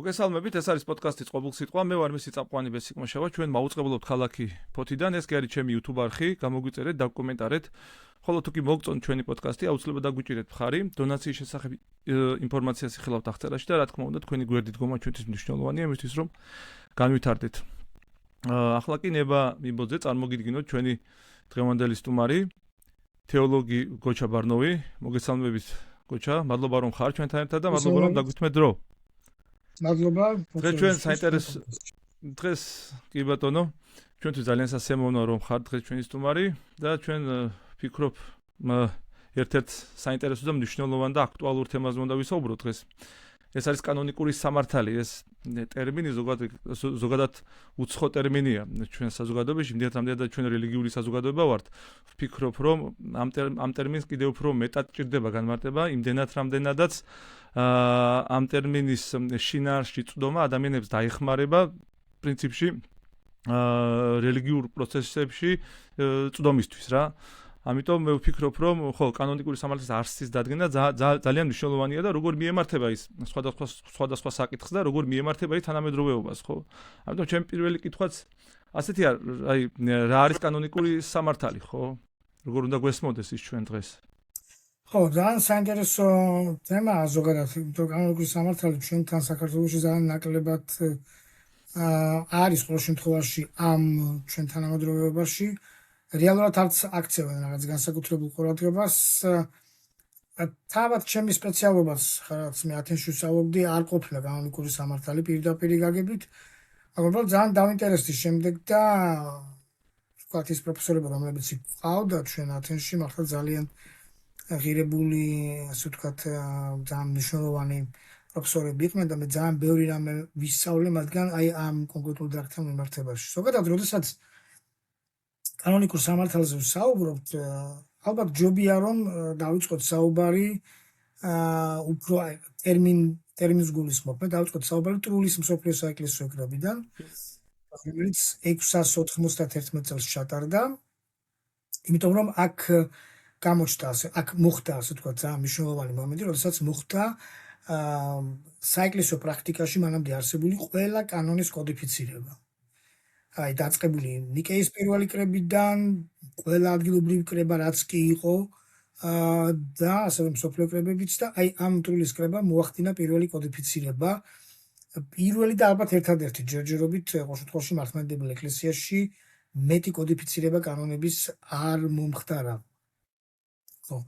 მოგესალმებით, ეს არის პოდკასტი წყობილ სიტყვა. მე ვარ მისი წამყვანი ბესიკმოშევა. ჩვენ მაუწყებლობთ ქალაქი ფოთიდან. ეს კი არის ჩემი YouTube არხი. გამოგვიწერეთ, დაკომენტარეთ. ხოლო თუ კი მოგწონთ ჩვენი პოდკასტი, აუცილებლად დაგვიჭირეთ მხარი. დონაციის შესახებ ინფორმაციას იხილავთ აღწერაში და რა თქმა უნდა, თქვენი გვერდით გომა ჩვენთვის მნიშვნელოვანია, იმისთვის რომ განვითარდეთ. ახლა კი ნება მიბოძე წარმოგიდგინოთ ჩვენი დღევანდელი სტუმარი, თეოლოგი გოჩა ბარნოვი. მოგესალმებით, გოჩა. მადლობა რომ ხარ ჩვენთან ერთად და მადლობა რომ დაგვითმეთ დრო. მადლობა. ჩვენ საინტერესო დღეს კი ბატონო, ჩვენთვის ძალიან სასიამოვნოა რომ ხართ დღეს ჩვენი სტუმარი და ჩვენ ვფიქრობ ერთ-ერთ საინტერესო და მნიშვნელოვან და აქტუალურ თემაზე უნდა ვისაუბროთ დღეს. ეს არის კანონიკური სამართალი, ეს ტერმინი ზოგადად უცხო ტერმინია ჩვენ საზოგადოებაში, იმდენად ჩვენ რელიგიური საზოგადოება ვართ. ვფიქრობ რომ ამ ტერმინს კიდევ უფრო მეტად ჭირდება განმარტება, იმდენად რამდენადაც ამ ტერმინის შინაარსში წვდომა ადამიანებს დაეხმარება პრინციპში რელიგიურ პროცესებში წვდომისთვის რა. ამიტომ მე ვფიქრობ რომ ხო კანონიკური სამართლის არსის დადგენა ძალიან მნიშვნელოვანია და როგორ მიემართება ის სხვადასხვა საკითხს და როგორ მიემართება ის თანამედროვეობას, ხო? ამიტომ ჩემი პირველი კითხვაც ასეთია, აი რა არის კანონიკური სამართალი, ხო? როგორ უნდა გვესმოდეს ის ჩვენ დღეს? ხო, ძალიან საინტერესო თემაა ზოგადად, იმიტომ რომ კანონიკური სამართალი ჩვენთან საქართველოში ძალიან ნაკლებად არის ყოველ შემთხვევაში ამ ჩვენ თანამედროვეობაში. რეალურად არც აქცევენ რაღაც განსაკუთრებულ ყურადღებას. თავად ჩემი სპეციალობაც, რაც მე ათენში ვსწავლობდი, არ ყოფილა კანონიკური სამართალი პირდაპირ გაგებით. მაგრამ ძალიან დავინტერესდი შემდეგ და ვთქვათ ის პროფესორები, რომლებიც ყავდა ჩვენ ათენში, მართლა ძალიან ღირებული, ასე ვთქვათ, ძალიან მნიშვნელოვანი პროფესორები იყვნენ და მე ძალიან ბევრი რამე ვისწავლე მათგან აი ამ კონკრეტულ დარგთან მიმართებაში. ზოგადად, როდესაც კანონიკურ სამართალზე ვსაუბრობთ, ალბათ ჯობია რომ დავიწყოთ საუბარი უფრო ტერმინს გულისხმობ. მე დავიწყოთ საუბარი ტრულის მსოფლიო საეკლესიო კრებიდან, რომელიც 691 წელს ჩატარდა, იმიტომ რომ აქ მოხდა, ასე ვთქვათ, ძალიან მნიშვნელოვანი მომენტი, როდესაც მოხდა საეკლესიო პრაქტიკაში მანამდე არსებული ყველა კანონის კოდიფიცირება. აი დაწყებული ნიკეის პირველი კრებიდან, ყველა ადგილობრივი კრება რაც კი იყო და ასევე მსოფლიო კრებებიც და აი ამ ტრულის კრებამ მოახდინა პირველი კოდიფიცირება. პირველი და ალბათ ერთადერთი ჯერჯერობით ყოველ შემთხვევაში მართლმადიდებელ ეკლესიაში მეტი კოდიფიცირება კანონების არ მომხდარა. ხო.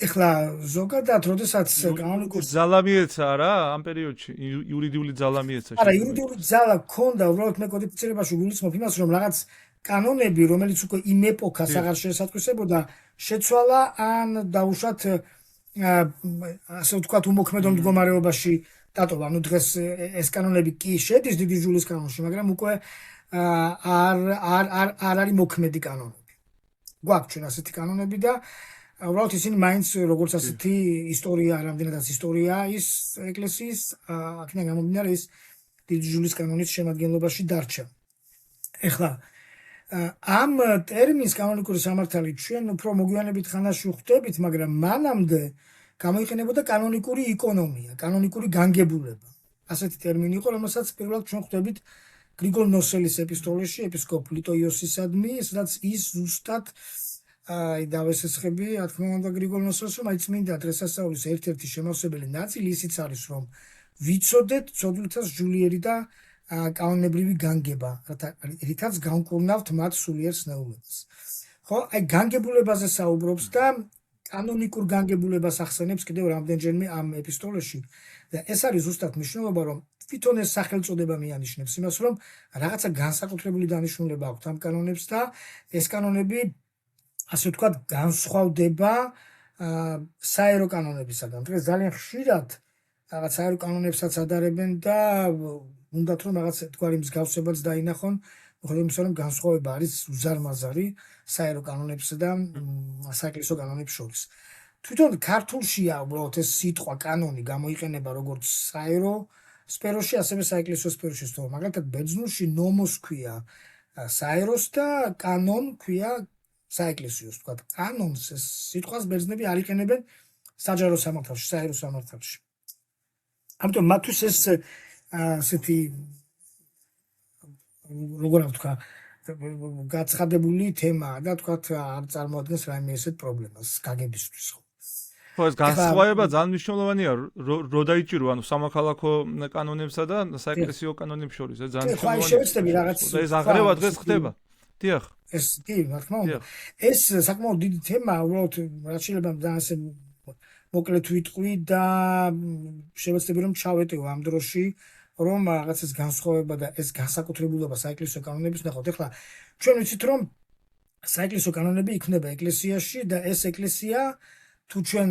ეხლა ზოგადად, როდესაც კანონიკურ ძალა მიეცა რა ამ პერიოდში, იურიდიული ძალა მიეცა. არა, იურიდიული ძალა ქონდა, უბრალოდ მე კოდიფიცირებაში გულისხმობ იმას, რომ რაღაც კანონები, რომელიც უკვე იმ ეპოქას აღარ შეესატყვისებოდა, შეცვალა ან დაუშვათ ასე ვთქვათ უმოქმედო მდგომარეობაში დატოვა. ანუ დღეს ეს კანონები კი შედის დიდი ჯულის კანონში, მაგრამ უკვე არ არის მოქმედი კანონები. გვაქვს ჩვენ ასეთი კანონები და უბრალოდ ისინი მაინც როგორც ასეთი ისტორია, რამდენადაც ისტორია ის ეკლესიის, აქედან გამომდინარე ის დიდი ჯულის კანონის შემადგენლობაში დარჩა. ეხლა ამ ტერმინს კანონიკური სამართალი ჩვენ უფრო მოგვიანებით ხანაში ვხვდებით, მაგრამ მანამდე გამოიყენებოდა კანონიკური იკონომია, კანონიკური განგებულება. ასეთი ტერმინი იყო, რომელსაც პირველად ჩვენ ხვდებით გრიგოლ ნოსელის ეპისტოლეში, ეპისკოპ ლიტოიოსისადმი, სადაც ის ზუსტად აი დავესესხები, რა თქმა უნდა გრიგოლ ნოსელს, რომ აი წმინდა დღესასწაულის ერთ-ერთი შემავსებელი ნაწილი ისიც არის, რომ ვიცოდეთ ცოდვილთას ჯულიერი და კანონებრივი განგება, რითაც განკურნავთ მათ სულიერ სნეულებას. ხო, აი განგებულებაზე საუბრობს და კანონიკურ განგებულებას ახსენებს კიდევ რამდენჯერმე ამ ეპისტოლეში. და ეს არის ზუსტად მნიშვნელობა, რომ თვითონ ეს სახელწოდება მიანიშნებს იმას, რომ რაღაცა განსაკუთრებული დანიშნულება აქვს ამ კანონებს და ეს კანონები ასე ვთქვათ, განსხვავდება საერო კანონებისაგან. დღეს ძალიან ხშირად რაღაც საერო კანონებსაც ადარებენ და უნდათ რომ რაღაც თქვარი მსგავსებაც დაინახონ, მხოლოდ იმისა, რომ განსხვავება არის უზარმაზარი საერო კანონებსა და საეკლესიო კანონებს შორის. თვითონ ქართულშია უბრალოდ ეს სიტყვა კანონი გამოიყენება როგორც საერო სფეროში, ასევე საეკლესიო სფეროში. მაგალითად, ბერძნულში ნომოს ქვია საეროს და კანონ ქვია საეკლესიოს, ვთქვათ, კანონს ეს სიტყვას ბერძნები არ იყენებენ საჯარო სამართალში, საერო სამართალში. ამიტომ მათთვის ეს ასეთი როგორ ვთქვა გაცხადებული თემაა და თქვათ არ წარმოადგენს რაიმე ესეთ პრობლემას გაგებისთვის ხო. ხო ეს განსხვავება ძალიან მნიშვნელოვანია რო დაიჭირო ანუ სამოქალაქო კანონებსა და საეკლესიო კანონებს შორის ეს ძალიან მნიშვნელოვანია. ხო შევეცდები რაღაც ეს აღრევა დღეს ხდება. დიახ. ეს კი რა თქმა უნდა. ეს საკმაოდ დიდი თემაა უბრალოდ რაც შეიძლება ძალიან ესე მოკლედ ვიტყვი და შევეცდები რომ ჩავეტევ ამ დროში რომ რაღაცის განსხვავება და ეს განსაკუთრებულობა საეკლესიო კანონების ნახოთ. ეხლა ჩვენ ვიცით რომ საეკლესიო კანონები იქნება ეკლესიაში და ეს ეკლესია თუ ჩვენ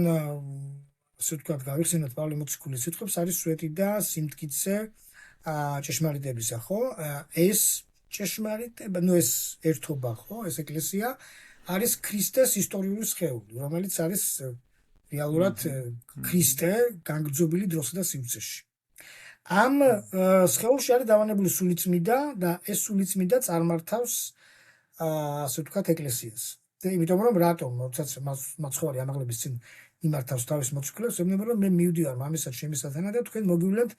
ასე ვთქვათ გავიხსენოთ პავლე მოციქულის სიტყვებს არის სვეტი და სიმტკიცე ჭეშმარიტებისა ხო ეს ჭეშმარიტება ნუ ეს ერთობა ხო ეს ეკლესია არის ქრისტეს ისტორიული სხეული რომელიც არის რეალურად ქრისტე განგრძობილი დროსა და სივრცეში ამ სხეულში არის დავანებული სულიწმიდა და ეს სულიწმიდა წარმართავს ასე ვთქვათ ეკლესიას და იმიტომ რომ რატომ როდესაც მაცხოვარი ამაღლების წინ იმართავს თავის მოციქულებს ემნება რომ მე მივდივარ მამისა შემისათანა და თქვენ მოგივლენთ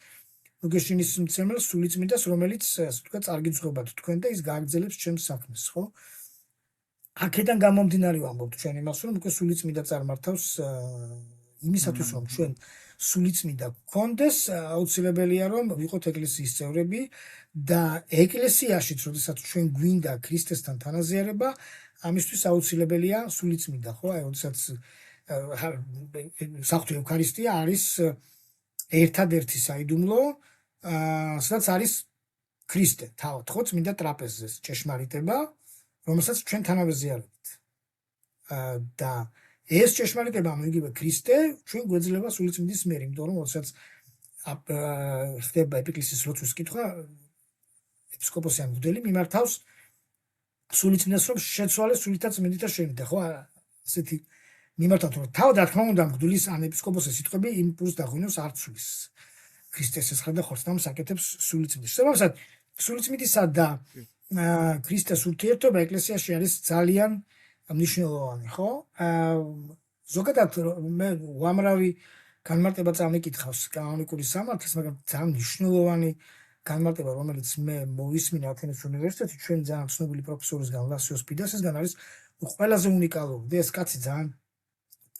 მოგეშინის მცემელს სულიწმიდას რომელიც ასე ვთქვათ წარგიძღვებათ თქვენ და ის გააგრძელებს ჩემს საქმეს ხო აქედან გამომდინარე ვამბობთ ჩვენ იმას რომ უკვე სულიწმიდა წარმართავს იმისათვის რომ ჩვენ სულიწმიდა გქონდეს აუცილებელია რომ ვიყოთ ეკლესიის წევრები და ეკლესიაშიც როდესაც ჩვენ გვინდა ქრისტესთან თანაზიარება ამისთვის აუცილებელია სულიწმიდა ხო აი როდესაც საღვთო ევქარისტია არის ერთადერთი საიდუმლო სადაც არის ქრისტე თავად ხო წმინდა ტრაპეზზე ჭეშმარიტება რომელსაც ჩვენ თანავეზიარებთ და ეს ჭეშმარიტება მიგივე ქრისტე ჩვენ გვეძლება სულიწმიდის მიერ იმიტომ რომ როდესაც ხდება ეპიკლესიის ლოცვის კითხვა ეპისკოპოსი ან მღვდელი მიმართავს სულიწმიდას რომ შეცვალეს სულითა წმინდითა შენიდა ხო ასეთი მიმართავთ რომ თავად რა თქმა უნდა მღვდლის ან ეპისკოპოსის სიტყვები იმპულს დაღვინოს არცვლის ქრისტეს ესხება ხორცნამ საკეთებს სულიწმიდის შესაბამისად სულიწმიდისა და ქრისტეს ურთიერთობა ეკლესიაში არის ძალიან მნიშვნელოვანი ხო ზოგადად მე უამრავი განმარტება წამიკითხავს კანონიკური სამართლის მაგრამ ძალიან მნიშვნელოვანი განმარტება რომელიც მე მოვისმინე ათენის უნივერსიტეტში ჩვენ ძალიან ცნობილი პროფესორისგან ლასიოს პიდასისგან არის ყველაზე უნიკალური და ეს კაცი ძალიან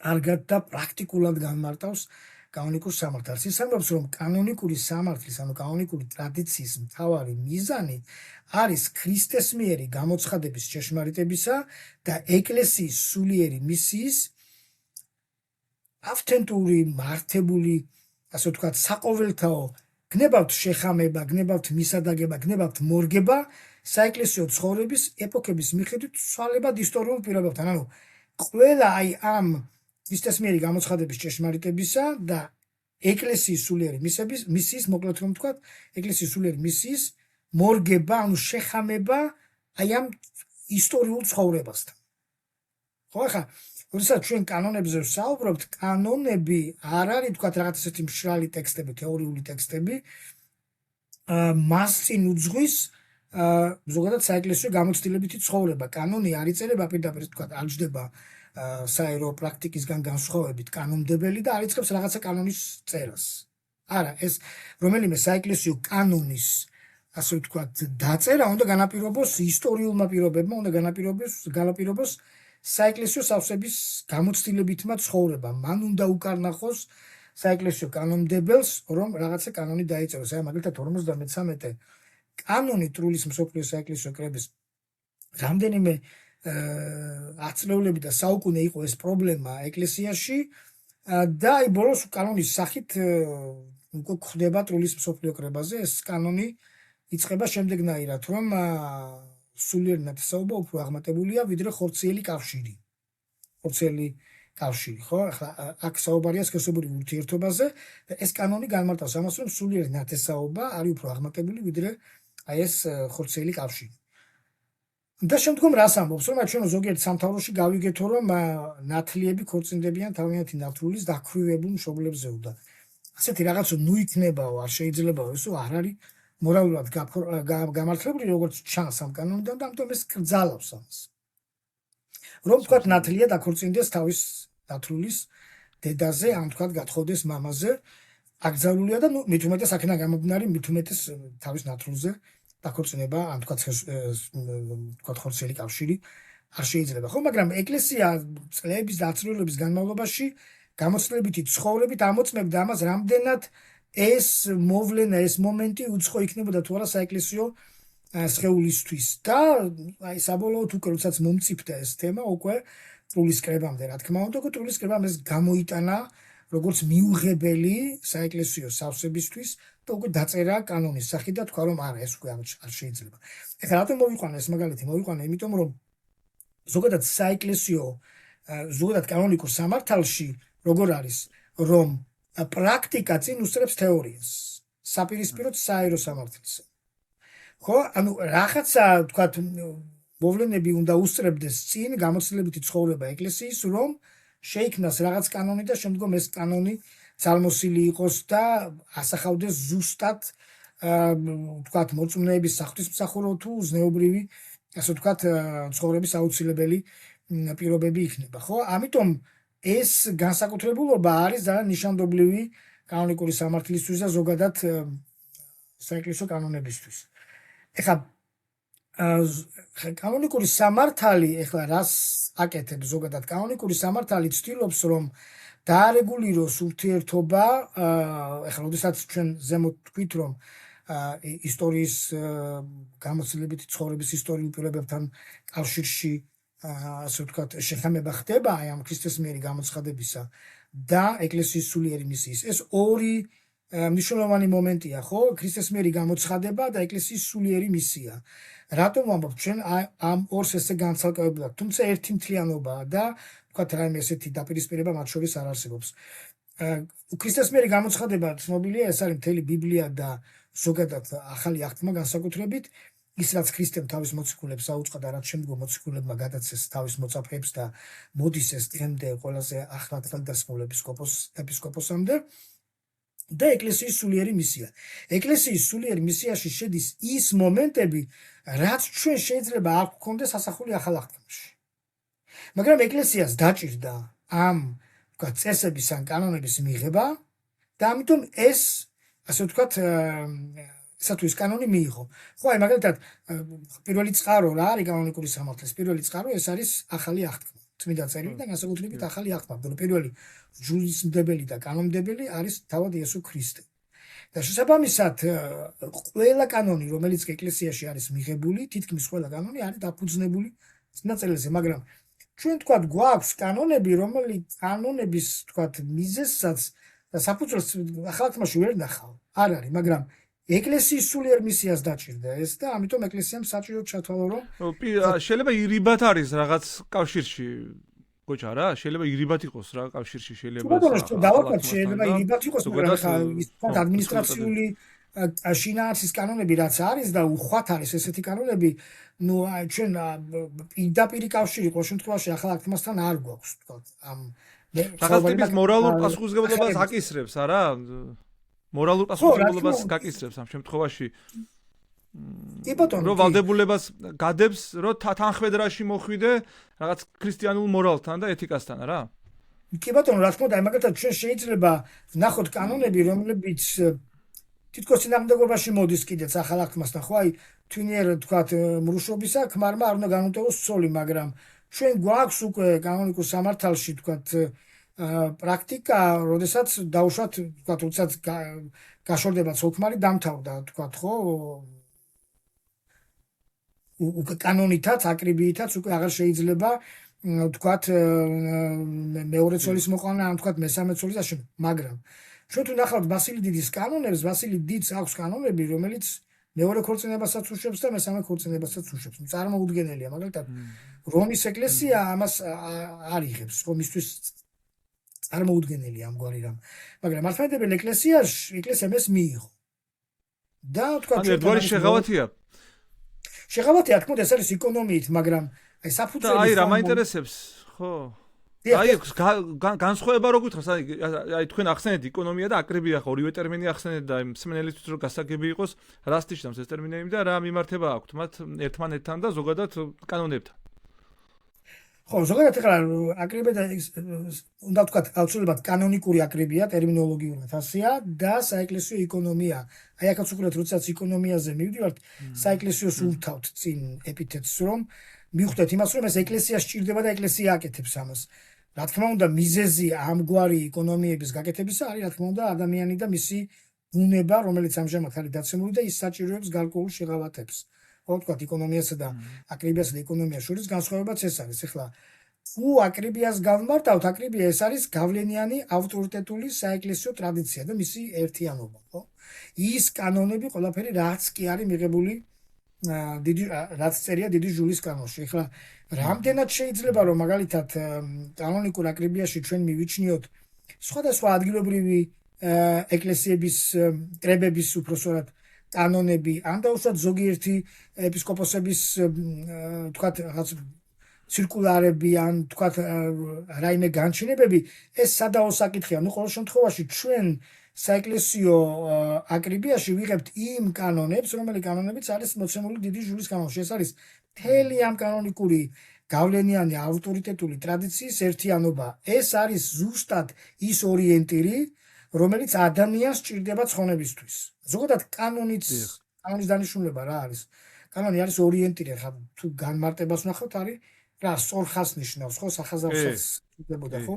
კარგად და პრაქტიკულად განმარტავს კანონიკურ სამართალს. ის ამბობს რომ კანონიკური სამართლის ანუ კანონიკური ტრადიციის მთავარი მიზანი არის ქრისტეს მიერი გამოცხადების ჭეშმარიტებისა და ეკლესიის სულიერი მისიის ავთენტური მართებული ასე ვთქვათ საყოველთაო გნებავთ შეხამება, გნებავთ მისადაგება, გნებავთ მორგება საეკლესიო ცხოვრების ეპოქების მიხედვით ცვალებად ისტორიულ პირობებთან. ანუ ყველა აი ამ ქრისტეს მიერი გამოცხადების ჭეშმარიტებისა და ეკლესიის სულიერი მისიის მოკლედ რომ ვთქვათ, ეკლესიის სულიერი მისიის მორგება, ანუ შეხამება აი ამ ისტორიულ ცხოვრებასთან. ხო ახლა როდესაც ჩვენ კანონებზე ვსაუბრობთ, კანონები არ არის თქვათ რაღაც ესეთი მშრალი ტექსტები, თეორიული ტექსტები, მას წინ უძღვის ზოგადად საეკლესიო გამოცდილებითი ცხოვრება. კანონი არ იწერება პირდაპირ თქვათ არ ჯდება საერო პრაქტიკისგან განსხვავებით კანონმდებელი და არ იწყებს რაღაცა კანონის წერას. არა, ეს რომელიმე საეკლესიო კანონის ასე ვთქვათ დაწერა უნდა განაპირობოს ისტორიულმა პირობებმა, უნდა განაპირობოს საეკლესიო სავსების გამოცდილებითმა ცხოვრება. მან უნდა უკარნახოს საეკლესიო კანონმდებელს, რომ რაღაცა კანონი დაიწეროს. აი მაგალითად 53 კანონი ტრულის მსოფლიო საეკლესიო კრების რამდენიმე აწლევლები და საუკუნე იყო ეს პრობლემა ეკლესიაში და აი ბოლოს კანონის სახით უკვე ხდება ტრულის მსოფლიო კრებაზე ეს კანონი იწყება შემდეგნაირად რომ სულიერი ნათესაობა უფრო აღმატებულია ვიდრე ხორციელი კავშირი. ხორციელი კავშირი, ხო? ახლა აქ საუბარია სქესობრივ ურთიერთობაზე და ეს კანონი განმარტავს ამას, რომ სულიერი ნათესაობა არის უფრო აღმატებული ვიდრე აი ეს ხორციელი კავშირი. და შემდგომ რას ამბობს, რომ ჩვენ ზოგიერთ სამთავროში გავიგეთო, რომ ნათლიები ქორწინდებიან თავიანთი ნათლულის დაქვრივებულ მშობლებზეო და ასეთი რაღაც ნუ იქნებაო, არ შეიძლებაო, ესო არ არის მორალურად გამართლებული როგორც ჩანს ამ კანონიდან და ამიტომ ეს კრძალავს ამას. რომ თქვათ ნათლია დაქორწინდეს თავის ნათლულის დედაზე, ან თქვათ გათხოვდეს მამაზე აკრძალულია და ნუ მით უმეტეს აქედან გამომდინარე მით უმეტეს თავის ნათლზე დაქორწინება ან თქვა ხორცელი კავშირი არ შეიძლება ხო მაგრამ ეკლესია წლების დაწვრილების განმავლობაში გამოცდილებითი ცხოვრებით ამოწმებდა ამას რამდენად ეს მოვლენა ეს მომენტი უცხო იქნებოდა თუ არა საეკლესიო სხეულისთვის და აი საბოლოოდ უკვე როდესაც მომწიფდა ეს თემა უკვე წულის კრებამდე რა თქმა უნდა უკვე წულის კრებამ ეს გამოიტანა როგორც მიუღებელი საეკლესიო სავსებისთვის და უკვე დაწერა კანონის სახით და თქვა რომ არა ეს უკვე არ შეიძლება. ეხლა რატომ მოვიყვანა ეს მაგალითი? მოვიყვანა იმიტომ რომ ზოგადად საეკლესიო ზოგადად კანონიკურ სამართალში როგორ არის რომ პრაქტიკა წინ უსწრებს თეორიას საპირისპიროდ საერო სამართლისა. ხო, ანუ რაღაცა თქვა მოვლენები უნდა უსწრებდეს წინ გამოცდილებითი ცხოვრება ეკლესიის რომ შეიქმნას რაღაც კანონი და შემდგომ ეს კანონი ძალმოსილი იყოს და ასახავდეს ზუსტად თქვა მოწმეების საღვთისმსახურო თუ ზნეობრივი ასე თქვა ცხოვრების აუცილებელი პირობები იქნება ხო ამიტომ ეს განსაკუთრებულობა არის ძალიან ნიშანდობლივი კანონიკური სამართლისთვის და ზოგადად საეკლესიო კანონებისთვის ეხლა კანონიკური სამართალი ეხლა რას აკეთებს ზოგადად კანონიკური სამართალი ცდილობს რომ დაარეგულიროს ურთიერთობა ეხლა როდესაც ჩვენ ზემოთ თქვით რომ ისტორიის გამოცდილებითი ცხოვრების ისტორიულ პირობებთან კავშირში ასე ვთქვათ შეხამება ხდება აი ამ ქრისტეს მიერი გამოცხადებისა და ეკლესიის სულიერი მისიის ეს ორი მნიშვნელოვანი მომენტია ხო ქრისტეს მიერი გამოცხადება და ეკლესიის სულიერი მისია რატომ ვამბობ ჩვენ ამ ორს ესე განცალკევებლად თუმცა ერთი მთლიანობაა და ვთქვათ რაიმე ესეთი დაპირისპირება მათ შორის არ არსებობს ქრისტეს მიერი გამოცხადება ცნობილია ეს არის მთელი ბიბლია და ზოგადად ახალი აღთქმა განსაკუთრებით ის რაც ქრისტემ თავის მოციქულებს აუწყა და რაც შემდგომ მოციქულებმა გადაცეს თავის მოწაფეებს და მოდის ეს დღემდე ყველაზე ახლად ხელდასმულ ეპისკოპოსამდე და ეკლესიის სულიერი მისია. ეკლესიის სულიერ მისიაში შედის ის მომენტები, რაც ჩვენ შეიძლება არ გქონდეს ასახული ახალ აღთქმაში. მაგრამ ეკლესიას დაჭირდა ამ ვთქვათ წესების ან კანონების მიღება და ამიტომ ეს ასე ვთქვათ სათუის კანონი მიიღო. ხო, აი მაგალითად პირველი წყარო რა არის კანონიკური სამართლის? პირველი წყარო ეს არის ახალი აღთქმა. წმინდა წერილი და განსაკუთრებით ახალი აღთქმა. პირველი ჯულისმდებელი და კანონმდებელი არის თავად იესო ქრისტე. და შესაბამისად ყველა კანონი, რომელიც ეკლესიაში არის მიღებული, თითქმის ყველა კანონი არის დაფუძნებული წმინდა წერილზე, მაგრამ ჩვენ თქვათ გვაქვს კანონები, რომელიც კანონების თქვათ მიზეზსაც და საფუძველს ახალ აღთქმაში ვერ ნახავ. არ არის, მაგრამ ეკლესიის სულიერ მისიას დაჭირდა ეს და ამიტომ ეკლესიამ საჭიროდ ჩათვალა რომ შეიძლება ირიბად არის რაღაც კავშირში გოჩა რა შეიძლება ირიბად იყოს რა კავშირში შეიძლება დავაკოთ შეიძლება ირიბად იყოს მაგრამ ის ადმინისტრაციული შინაარსის კანონები რაც არის და უხვად არის ესეთი კანონები ნუ ჩვენ პირდაპირ კავშირი ყოველ შემთხვევაში ახალ აღთქმასთან არ გვაქვს თქო ამ რაღაც ტიპის მორალურ პასუხისმგებლობას აკისრებს არა მორალურ პასუხისმგებლობას გაკისრებს ამ შემთხვევაში კი ბატონო რომ ვალდებულებას გადებს რომ თანხმედრაში მოხვიდე რაღაც ქრისტიანულ მორალთან და ეთიკასთან რა კი ბატონო რა თქმა უნდა მაგალითად ჩვენ შეიძლება ვნახოთ კანონები რომლებიც თითქოს წინააღმდეგობაში მოდის კიდეც ახალ აღთქმასთან ხო აი თვინიერ თქვათ მრუშობისა ქმარმა არ უნდა განუტევოს ცოლი მაგრამ ჩვენ გვაქვს უკვე კანონიკურ სამართალში თქვათ პრაქტიკა, როდესაც დაუშვათ, თქვათ, როდესაც გაშორდება ცოლ-ქმარი დამთავრდა, თქვათ, ხო? უკვე კანონითაც, აკრიბიითაც უკვე აღარ შეიძლება, თქვათ, მეორე ცოლის მოყვანა, ან თქვათ, მესამე ცოლის და შემდეგ. მაგრამ ჩვენ თუ ნახავთ ბასილი დიდის კანონებს, ბასილი დიდს აქვს კანონები, რომელიც მეორე ქორწინებასაც უშვებს და მესამე ქორწინებასაც უშვებს. წარმოუდგენელია, მაგალითად, რომის ეკლესია ამას არ იღებს, რომისთვის წარმოუდგენელი ამგვარი რამ. მაგრამ მართლმადიდებელ ეკლესიამ ეს მიიღო. და თქვა ჩვენ ერთგვარი შეღავათია. შეღავათია, თქო, ეს არის ეკონომიით, მაგრამ აი საფუძველი აი რა მაინტერესებს, ხო? აი განსხვავება რო გითხრას, აი თქვენ ახსენეთ ეკონომია და აკრებია ხო, ორივე ტერმინი ახსენეთ და მსმენელისთვის რო გასაგები იყოს, რას ნიშნავს ეს ტერმინები და რა მიმართება აქვთ მათ ერთმანეთთან და ზოგადად კანონებთან. ხო, ზოგადად ეხლა აკრიბია და უნდა ვთქვათ, აუცილებლად კანონიკური აკრიბია, ტერმინოლოგიურად ასეა და საეკლესიო ეკონომია. აი აქაც უყურეთ, როდესაც ეკონომიაზე მივდივართ, საეკლესიოს ურთავთ წინ ეპითეტს, რომ მივხვდეთ იმას, რომ ეს ეკლესია სჭირდება და ეკლესია აკეთებს ამას. რა თქმა უნდა, მიზეზი ამგვარი ეკონომიების გაკეთებისა არის, რა თქმა უნდა, ადამიანი და მისი ბუნება, რომელიც ამჟამად არის დაცემული და ის საჭიროებს გარკვეულ შეღავათებს. ხო, ვთქვათ, ეკონომიასა და აკრიბიასა და ეკონომიას შორის განსხვავებაც ეს არის. ეხლა თუ აკრიბიას გავმართავთ, აკრიბია ეს არის გავლენიანი ავტორიტეტული საეკლესიო ტრადიცია და მისი ერთიანობა, ხო? ის კანონები ყველაფერი რაც კი არის მიღებული რაც წერია დიდი ჟულის კანონში. ეხლა რამდენად შეიძლება რომ მაგალითად კანონიკურ აკრიბიაში ჩვენ მივიჩნიოთ სხვადასხვა ადგილობრივი ეკლესიების კრებების უпроსორად კანონები, ან დაუშვათ ზოგიერთი ეპისკოპოსების თქვათ რაღაც ცირკულარები, ან თქვათ რაიმე განჩინებები, ეს სადაო საკითხია. ნუ ყოველ შემთხვევაში ჩვენ საეკლესიო აკრიბიაში ვიღებთ იმ კანონებს, რომელი კანონებიც არის მოცემული დიდი ჟულის კანონში. ეს არის მთელი ამ კანონიკური გავლენიანი ავტორიტეტული ტრადიციის ერთიანობა. ეს არის ზუსტად ის ორიენტირი, რომელიც ადამიანს სჭირდება ცხონებისთვის. ზოგადად კანონის დანიშნულება რა არის? კანონი არის ორიენტირი, ხა თუ განმარტებას ვნახავთ, არის რა სწორხას ნიშნავს, ხო, სახაზავსაც ხვდებოდა, ხო?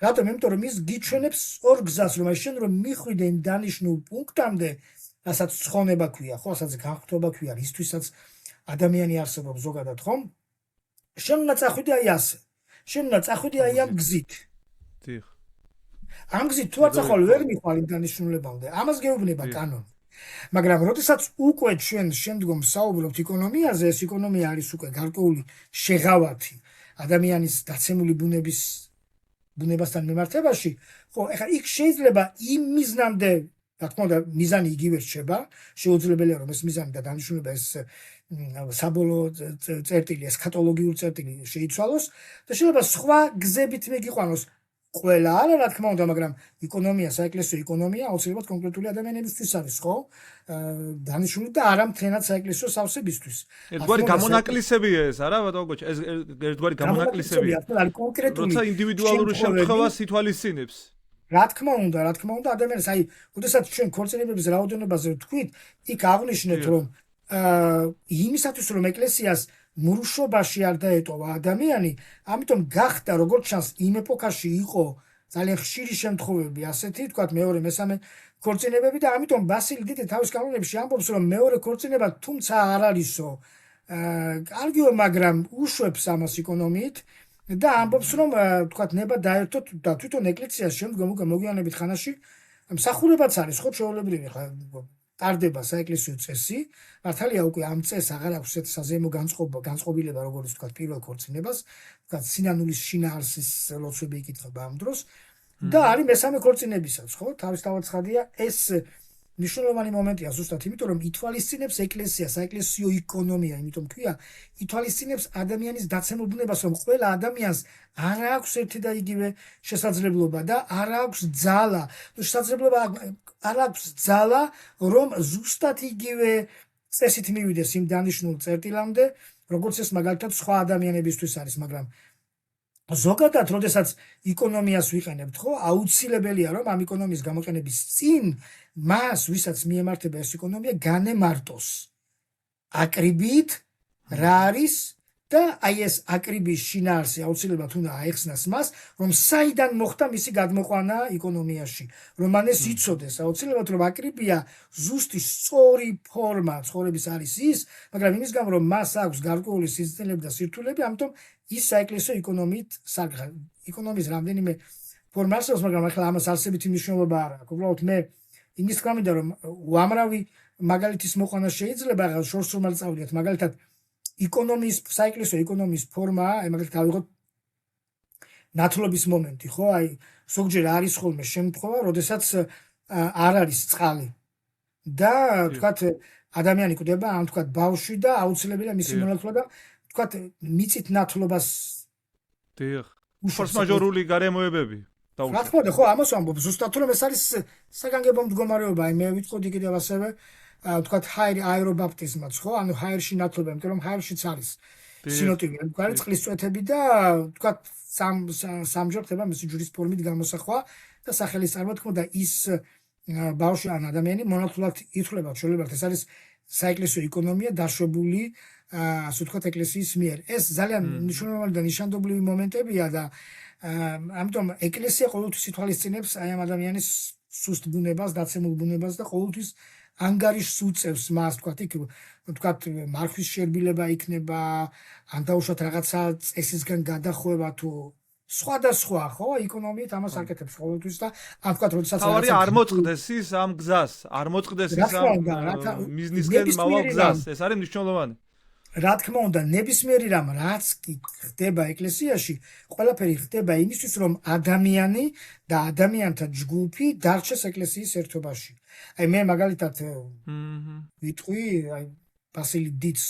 რატომ? იმიტომ რომ ის გიჩვენებს ორ გზას, რომ აი შენ რომ მიხვიდე იმ დანიშნულ პუნქტამდე, რასაც ცხონება ქვია, ხო, რასაც განხტობა ქვია, ისთვისაც ადამიანი არსებობს ზოგადად, ხო? შენ უნდა წახვიდე აი ასე. შენ უნდა წახვიდე აი ამ გზით. დიახ. ამ გზით თუ არ წახვალ ვერ მიხვალ იმ დანიშნულებამდე. ამას გეუბნება კანონი. მაგრამ როდესაც უკვე ჩვენ შემდგომ საუბრობთ ეკონომიაზე, ეს ეკონომია არის უკვე გარკვეული შეღავათი ადამიანის დაცემული ბუნებასთან მიმართებაში, ხო, ეხლა იქ შეიძლება იმ მიზნამდე, რა თქმა უნდა, მიზანი იგივე რჩება, შეუძლებელია რომ ეს მიზანი და დანიშნულება ეს საბოლოო წერტილი, ესქატოლოგიური წერტილი შეიცვალოს და შეიძლება სხვა გზებით მიგიყვანოს. ყველა არა, რა თქმა უნდა, მაგრამ ეკონომია, საეკლესიო ეკონომია აუცილებლად კონკრეტული ადამიანებისთვის არის, ხო? დანიშნული და არა მთლიანად საეკლესიო სავსებისთვის. ერთგვარი გამონაკლისებია ეს, არა, ბატონო გოჩა, ეს ერთგვარი გამონაკლისებია. როცა ინდივიდუალური შემთხვევას ითვალისწინებს. რა თქმა უნდა, ადამიანს, აი, ოდესაც ჩვენ ქორწინებების რაოდენობაზე ვთქვით, იქ აღნიშნეთ, რომ იმისათვის, რომ ეკლესიას მრუშობაში არ დაეტოვა ადამიანი, ამიტომ გახდა როგორც ჩანს იმ ეპოქაში იყო ძალიან ხშირი შემთხვევები ასეთი, თქვათ მეორე, მესამე ქორწინებები და ამიტომ ბასილი დიდი თავის კანონებში ამბობს, რომ მეორე ქორწინება თუმცა არ არისო კარგიო, მაგრამ უშვებს ამას ეკონომიით და ამბობს, რომ თქვათ ნება დაერთოთ და თვითონ ეკლესიას შემდგომ უკვე მოგვიანებით ხანაში მსახურებაც არის, ხო, ჩვეულებრივი ხა ტარდება საეკლესიო წესი, მართალია უკვე ამ წესს აღარ აქვს ეს საზეიმო განწყობილება, როგორც თქვა პირველ ქორწინებას, თქვა სინანულის შინაარსის ლოცვები იკითხება ამ დროს და არის მესამე ქორწინებისაც, ხო? თავისთავად ცხადია, ეს მნიშვნელოვანი მომენტია ზუსტად, იმიტომ რომ ითვალისწინებს ეკლესია, საეკლესიო ეკონომია, იმიტომ ქვია, ითვალისწინებს ადამიანის დაცემულ ბუნებას, რომ ყველა ადამიანს არ აქვს ერთი და იგივე შესაძლებლობა და არ აქვს ძალა, არ აქვს ძალა, რომ ზუსტად იგივე წესით მივიდეს იმ დანიშნულ წერტილამდე, როგორც ეს მაგალითად სხვა ადამიანებისთვის არის, მაგრამ ზოგადად, როდესაც ეკონომიას ვიყენებთ, ხო, აუცილებელია, რომ ამ ეკონომიის გამოყენების წინ მას, ვისაც მიემართება ეს ეკონომია, განემარტოს აკრიბიით რა არის და აი ეს აკრიბიის შინაარსი აუცილებლად უნდა აეხსნას მას, რომ საიდან მოხდა მისი გადმოყვანა ეკონომიაში, რომ მან ეს იცოდეს, აუცილებლად რომ აკრიბია ზუსტი სწორი ფორმა ცხოვრების არის ის, მაგრამ იმის გამო რომ მას აქვს გარკვეული სიზნელები და სირთულეები, ამიტომ ის საეკლესიო ეკონომიით სარგა. ეკონომიის რამდენიმე ფორმა არსებობს, მაგრამ ახლა ამას არსებითი მნიშვნელობა არ აქვს. უბრალოდ მე იმის თქმა მინდა რომ უამრავი მაგალითის მოყვანა შეიძლება, ახლა შორს რომ არ წავიდეთ, მაგალითად ეკონომიის საეკლესიო ეკონომიის ფორმაა, აი მაგალითად ავიღოთ ნათლობის მომენტი, ხო? აი ზოგჯერ არის ხოლმე შემთხვევა, როდესაც არ არის წყალი და თქვათ ადამიანი კვდება, ან თქვათ ბავშვი და აუცილებელია მისი მონათლობა და თქვათ მიწით ნათლობას. დიახ. ფორსმაჟორული გარემოებები. რა თქმა უნდა, ხო, ამას ვამბობ, ზუსტად რომ ეს არის საგანგებო მდგომარეობა, აი მე ვიტყოდი კიდევ ასევე თქვათ ჰაერში აერობაპტიზმაც, ხო? ანუ ჰაერში ნათლობა, იმიტომ რომ ჰაერშიც არის სინოტივე, მკვდარი წყლის წვეთები და თქვა სამჯერ ხდება მისი ჯვრის ფორმით გამოსახვა და სახელის წარმოთქმა და ის ბავშვი ან ადამიანი მონათულად ითვლება ჩვეულებრივ ეს არის საეკლესიო ეკონომია დაშვებული ასე ვთქვათ ეკლესიის მიერ. ეს ძალიან მნიშვნელოვანი და ნიშანდობლივი მომენტებია და ამიტომ ეკლესია ყოველთვის ითვალისწინებს აი ამ ადამიანის სუსტ ბუნებას, დაცემულ ბუნებას და ყოველთვის ანგარიშს უწევს მას, ვთქვათ, მარხვის შერბილება იქნება, ან დაუშვათ რაღაცა წესისგან გადახვევა თუ სხვადასხვა, ხო, ეკონომიით ამას აკეთებს ყოველთვის და ამ ვთქვათ, როდესაც თავარი არ მოწყდეს ის ამ გზას, არ მოწყდეს ის ამ მიზნისკენ მავალ გზას, ეს არის მნიშვნელოვანი. რა თქმა უნდა, ნებისმიერი რამ რაც კი ხდება ეკლესიაში, ყველაფერი ხდება იმისთვის, რომ ადამიანი და ადამიანთა ჯგუფი დარჩეს ეკლესიის ერთობაში. აი მე მაგალითად ვიტყვი, აი ბასილი დიც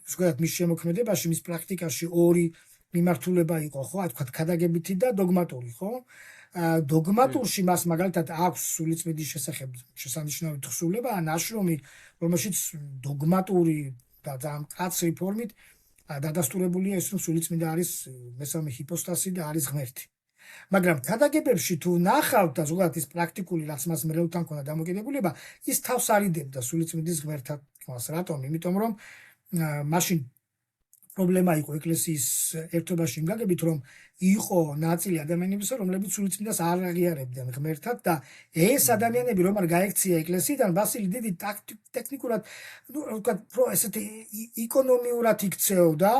ზოგადად მის შემოქმედებაში, მის პრაქტიკაში ორი მიმართულება იყო, ხო, აი თქვა ქადაგებითი და დოგმატური, ხო? დოგმატურში მას მაგალითად აქვს სულიწმიდის შესახებ შესანიშნავი თხზულება, ნაშრომი, რომელშიც დოგმატური და ძალიან მკაცრი ფორმით დადასტურებულია ის, რომ სულიწმიდა არის მესამე ჰიპოსტასი და არის ღმერთი. მაგრამ ქადაგებებში თუ ნახავთ და ზოგადად ის პრაქტიკული რაც მას მრევლთან ქონდა დამოკიდებულება, ის თავს არიდებდა სულიწმიდის ღმერთთან თქმას. რატომ? იმიტომ რომ მაშინ პრობლემა იყო ეკლესიის ერთობაში იმ გაგებით, რომ იყო ნაწილი ადამიანებისა, რომლებიც სულიწმიდას არ აღიარებდნენ ღმერთად და ეს ადამიანები რომ არ გაექცია ეკლესიიდან, ბასილი დიდი ტექნიკურად, ესეთი ეკონომიურად იქცეოდა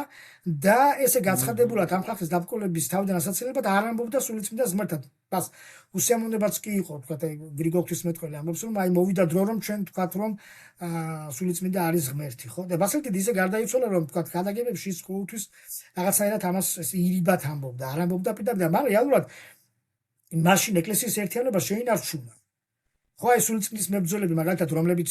და ესე გაცხადებულად ამ ხალხის დაბკოლების თავიდან ასაცილებლად არ ამბობდა სულიწმიდას ღმერთად. ბას უსიამოვნებაც კი იყო, თქვა გრიგოლ ღვთისმეტყველი ამბობს, რომ აი მოვიდა დრო, რომ ჩვენ თქვათ, რომ სულიწმიდა არის ღმერთი, ხო? და ბასილი ისე გარდაიცვალა, რომ თქვა ქადაგებებში ის ყოველთვის რაღაცაირად ამას ირიბად ამბობდა, არ ამბობდა პირდაპირ, მაგრამ რეალურად მაშინ ეკლესიის ერთიანობა შეინარჩუნა. ხო, აი სულიწმიდის მებრძოლები, მაგალითად, რომლებიც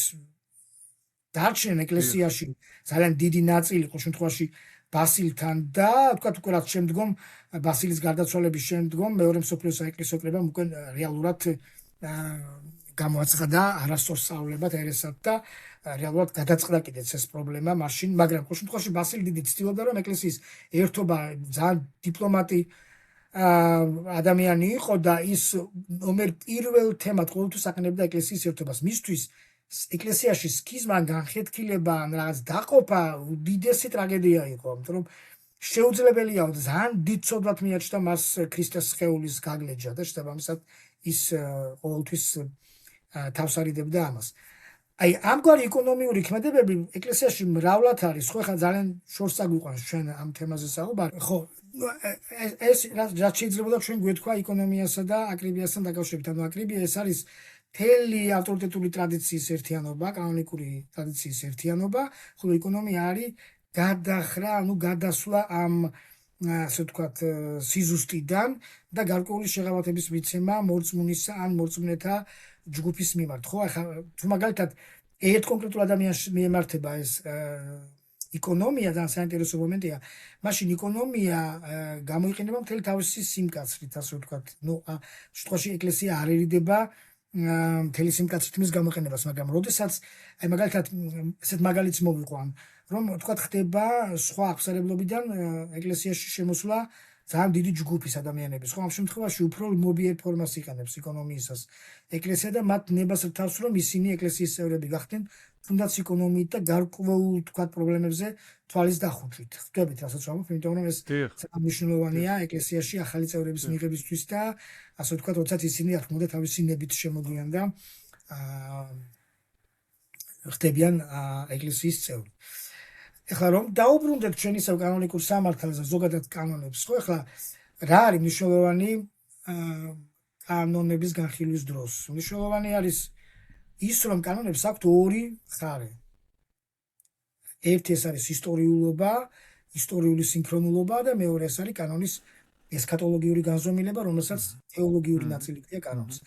დარჩნენ ეკლესიაში, ძალიან დიდი ნაწილი ყოველ შემთხვევაში ბასილთან და თქვათ უკვე რაც შემდგომ ბასილის გარდაცვალების შემდგომ მეორე მსოფლიო საეკლესიო კრებამ უკვე რეალურად გამოაცხადა არასწორ სწავლებად ერესად და რეალურად გადაწყდა კიდეც ეს პრობლემა მაშინ, მაგრამ ყოველ შემთხვევაში ბასილი დიდი ცდილობდა, რომ ეკლესიის ერთობა ძალიან დიპლომატი ადამიანი იყო და ის ნომერ პირველ თემად ყოველთვის აყენებდა ეკლესიის ერთობას. მისთვის ეკლესიაში სქიზმან განხეთქილება, რაღაც დაყოფა უდიდესი ტრაგედია იყო, იმიტომ რომ შეუძლებელია ძალიან დიდ ცოდვად მიაჩნდა მას ქრისტეს სხეულის გაგლეჯა და შესაბამისად ის ყოველთვის თავს არიდებდა ამას. აი ამგვარი ეკონომიური ქმედებები ეკლესიაში მრავლად არის, ხო, ხა ძალიან შორს წაგვიყვანს ჩვენ ამ თემაზე საუბარი. ხო, ეს რაც შეიძლება ჩვენ გვეთქვა ეკონომიასა და აკრიბიასთან დაკავშირებით. ანუ აკრიბია ეს არის მთელი ავტორიტეტული ტრადიციის ერთიანობა, კანონიკური ტრადიციის ერთიანობა, ხოლო ეკონომია არის გადახრა, ანუ გადასვლა ამ ასე ვთქვათ სიზუსტიდან და გარკვეული შეღავათების მიცემა მორწმუნისა ან მორწმუნეთა ჯგუფის მიმართ. ხო, ახლა თუ მაგალითად ერთ კონკრეტულ ადამიანს მიემართება ეს ეკონომია და საინტერესო მომენტია, მაშინ ეკონომია გამოიყენება მთელი თავისი სიმკაცრით, ასე ვთქვათ. ნუ შემთხვევაში ეკლესია არ ერიდება მთელი სიმკაცრით მის გამოყენებას, მაგრამ როდესაც აი მაგალითად ესეთ მაგალითს მოვიყვან, რომ თქვათ ხდება სხვა აღსარებლობიდან ეკლესიაში შემოსვლა ძალიან დიდი ჯგუფის ადამიანების, ხო, ამ შემთხვევაში უფრო მობიერ ფორმას იყენებს ეკონომიისას ეკლესია და მათ ნებას რთავს, რომ ისინი ეკლესიის წევრები გახდნენ, თუნდაც ეკონომიით და გარკვეულ თქვათ პრობლემებზე თვალის დახუჭვით. ხვდებით, რასაც ვამბობ, იმიტომ რომ ეს მნიშვნელოვანია ეკლესიაში ახალი წევრების მიღებისთვის და ასე ვთქვათ, როდესაც ისინი არ თქონდა თავისი ნებით შემოდიან და ხდებიან ეკლესიის წევრი. ეხლა რომ დაუბრუნდეთ ჩვენ ისევ კანონიკურ სამართალზე, ზოგადად კანონებს, ხო, ეხლა რა არის მნიშვნელოვანი კანონების განხილვის დროს? მნიშვნელოვანი არის ის, რომ კანონებს აქვთ ორი მხარე. ერთი ეს არის ისტორიულობა, ისტორიული სინქრონულობა და მეორე ეს არის კანონის ესქატოლოგიური განზომილება, რომელსაც თეოლოგიური ნაწილი ქვია კანონს.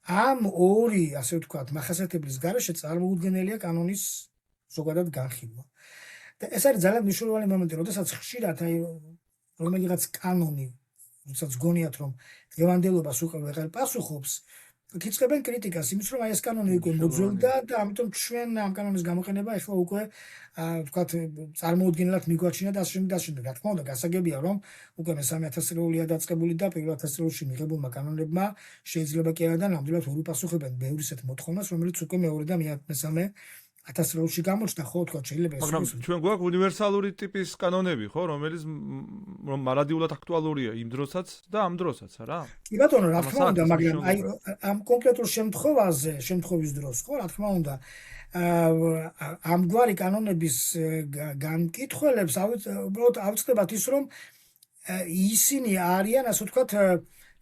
ამ ორი, ასე ვთქვათ, მახასიათებლის გარეშე წარმოუდგენელია კანონის ზოგადად განხილვა. და ეს არის ძალიან მნიშვნელოვანი მომენტი, როდესაც ხშირად აი რომელიღაც კანონი, როდესაც გონიათ, რომ დღევანდელობას უკვე ვეღარ პასუხობს, გიწყებენ კრიტიკას, იმის რომ აი ეს კანონი უკვე მოძველდა და ამიტომ ჩვენ ამ კანონის გამოყენება ახლა უკვე ვთქვათ წარმოუდგენლად მიგვაჩინა და ასე შემდეგ. რა თქმა უნდა, გასაგებია რომ უკვე მესამე 1000 წლეულია დაწყებული და პირველ 1000 წლებში მიღებულმა კანონებმა შეიძლება კი არა და ნამდვილად ვერ უპასუხებენ ბევრ ისეთ მოთხოვნას, რომელიც უკვე მეორე და მესამე 1000 წლებში გამოჩნდა, ხო, თქვა შეიძლება ეს. მაგრამ ჩვენ გვაქვს უნივერსალური ტიპის კანონები, ხო, რომელიც რომ მარადიულად აქტუალურია იმ დროსაც და ამ დროსაც, რა? კი ბატონო, რა თქმა უნდა, მაგრამ აი ამ კონკრეტულ შემთხვევის დროს, ხო, რა თქმა უნდა, ამგვარი კანონების განკითხველებს უბრალოდ ავწყდებათ ის, რომ ისინი არიან, ასე ვთქვათ,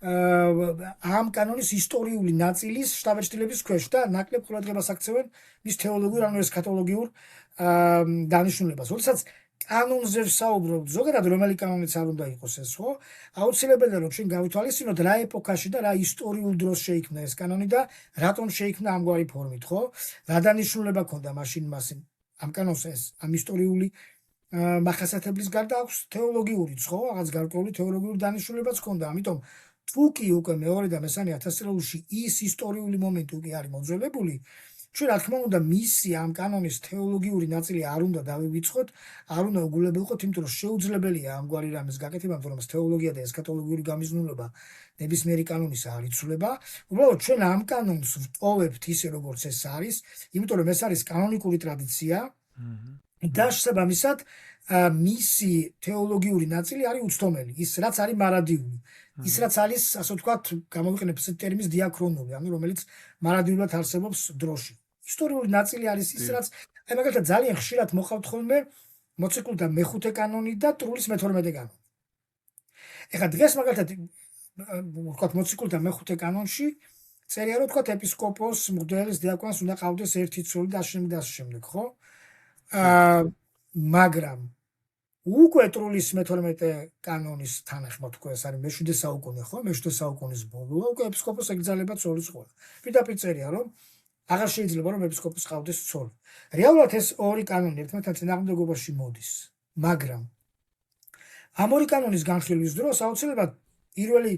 ამ კანონის ისტორიული ნაწილის შთაბეჭდილების ქვეშ და ნაკლებ ყურადღებას აქცევენ მის თეოლოგიურ ან ესქატოლოგიურ დანიშნულებას. როდესაც კანონზე ვსაუბრობთ, ზოგადად რომელი კანონიც არ უნდა იყოს ეს, ხო? აუცილებელია რომ ჩვენ გავითვალისწინოთ რა ეპოქაში და რა ისტორიულ დროს შეიქმნა ეს კანონი და რატომ შეიქმნა ამგვარი ფორმით, ხო? რა დანიშნულება ჰქონდა მაშინ ამ კანონს ეს ამ ისტორიული მახასიათებლის გარდა აქვს თეოლოგიურიც, ხო? რაღაც გარკვეული თეოლოგიური დანიშნულებაც ჰქონდა, ამიტომ თუ კი უკვე მეორე და მესამე 1000 წლებში ის ისტორიული მომენტი უკვე არის მოძველებული, ჩვენ რა თქმა უნდა მისი ამ კანონის თეოლოგიური ნაწილი არ უნდა დავივიწყოთ, არ უნდა უგულებელყოთ, იმიტომ რომ შეუძლებელია ამგვარი რამის გაკეთება, რომ თეოლოგია და ესქატოლოგიური გამიზნულება ნებისმიერი კანონის არ იცვლება. უბრალოდ ჩვენ ამ კანონს ვტოვებთ ისე როგორც ეს არის, იმიტომ რომ ეს არის კანონიკური ტრადიცია და შესაბამისად მისი თეოლოგიური ნაწილი არის უცდომელი, ის რაც არის მარადიული. ის რაც არის, ასე ვთქვათ, გამოვიყენებ ეს ტერმინს დიაქრონული, ანუ რომელიც მარადიულად არსებობს დროში. ისტორიული ნაწილი არის ის, რაც აი მაგალითად ძალიან ხშირად მოყავთ ხოლმე მოციქულთა მეხუთე კანონი და ტრულის მე-12 კანონი. ეხლა დღეს მაგალითად ვთქვათ მოციქულთა მეხუთე კანონში წერია რომ ვთქვათ ეპისკოპოსს, მღვდელს, დიაკვანს უნდა ყავდეს ერთი ცოლი და ასე შემდეგ, ხო? მაგრამ უკვე ტრულის მე-12 კანონის თანახმად უკვე ეს არის მე-7 საუკუნე, ხო? მე-7 საუკუნის ბოლოა, უკვე ეპისკოპოსს ეკრძალება ცოლის ყოლა. პირდაპირ წერია რომ აღარ შეიძლება რომ ეპისკოპოსს ყავდეს ცოლი. რეალურად ეს ორი კანონი ერთმანეთთან წინააღმდეგობაში მოდის, მაგრამ ამ ორი კანონის განხილვის დროს აუცილებლად პირველი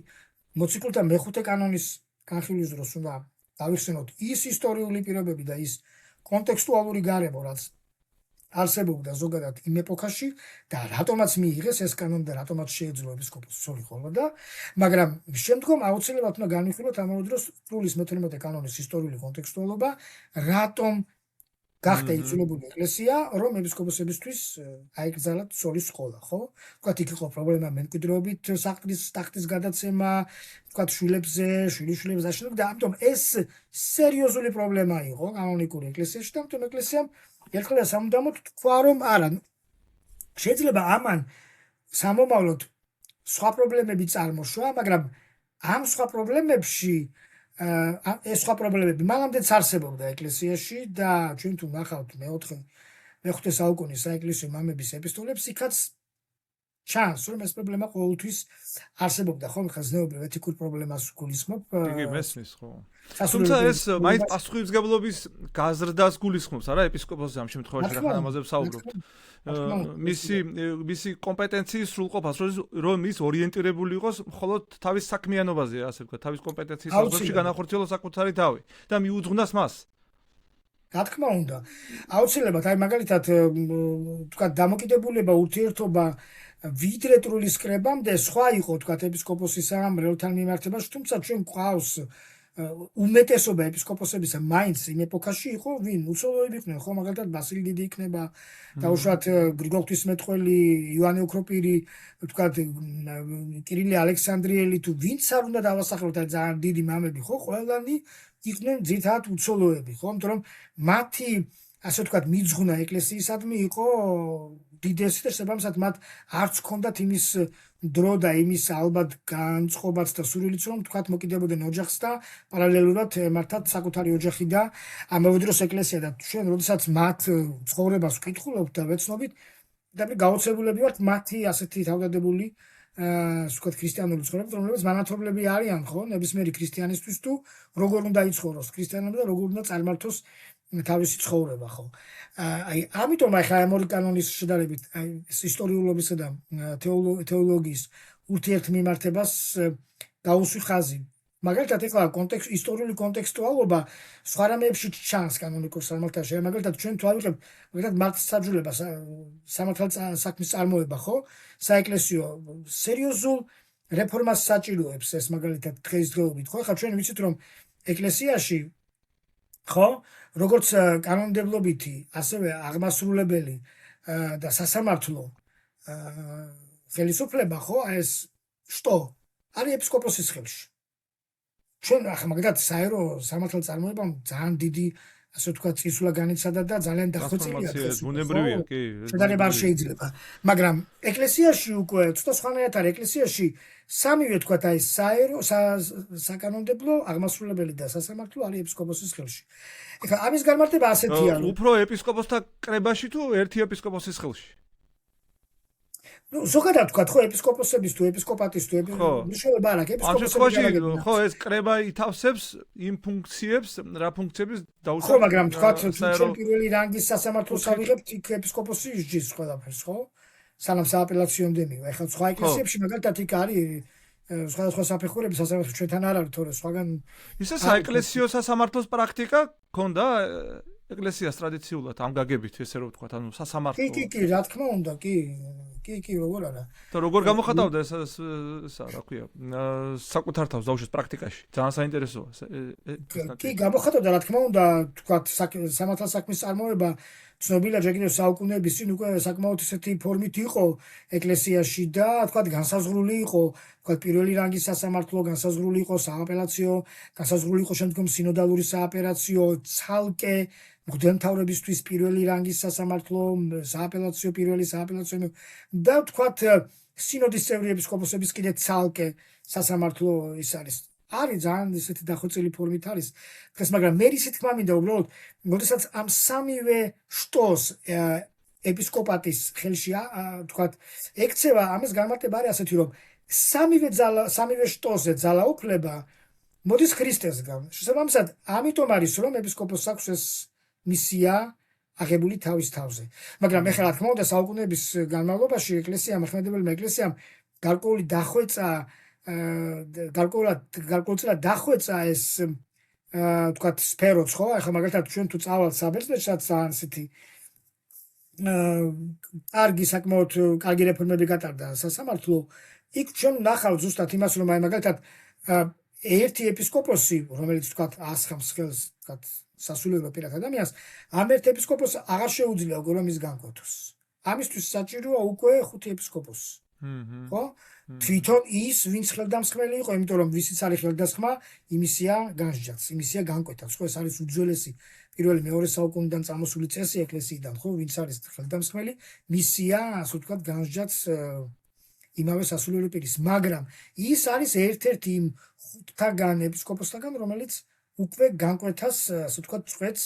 მოციქულთა მეხუთე კანონის განხილვის დროს უნდა დავიხსენოთ ის ისტორიული პირობები და ის კონტექსტუალური გარემო, რაც არსებობდა ზოგადად იმ ეპოქაში და რატომაც მიიღეს ეს კანონი და რატომაც შეეძლო ეპისკოპოსს ცოლი ყოლა და მაგრამ შემდგომ აუცილებლად უნდა განვიხილოთ ამავე დროს ტრულის მე-12 კანონის ისტორიული კონტექსტუალობა, რატომ გახდა იძულებული ეკლესია რომ ეპისკოპოსებისთვის აეკრძალათ ცოლის ყოლა, ხო? ვთქვათ, იქ იყო პრობლემა მემკვიდრეობით საყდრის ტახტის გადაცემა, ვთქვათ, შვილიშვილებზე და ამიტომ ეს სერიოზული პრობლემა იყო კანონიკური ეკლესიაში და ამიტომ ეკლესიამ ერთხელ და სამუდამოდ თქვა რომ არა, შეიძლება ამან სამომავლოდ სხვა პრობლემები წარმოშვა, მაგრამ ამ სხვა პრობლემებში ეს სხვა პრობლემები მანამდეც არსებობდა ეკლესიაში და ჩვენ თუ ნახავთ მე-5 საუკუნის საეკლესიო მამების ეპისტოლებს, იქაც ჩანს რომ ეს პრობლემა ყოველთვის არსებობდა, ხო, ხა ზნეობრივ ეთიკურ პრობლემას გულისხმობ. იგი მესმის, ხო. თუმცა ეს მაინც პასუხისმგებლობის გაზრდას გულისხმობს, არა, ეპისკოპოსი ამ შემთხვევაში რა ამაზე ვსაუბრობთ. მისი კომპეტენციის სრულყოფას, რომ ის ორიენტირებული იყოს მხოლოდ თავის საქმიანობაზე, ასე ვთქვათ, თავის კომპეტენციის სფეროში განახორციელოს საკუთარი თავი და მიუძღვნას მას. რა თქმა უნდა, აუცილებლად, აი მაგალითად, ვთქვათ, დამოკიდებულება ურთიერთობა ვიდრე ტრულის კრებამდე სხვა იყო, ვთქვათ, ეპისკოპოსისა მრევლთან მიმართებაში, თუმცა ჩვენ გვყავს უმეტესობა ეპისკოპოსებისა მაინც იმ ეპოქაში იყო, ვინ უცოლოები იყვნენ, ხო, მაგალითად ბასილი დიდი იქნება, დაუშვათ გრიგოლ ღვთისმეტყველი, იოანე ოქროპირი, ვთქვათ, კირილე ალექსანდრიელი თუ ვინც არ უნდა დავასახელოთ, ძალიან დიდი მამები, ხო, ყველანი იყვნენ ძირითადად უცოლოები, ხო, იმიტომ რომ მათი, ასე ვთქვათ, მიძღვნა ეკლესიისადმი იყო დიდესი და შესაბამისად მათ არც ჰქონდათ იმის დრო და იმის ალბათ განწყობაც და სურვილიც რომ თქვათ მოკიდებოდნენ ოჯახს და პარალელურად ემართათ საკუთარი ოჯახი და ამავე დროს ეკლესია და ჩვენ როდესაც მათ ცხოვრებას ვკითხულობთ და ვეცნობით და მე გაოცებულები ვართ მათი ასეთი თავდადებული ვთქვათ ქრისტიანული ცხოვრება, რომლებიც მანათობლები არიან, ხო, ნებისმიერი ქრისტიანისთვის თუ როგორ უნდა იცხოვროს ქრისტიანობა და როგორ უნდა წარმართოს თავისი ცხოვრება, ხო. აი, ამიტომ ახლა ამ ორი კანონის შედარებით, აი, ისტორიულობისა და თეოლოგიის ურთიერთმიმართებას გაუსვი ხაზი. მაგალითად ეხლა ისტორიული კონტექსტუალობა სხვა რამეებში ჩანს კანონიკურ სამართალში. მაგალითად ჩვენ თვალყურებთ მაგალითად მართლმსაჯულება, სამართალ საქმის წარმოება, ხო? საეკლესიო სერიოზულ რეფორმას საჭიროებს ეს მაგალითად დღესდღეობით, ხო? ეხლა ჩვენ ვიცით რომ ეკლესიაში ხო, როგორც კანონმდებლობითი, ასევე აღმასრულებელი და სასამართლო ხელისუფლება, ხო, ეს შტო არის ეპისკოპოსის ხელში. ჩვენ ახლა მაგალითად საერო სამართალ წარმოებამ ძალიან დიდი, ასე ვთქვათ, წინსვლა განიცადა და ძალიან დახვეწილია. ბუნებრივია, კი. შედარება არ შეიძლება. მაგრამ ეკლესიაში უკვე ცოტა სხვანაირად არის. ეკლესიაში სამივე ვთქვათ, აი საერო, საკანონმდებლო, აღმასრულებელი და სასამართლო არის ეპისკოპოსის ხელში. ეხლა ამის განმარტება ასეთია, რომ უფრო ეპისკოპოსთა კრებაში თუ ერთი ეპისკოპოსის ხელში? ნუ ზოგადად ვთქვათ, ხო, ეპისკოპოსების თუ ეპისკოპატის თუ მნიშვნელობა არ აქვს. ეპისკოპოსები ხო, ეს კრება ითავსებს იმ ფუნქციებს, რა ფუნქციების დაუჭერს. ხო, მაგრამ ვთქვათ, ჩვენ პირველი რანგის სასამართლოს ავიღებთ, იქ ეპისკოპოსი ისჯის ყველაფერს, ხო? სანამ სააპელაციომდე მივა. ეხლა სხვა ეკლესიებში მაგალითად იქ არის სხვადასხვა საფეხურები სასამართლოს ჩვენთან არ არის, თორე სხვაგან ისე საეკლესიო სასამართლოს პრაქტიკა ქონდა ეკლესიას ტრადიციულად ამ გაგებით, ესე რომ ვთქვათ, ანუ სასამართლო. კი, რა თქმა უნდა, კი, როგორ არა. და როგორ გამოხატავდა ეს რა ქვია, საკუთარ თავს ბავშვის პრაქტიკაში. ძალიან საინტერესოა. კი, გამოხატავდა, რა თქმა უნდა, ვთქვათ, სამართალ საქმის წარმოება ცნობილია ჯერ კიდევ საუკუნეების წინ უკვე საკმაოდ ისეთი ფორმით იყო ეკლესიაში და ვთქვათ, განსაზღვრული იყო, ვთქვათ, პირველი რანგის სასამართლო, განსაზღვრული იყო სააპელაციო, განსაზღვრული იყო შემდგომ სინოდალური სააპელაციო, ცალკე მღვდელმთავრებისთვის პირველი რანგის სასამართლო, სააპელაციო პირველი სააპელაციო და ვთქვათ, სინოდის წევრი ეპისკოპოსების კიდე ცალკე სასამართლო ის არის. არის ძალიან ისეთი დახვეწილი ფორმით არის დღეს, მაგრამ მე ისე თქმა მინდა უბრალოდ, როდესაც ამ სამივე შტოს ეპისკოპატის ხელში ვთქვათ, ექცევა, ამის განმარტება არის ასეთი, რომ სამივე შტოზე ძალაუფლება მოდის ქრისტესგან. შესაბამისად, ამიტომ არის რომ ეპისკოპოსს აქვს ეს მისია აღებული თავის თავზე. მაგრამ ეხლა რა თქმა უნდა, საუკუნეების განმავლობაში მოხმედებელმა ეკლესიამ გარკვეული დახვეწა გარკვეულწილად დახვეწა ეს ვთქვათ სფეროც, ხო? ახლა მაგალითად ჩვენ თუ წავალთ საბერძნეთშიც ძალიან ისეთი კარგი საკმაოდ კარგი რეფორმები გატარდა სასამართლო. იქ ჩვენ ნახავთ ზუსტად იმას, რომ აი მაგალითად ერთი ეპისკოპოსი, რომელიც ვთქვათ ასხამს ხელს, ვთქვათ სასულიერო პირად ადამიანს, ამ ერთ ეპისკოპოსს აღარ შეუძლია უკვე რომ ის განკვეთოს. ამისთვის საჭიროა უკვე 5 ეპისკოპოსი. ხო? თვითონ ის, ვინც ხელდამსხმელი იყო, იმიტომ რომ ვისიც არის ხელდასხმა, იმისია განსჯაც, იმისია განკვეთავს. ხო, ეს არის უძველესი პირველი მეორე საუკუნიდან წამოსული წესი ეკლესიიდან, ხო, ვინც არის ხელდამსხმელი, მისია, ასე ვთქვათ, განსჯაც იმავე სასულიერო პირის. მაგრამ ის არის ერთ-ერთი იმ 5-თაგან ეპისკოპოსთაგან, რომელიც უკვე განკვეთას, ასე ვთქვათ, წვეთს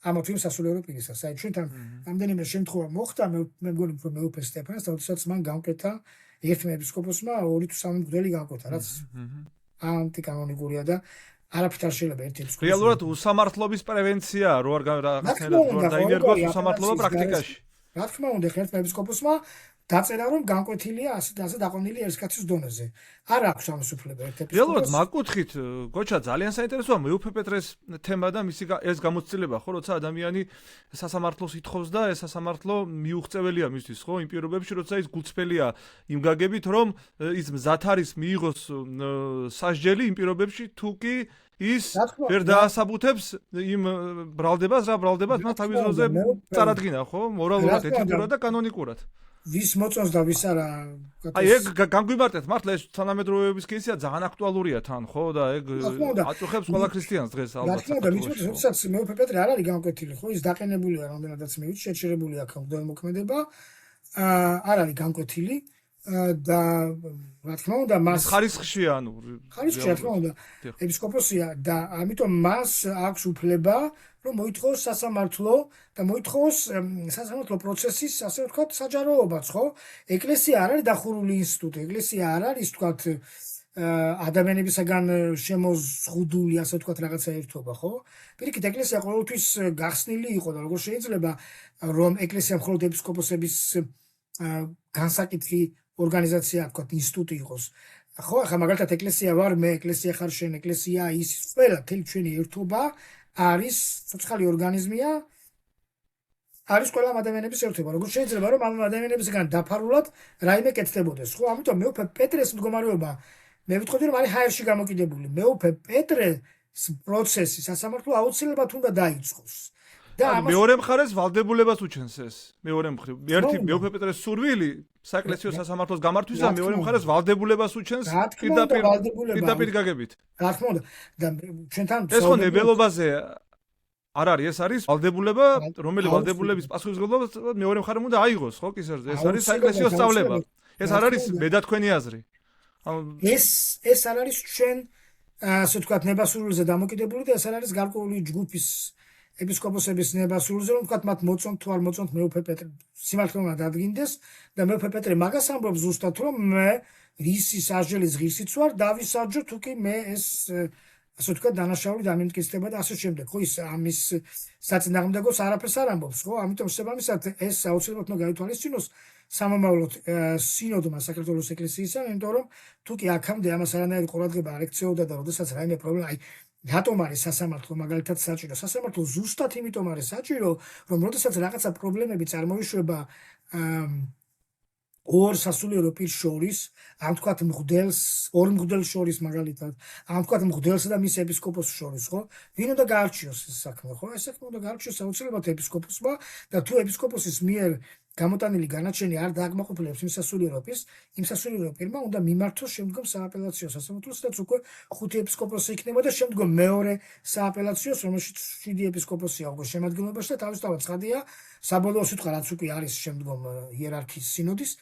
ამ თვიმ სასულიერო პირისას. აი ჩვენთან რამდენიმე შემთხვევა მოხდა, მე მგონი რომ მეუფე სტეფანს, როდესაც მან განკვეთა ერთმა ეპისკოპოსმა 2 თუ 3 მღვდელი განკვეთა, რაც ანტიკანონიკურია და არაფრით არ შეიძლება ერთი ეპისკოპოსი. რეალურად უსამართლობის პრევენცია რო არ დაინერგოს უსამართლობა პრაქტიკაში. რა თქმა უნდა, ერთმა ეპისკოპოსმა დაწერა რომ განკვეთილია ასე დაყოლილი ერისკაცის დონეზე. არ აქვს ამის უფლება ერთ ეპისკოპოსს. რეალურად მაგკუთხით გოჩა ძალიან საინტერესოა მეუფე პეტრეს თემა და მისი ეს გამოცდილება, ხო, როცა ადამიანი სასამართლოს ითხოვს და ეს სასამართლო მიუღწეველია მისთვის, ხო, იმ პირობებში, როცა ის გულწრფელია იმ გაგებით, რომ ის მზად არის მიიღოს სასჯელი იმ პირობებში, თუ კი ის ვერ დაასაბუთებს იმ ბრალდებას, რა ბრალდებას მას თავის დროზე წარადგინა, ხო, მორალურად, ეთიკურად და კანონიკურად. ვის მოწონს და ვის არა. აი ეგ განგვიმარტეთ, მართლა ეს თანამედროვეობის კეისია ძალიან აქტუალურია თან, ხო და ეგ აწუხებს ყველა ქრისტიანს დღეს ალბათ. რა თქმა უნდა, მით უმეტეს, როდესაც მეუფე პეტრე არ არის განკვეთილი, ხო, ის დაყენებულია რამდენადაც მე ვიცი, შეჩერებული აქვს მღვდელმოქმედება, არ არის განკვეთილი და რა თქმა უნდა, მას ხარისხშია, ანუ ხარისხშია, რა თქმა უნდა, ეპისკოპოსია და ამიტომ მას აქვს უფლება რომ მოითხოვოს სასამართლო და მოითხოვოს სასამართლო პროცესის, ასე ვთქვათ, საჯაროობაც, ხო? ეკლესია არ არის დახურული ინსტიტუტი, ეკლესია არ არის, ვთქვათ, ადამიანებისაგან შემოზღუდული, ასე ვთქვათ, რაღაცა ერთობა, ხო? პირიქით, ეკლესია ყოველთვის გახსნილი იყო და როგორ შეიძლება რომ ეკლესია მხოლოდ ეპისკოპოსების განსაკითხი ორგანიზაცია, ვთქვათ, ინსტიტუტი იყოს. ხო, ახლა მაგალითად ეკლესია ვარ მე, ეკლესია ხარ შენ, ეკლესია ის ყველა თელი ჩვენი ერთობა არის ცოცხალი ორგანიზმია, არის ყველა ადამიანების ერთობა. როგორ შეიძლება რომ ამ ადამიანებისგან დაფარულად რაიმე კეთდებოდეს, ხო? ამიტომ მეუფე პეტრეს მდგომარეობა მე ვიტყოდი რომ არის ჰაერში გამოკიდებული. მეუფე პეტრეს პროცესი სასამართლო აუცილებლად უნდა დაიწყოს. და ანუ მეორე მხარეს ვალდებულებას უჩენს ეს. მეორე მხრივ, ერთი მეუფე პეტრეს სურვილი საეკლესიო სასამართლოს გამართვისა, მეორე მხარეს ვალდებულებას უჩენს პირდაპირ გაგებით. რა თქმა უნდა, და ჩვენთან ეს ხო ნებელობაზე არ არის, ეს არის ვალდებულება, რომელი ვალდებულების პასუხისმგებლობა მეორე მხარემ უნდა აიღოს, ხო, კისერზე. ეს არის საეკლესიო სწავლება. ეს არ არის მე და თქვენი აზრი. ეს არ არის ჩვენ ასე ვთქვათ ნებასრულზე დამოკიდებული და ეს არ არის გარკვეული ჯგუფის ეპისკოპოსების ნებასრულზე, რომ ვთქვათ მათ მოწონთ თუ არ მოწონთ მეუფე პეტრე სიმართლე უნდა დადგინდეს და მეუფე პეტრე მაგას ამბობს ზუსტად რომ მე რისის აჟელის ღირსიც ვარ დავისაჯო თუ კი მე ეს ასე ვთქვათ დანაშაული დამიმტკიცდება და ასე შემდეგ. ხო ის ამის საწინააღმდეგოს არაფერს არ ამბობს, ხო? ამიტომ შესაბამისად ეს აუცილებლად უნდა გაითვალისწინოს სამომავლოდ სინოდმა საქართველოს ეკლესიისა, იმიტომ რომ თუ კი აქამდე ამას არანაირი ყურადღება არ ექცეოდა და როდესაც რაიმე პრობლემა, აი რატომ არის სასამართლო მაგალითად საჭირო? სასამართლო ზუსტად იმიტომ არის საჭირო, რომ როდესაც რაღაცა პრობლემები წარმოიშვება ორ სასულიერო პირს შორის, ამ თქვათ მღვდელს, ორ მღვდელს შორის მაგალითად, ამ თქვათ მღვდელსა და მის ეპისკოპოსს შორის, ხო? ვინ უნდა გაარჩიოს ეს საქმე, ხო? ეს საქმე უნდა გაარჩიოს აუცილებლად ეპისკოპოსმა და თუ ეპისკოპოსის მიერ გამოტანილი განაჩენი არ დააკმაყოფილებს იმ სასულიერო პირს, იმ სასულიერო პირმა უნდა მიმართოს შემდგომ სააპელაციო სასამართლოს, სადაც უკვე 5 ეპისკოპოსი იქნება და შემდგომ მეორე სააპელაციოს, რომელშიც 7 ეპისკოპოსია უკვე შემადგენლობაში და თავისთავად ცხადია, საბოლოო სიტყვა რაც უკვე არის შემდგომ იერარქიის სინოდის,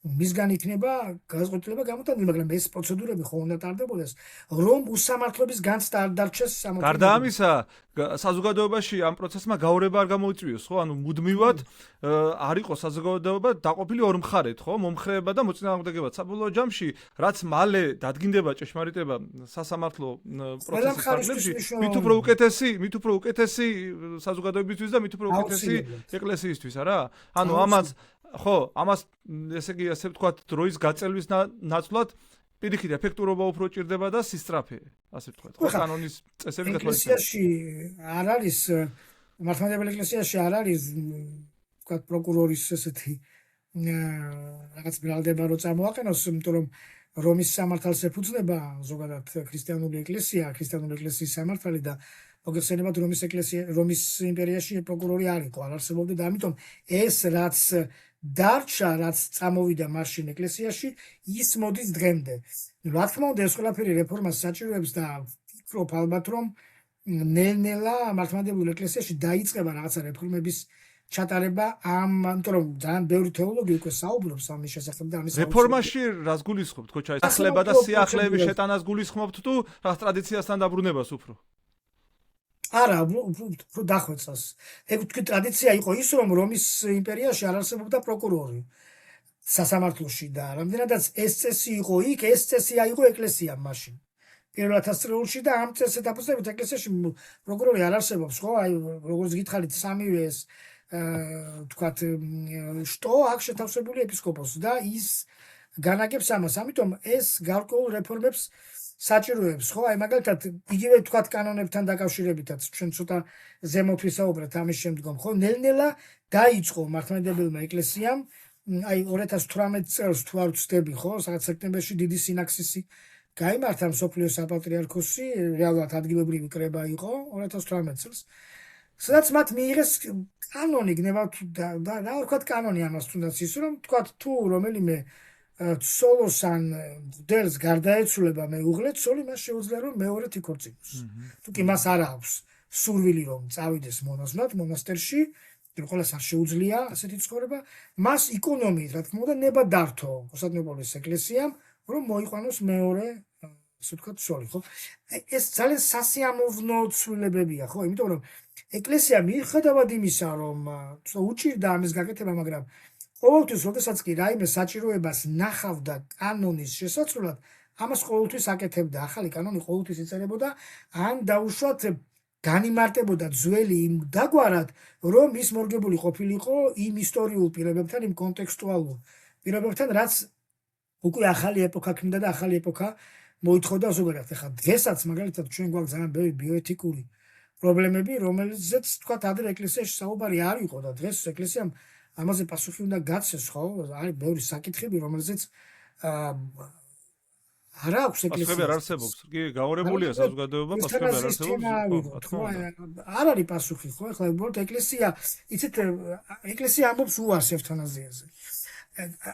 მისგან იქნება განსხვავება გამოტანილი, მაგრამ ეს პროცედურები ხო უნდა ტარდებოდეს, რომ უსამართლობის განცდა არ დარჩეს სამართლებრივად. გარდა ამისა, საზოგადოებაში ამ პროცესმა გაურება არ გამოიწვიოს, ხო? ანუ მუდმივად არ იყო საზოგადოება დაყოფილი ორ მხარედ, ხო? მომხრეება და მოწინააღმდეგება. საბოლოო ჯამში, რაც მალე დადგინდება ჭეშმარიტება სასამართლო პროცესის ფარგლებში, მით უფრო უკეთესი საზოგადოებისთვის და მით უფრო უკეთესი ეკლესიისთვის, არა? ანუ ამას ესე იგი ასე ვთქვათ დროის გაწელვის ნაცვლად პირიქით ეფექტურობა უფრო ჭირდება და სისწრაფე, ასე ვთქვათ. ხო, კანონის წესები გათვალისწინებელია. ეკლესიაში არ არის მართლმადიდებელ ეკლესიაში არ არის ვთქვათ პროკურორის ესეთი რაღაც ბრალდება რო წამოაყენოს, იმიტომ რომ რომის სამართალს ეფუძნება ზოგადად ქრისტიანული ეკლესიის სამართალი და მოგეხსენებათ რომის იმპერიაში პროკურორი არ იყო, არ არსებობდა და ამიტომ ეს რაც დარჩა, რაც წამოვიდა მაშინ ეკლესიაში, ის მოდის დღემდე. რა თქმა უნდა, ეს ყველაფერი რეფორმას საჭიროებს და ვფიქრობ ალბათ, რომ ნელ-ნელა მართლმადიდებელ ეკლესიაში დაიწყება რაღაცა რეფორმების ჩატარება, იმიტომ რომ ძალიან ბევრი თეოლოგი უკვე საუბრობს ამის შესახებ და ამის რეფორმაში რას გულისხმობთ, ხო, ჩაისახლება და სიახლეების შეტანას გულისხმობთ თუ რაღაც ტრადიციასთან დაბრუნებას უფრო? არა, უფრო დახვეწას. ეგ თქვი ტრადიცია იყო ის, რომ რომის იმპერიაში არ არსებობდა პროკურორი სასამართლოში და რამდენადაც ეს წესი იყო იქ, ეს წესი აიღო ეკლესიამ მაშინ. პირველ ათასწლეულში და ამ წესს ეთაპოსებით ეკლესიაში პროკურორი არ არსებობს, ხო? აი, როგორც გითხარით, სამივე ეს თქვათ შტო აქ შეთავსებული ეპისკოპოსი და ის განაგებს ამას. ამიტომ ეს გარკვეულ რეფორმებს საჭიროებს, ხო? აი მაგალითად, იგივე თქვათ კანონებთან დაკავშირებითაც ჩვენ ცოტა ზემოთ ვისაუბრეთ ამის შემდგომ, ხო? ნელ-ნელა დაიწყო მართლმადიდებელმა ეკლესიამ, აი 2018 წელს თუ არ ვცდები, ხო? რაღაც სექტემბერში დიდი სინაქსისი გაიმართა მსოფლიოს საპატრიარქოსი, რეალურად ადგილობრივი კრება იყო 2018 წელს. სადაც მათ მიიღეს კანონი, გნებავთ და რა ვთქვათ კანონი ამას თუნდაც ის, რომ თქვათ თუ რომელიმე ცოლოს ან მღვდელს გარდაეცვლება მეუღლე, ცოლი მას შეუძლია რომ მეორედ იქორწინოს. თუ კი მას არ აქვს სურვილი რომ წავიდეს მონაზვნად მონასტერში, ყველას არ შეუძლია ასეთი ცხოვრება, მას ეკონომიით, რა თქმა უნდა, ნება დართო კონსტანტინოპოლის ეკლესიამ, რომ მოიყვანოს მეორე, ასე ვთქვათ, ცოლი, ხო? ეს ძალიან სასიამოვნო ცვლილებებია, ხო? იმიტომ რომ ეკლესია მიუხედავად იმისა, რომ უჭირდა ამის გაკეთება, მაგრამ ყოველთვის, როდესაც კი რაიმე საჭიროებას ნახავდა კანონის შესაცვლად, ამას ყოველთვის აკეთებდა. ახალი კანონი ყოველთვის იწერებოდა, ან დაუშვათ განიმარტებოდა ძველი იმ დაგვარად, რომ ის მორგებული ყოფილიყო იმ ისტორიულ პირობებთან, იმ კონტექსტუალურ პირობებთან, რაც უკვე ახალი ეპოქა ქმნიდა და ახალი ეპოქა მოითხოვდა ზოგადად. ეხლა დღესაც მაგალითად ჩვენ გვაქვს ძალიან ბევრი ბიოეთიკური პრობლემები, რომელზეც თქვა ადრე ეკლესიაში საუბარი არ იყო და დღეს ეკლესიამ ამაზე პასუხი უნდა გაცეს, ხო? არის ბევრი საკითხები, რომელზეც არ აქვს ეკლესია. პასუხები არ არსებობს. კი, გაორებულია საზოგადოება, პასუხები არ არსებობს. არ არის პასუხი, ხო? ეხლა უბრალოდ ეკლესია, იცით, ეკლესია ამბობს უარს ევთანაზიაზე.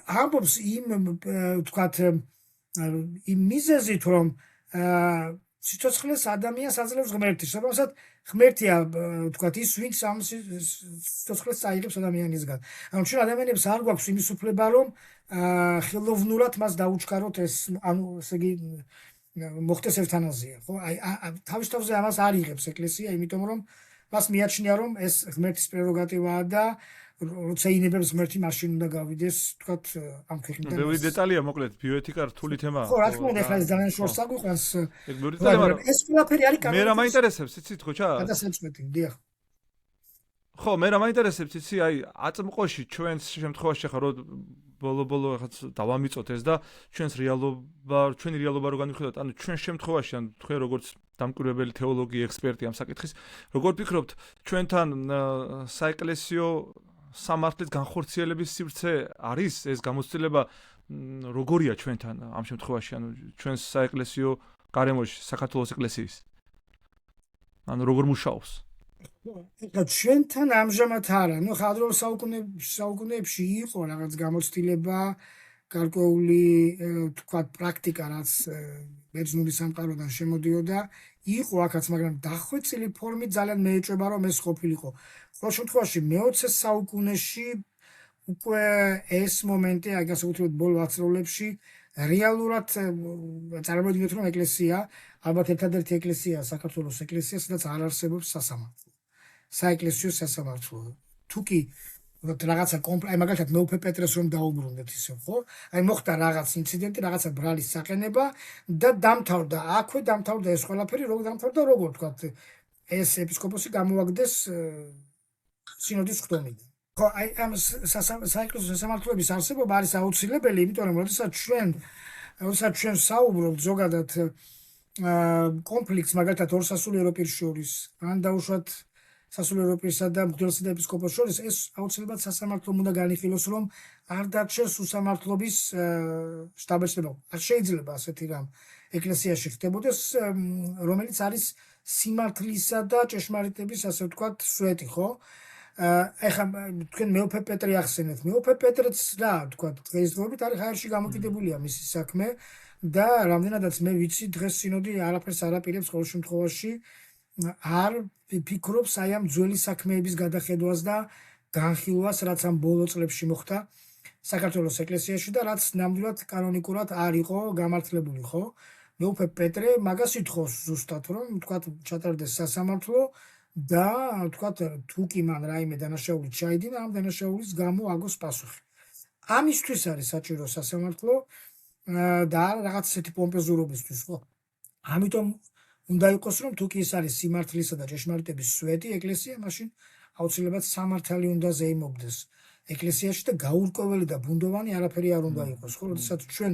ამბობს იმ თქვათ იმ მიზეზით, რომ სიცოცხლეს ადამიანს აძლევს ღმერთის, რომელსაც ღმერთია თქვათ ის, ვინც ამ სიცოცხლეს წაიღებს ადამიანისგან. ანუ ჩვენ ადამიანებს არ გვაქვს იმის უფლება, რომ ხელოვნურად მას დაუჩქაროთ ეს, ანუ ესე იგი მოხდეს ევთანაზია, ხო? აი თავის თავზე ამას არ იღებს ეკლესია, იმიტომ რომ მას მიაჩნია, რომ ეს ღმერთის პრეროგატივაა და როცა ინებებს ღმერთი, მაშინ უნდა გავიდეს, თქვათ, ამ ქვეყნიდან. ბევრი დეტალია, მოკლედ, ბიოეთიკა რთული თემაა. ხო, რა თქმა უნდა, ეხლა ეს ძალიან შორს აგვიყვანს. ეგ ბევრი დეტალია, მაგრამ ეს ყველაფერი არის მე რა მაინტერესებს, იცით ხო, ჩა? გადასაწყვეტი, დიახ. ხო, მე რა მაინტერესებს, იცი, აი, აწმყოში ჩვენს შემთხვევაში ხარ, რომ ბოლო-ბოლო ხაც დავამიწოთ ეს და ჩვენი რეალობა რო განვიხილოთ, ანუ ჩვენ შემთხვევაში, ან თქვენ როგორც დამკვირვებელი თეოლოგი, ექსპერტი ამ საკითხის, როგორ ფიქრობთ, ჩვენთან საეკლესიო სამართლის განხორციელების სივრცე არის ეს გამოცდილება როგორია ჩვენთან ამ შემთხვევაში, ანუ ჩვენს საეკლესიო გარემოში, საქართველოს ეკლესიის? ანუ როგორ მუშაობს? ეხლა ჩვენთან ამჟამად არა, ნუ ხადროულ საუკუნეებში იყო რაღაც გამოცდილება, გარკვეული თქვათ პრაქტიკა, რაც ბერძნული სამყაროდან შემოდიოდა, იყო აქაც, მაგრამ დახვეწილი ფორმით ძალიან მეეჭვება, რომ ეს ყოფილიყო. ყოველ შემთხვევაში მე-20 საუკუნეში უკვე ეს მომენტი, აი განსაკუთრებით ბოლო ათწლეულებში, რეალურად წარმოიდგინეთ, რომ ეკლესია, ალბათ ერთადერთი ეკლესია, საქართველოს ეკლესია, სადაც არ არსებობს სასამართლო. საეკლესიო სასამართლო. თუ კი რაღაცა აი მაგალითად მეუფე პეტრეს რომ დაუბრუნდეთ ისე, ხო? აი მოხდა რაღაც ინციდენტი, რაღაცა ბრალის საყენება და დამთავრდა. აქვე დამთავრდა ეს ყველაფერი, როგორ დამთავრდა, როგორ თქვათ, ეს ეპისკოპოსი გამოაგდეს სინოდის ხდომიდან. ხო, აი ამ საეკლესიო სასამართლოების არსებობა არის აუცილებელი, იმიტომ რომ როდესაც ჩვენ საუბრობთ ზოგადად კონფლიქტს მაგალითად ორ სასულიერო პირს შორის, ან დაუშვათ სასულიერო პირსა და მღვდელსა და ეპისკოპოსს შორის, ეს აუცილებლად სასამართლომ უნდა განიხილოს, რომ არ დარჩეს უსამართლობის შთაბეჭდება. არ შეიძლება ასეთი რამ ეკლესიაში ხდებოდეს, რომელიც არის სიმართლისა და ჭეშმარიტების, ასე ვთქვათ, სვეტი, ხო? ეხლა თქვენ მეუფე პეტრე ახსენეთ. მეუფე პეტრეც რა ვთქვათ, დღესდღეობით არის ჰაერში გამოკიდებულია მისი საქმე და რამდენადაც მე ვიცი, დღეს სინოდი არაფერს არ აპირებს ყოველ შემთხვევაში არ ფიქრობს აი ამ ძველი საქმეების გადახედვას და განხილვას, რაც ამ ბოლო წლებში მოხდა საქართველოს ეკლესიაში და რაც ნამდვილად კანონიკურად არ იყო გამართლებული, ხო? მეუფე პეტრე მაგას ითხოვს ზუსტად, რომ ვთქვათ, ჩატარდეს სასამართლო და ვთქვათ, თუ კი მან რაიმე დანაშაული ჩაიდინა, ამ დანაშაულის გამო აგოს პასუხი. ამისთვის არის საჭირო სასამართლო და რაღაც ესეთი პომპეზურობისთვის, ხო? ამიტომ უნდა იყოს, რომ თუ კი ეს არის სიმართლისა და ჭეშმარიტების სვეტი ეკლესია, მაშინ აუცილებლად სამართალი უნდა ზეიმობდეს ეკლესიაში და გაურკვეველი და ბუნდოვანი არაფერი არ უნდა იყოს, ხო? როდესაც ჩვენ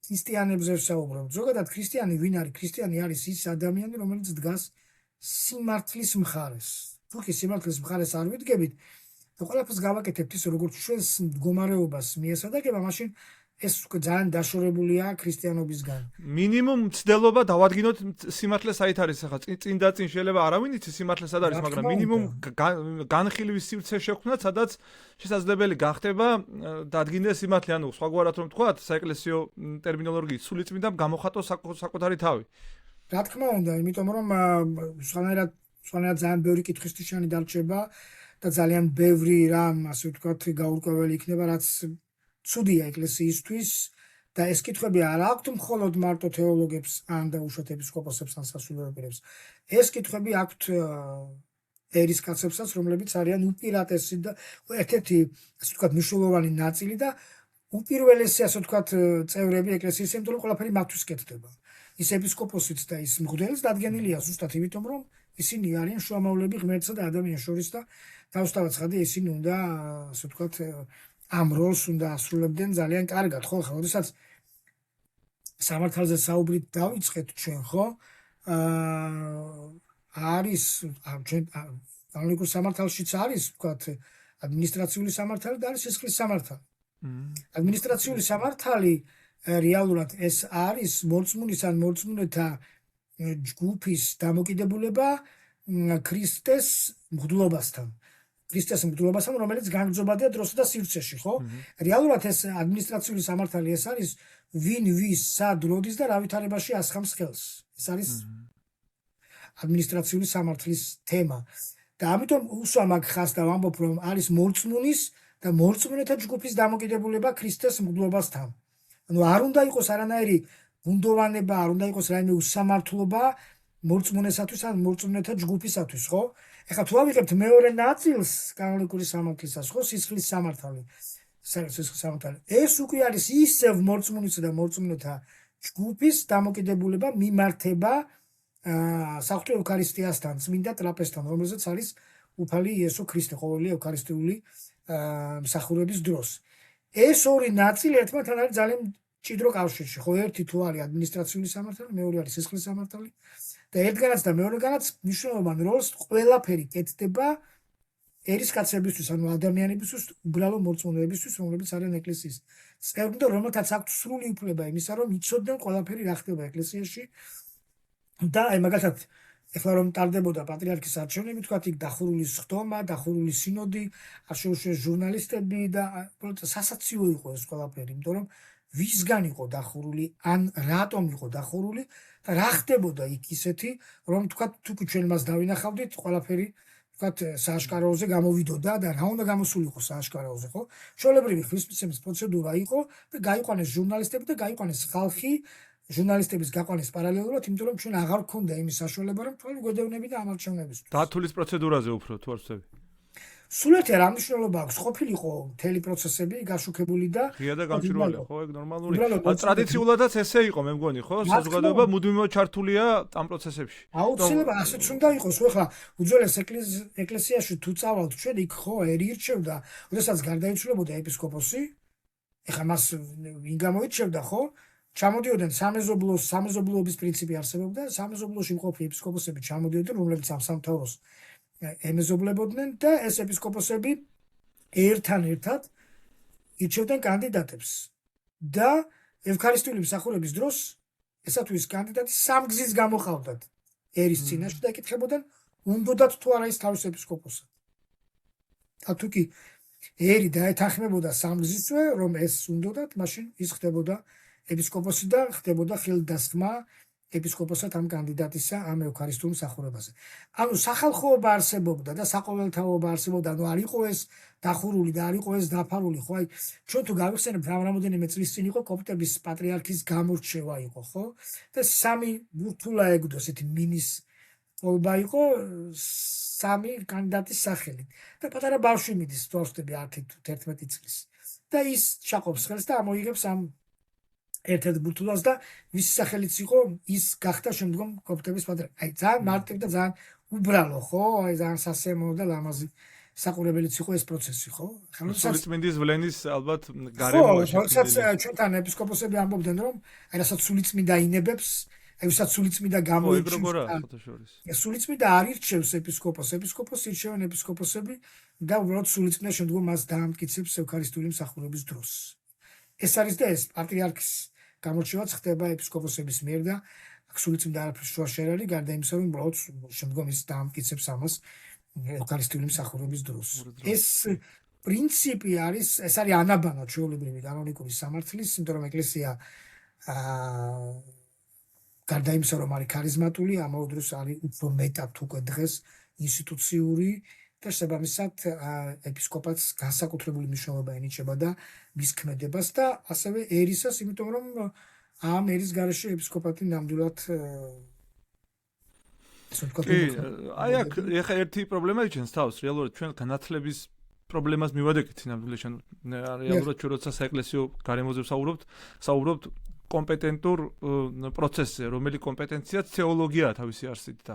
ქრისტიანებზე ვსაუბრობთ, ზოგადად ქრისტიანი ვინ არის? ქრისტიანი არის ის ადამიანი, რომელიც დგას სიმართლის მხარეს. თუ კი სიმართლის მხარეს არ ვიდგებით და ყველაფერს გავაკეთებთ ისე, როგორც ჩვენს მდგომარეობას მიესადაგება, მაშინ ეს ძალიან დაშორებულია ქრისტიანობისგან. მინიმუმ მცდელობა დავადგინოთ სიმართლე საით არის ახლა წინ და წინ შეიძლება არავინ იცის სიმართლე სად არის, მაგრამ მინიმუმ განხილვის სივრცე შექმნათ, სადაც შესაძლებელი გახდება დადგინდეს სიმართლე, ანუ სხვაგვარად რომ თქვათ, საეკლესიო ტერმინოლოგიით სულიწმიდამ გამოხატოს საკუთარი თავი. რა თქმა უნდა, იმიტომ რომ სხვანაირად ძალიან ბევრი კითხვისნიშანი დარჩება და ძალიან ბევრი რამ, ასე ვთქვათ, გაურკვეველი იქნება, რაც ცუდია ეკლესიისთვის და ეს კითხვები არ აქვთ მხოლოდ მარტო თეოლოგებს ან დაუშვათ ეპისკოპოსებს ან სასულიერო პირებს. ეს კითხვები აქვთ ერისკაცებსაც, რომლებიც არიან უპირატესი და ერთ-ერთი, ასე ვთქვათ, მნიშვნელოვანი ნაწილი და უპირველესი, ასე ვთქვათ, წევრები ეკლესიის, იმიტომ რომ ყველაფერი მათთვის კეთდება. ის ეპისკოპოსიც და ის მღვდელიც დადგენილია ზუსტად იმიტომ, რომ ისინი არიან შუამავლები ღმერთსა და ადამიანს შორის და თავისთავად ცხადია ისინი უნდა, ასე ვთქვათ, ამ როლს უნდა ასრულებდნენ ძალიან კარგად, ხო? ხა, როდესაც სამართალზე საუბრით დავიწყეთ ჩვენ, ხო? არის ჩვენ კანონიკურ სამართალშიც არის, ვთქვათ, ადმინისტრაციული სამართალი და არის სისხლის სამართალი. ადმინისტრაციული სამართალი რეალურად ეს არის მორწმუნის ან მორწმუნეთა ჯგუფის დამოკიდებულება ქრისტეს მღვდლობასთან. ქრისტეს მღვდლობასთან, რომელიც გაგრძობადია დროსა და სივრცეში, ხო? რეალურად ეს ადმინისტრაციული სამართალი ეს არის ვინ ვის სად როდის და რა ვითარებაში ასხამს ხელს. ეს არის ადმინისტრაციული სამართლის თემა. და ამიტომ უსვამ აქ ხას და ვამბობ, რომ არის მორწმუნის და მორწმუნეთა ჯგუფის დამოკიდებულება ქრისტეს მღვდლობასთან. ანუ არ უნდა იყოს არანაირი ბუნდოვანება, არ უნდა იყოს რაიმე უსამართლობა მორწმუნესათვის ან მორწმუნეთა ჯგუფისათვის, ხო? ეხლა თუ ავიღებთ მეორე ნაწილს კანონიკური სამართლისას, ხო, სისხლის სამართალი. ეს უკვე არის ისევ მორწმუნისა და მორწმუნეთა ჯგუფის დამოკიდებულება მიმართება საღვთო ევქარისტიასთან, წმინდა ტრაპეზთან, რომელზეც არის უფალი იესო ქრისტე ყოველი ევქარისტიული მსახურების დროს. ეს ორი ნაწილი ერთმანეთთან არის ძალიან მჭიდრო კავშირში, ხო, ერთი თუ არის ადმინისტრაციული სამართალი, მეორე არის სისხლის სამართალი და ერთგანაც და მეორეგანაც მნიშვნელოვან როლს ყველაფერი კეთდება ერისკაცებისთვის, ანუ ადამიანებისთვის, უბრალო მორწმუნეებისთვის, რომლებიც არიან ეკლესიის წევრები და რომელთაც აქვთ სრული უფლება იმისა, რომ იცოდნენ ყველაფერი რა ხდება ეკლესიაში და აი მაგალითად ეხლა რომ ტარდებოდა პატრიარქის არჩევნები, თქვათ იქ დახურული სხდომა, დახურული სინოდი, არ შეუშვეს ჟურნალისტები და სასაცილო იყო ეს ყველაფერი, იმიტომ რომ ვისგან იყო დახურული, ან რატომ იყო დახურული და რა ხდებოდა იქ ისეთი, რომ თქვათ თუ ჩვენ მას დავინახავდით, ყველაფერი თქვათ სააშკაროზე გამოვიდოდა და რა უნდა გამოსულიყო სააშკაროზე, ხო? ჩვეულებრივი ღვთისმსახურის პროცედურა იყო და გაიყვანეს ჟურნალისტები და გაიყვანეს ხალხი ჟურნალისტების გაყვანის პარალელურად, იმიტომ რომ ჩვენ აღარ გქონდა იმის საშუალება, რომ თვალი გვედევნები და ამ არჩევნებისთვის. დათulis პროცედურაზე უფრო თუ არ ვწევი. სულ ერთი რა მნიშვნელობა აქვს, ყოფილიყო მთელი პროცესები გაშუქებული და ღია და გამჭვირვალე, ხო, ეგ ნორმალური. ტრადიციულადაც ესე იყო, მე მგონი, ხო? საზოგადოება მუდმივად ჩართულია ამ პროცესებში. აუცილებლად ასეც უნდა იყოს, ხო, ხა უძველეს ეკლესიაში თუ წავალთ ჩვენ იქ ხო ერი ირჩევდა, როდესაც გარდაიცვალებოდა ეპისკოპოსი, ეხა მას ვინ გამოირჩევდა, ხო? ჩამოდიოდნენ სამეზობლოების პრინციპი არსებობდა, სამეზობლოში მყოფი ეპისკოპოსები ჩამოდიოდნენ, რომლებიც ამ სამთავროს ემეზობლებოდნენ და ეს ეპისკოპოსები ერთად ირჩევდნენ კანდიდატებს და ევქარისტიული მსახურების დროს ესა თუ ის კანდიდატი სამგზის გამოყავდათ ერის წინაშე და ეკითხებოდნენ, უნდათ თუ არა ის თავის ეპისკოპოსად. და თუ კი ერი დაეთანხმებოდა სამგზისვე, რომ ეს უნდათ, მაშინ ის ხდებოდა ეპისკოპოსი და ხდებოდა ხელდასხმა ეპისკოპოსად ამ კანდიდატისა ამ ევქარისტიულ მსახურებაზე. ანუ სახალხოობა არსებობდა და საყოველთაობა არსებობდა, ანუ არ იყო ეს დახურული და არ იყო ეს დაფარული, ხო? აი ჩვენ თუ გავიხსენებთ რამოდენიმე წლის წინ იყო კოპტების პატრიარქის გამორჩევა იყო, ხო? და სამი ბურთულა ეგდო ესეთი მინის ყოლბა იყო სამი კანდიდატის სახელით. და პატარა ბავშვი მიდის თორსტები 10-11 წლის. და ის ჩაყოფს ხელს და ამოიღებს ამ ერთ-ერთ ბურთულას და მისი სახელიც იყო ის გახდა შემდგომ კოპტების პატრიარქი. აი ძალიან მარტივი და ძალიან უბრალო, ხო? აი ძალიან სასიამოვნო და ლამაზი საყურებელიც იყო ეს პროცესი, ხო? სულიწმინდის ვლენის ალბათ გარემოში. ხო, როდესაც ჩვენთან ეპისკოპოსები ამბობდნენ, რომ აი რასაც სულიწმინდა ინებებს, აი ვისაც სულიწმინდა გამოირჩევს. სულიწმინდა არ ირჩევს ეპისკოპოსს, ეპისკოპოსს ირჩევენ ეპისკოპოსები და უბრალოდ სულიწმინდა შემდგომ მას დაამტკიცებს ევქარისტიული მსახურების დროს. ეს არის და ეს პატრიარქის გამორჩევაც ხდება ეპისკოპოსების მიერ და სულიწმინდა არაფერს შუაში არ არის, გარდა იმისა, რომ უბრალოდ შემდგომ ის დაამტკიცებს ამას ევქარისტიული მსახურების დროს. ეს პრინციპი არის, ეს არის ანაბანო ჩვეულებრივი კანონიკური სამართლის, იმიტომ რომ ეკლესია გარდა იმისა, რომ არის ქარიზმატული, ამავე დროს არის უფრო მეტად უკვე დღეს ინსტიტუციური და შესაბამისად ეპისკოპატს განსაკუთრებული მნიშვნელობა ენიჭება და მის ქმედებას და ასევე ერისას, იმიტომ რომ ამ ერის გარეშე ეპისკოპატი ნამდვილად აი აქ ეხა ერთი პრობლემა იჩენს თავს, რეალურად ჩვენ განათლების პრობლემას მივადეკით ნამდვილად, რეალურად ჩვენ როცა საეკლესიო გარემოზე საუბრობთ კომპეტენტურ პროცესზე, რომელი კომპეტენციაც თეოლოგიაა თავისი არსით და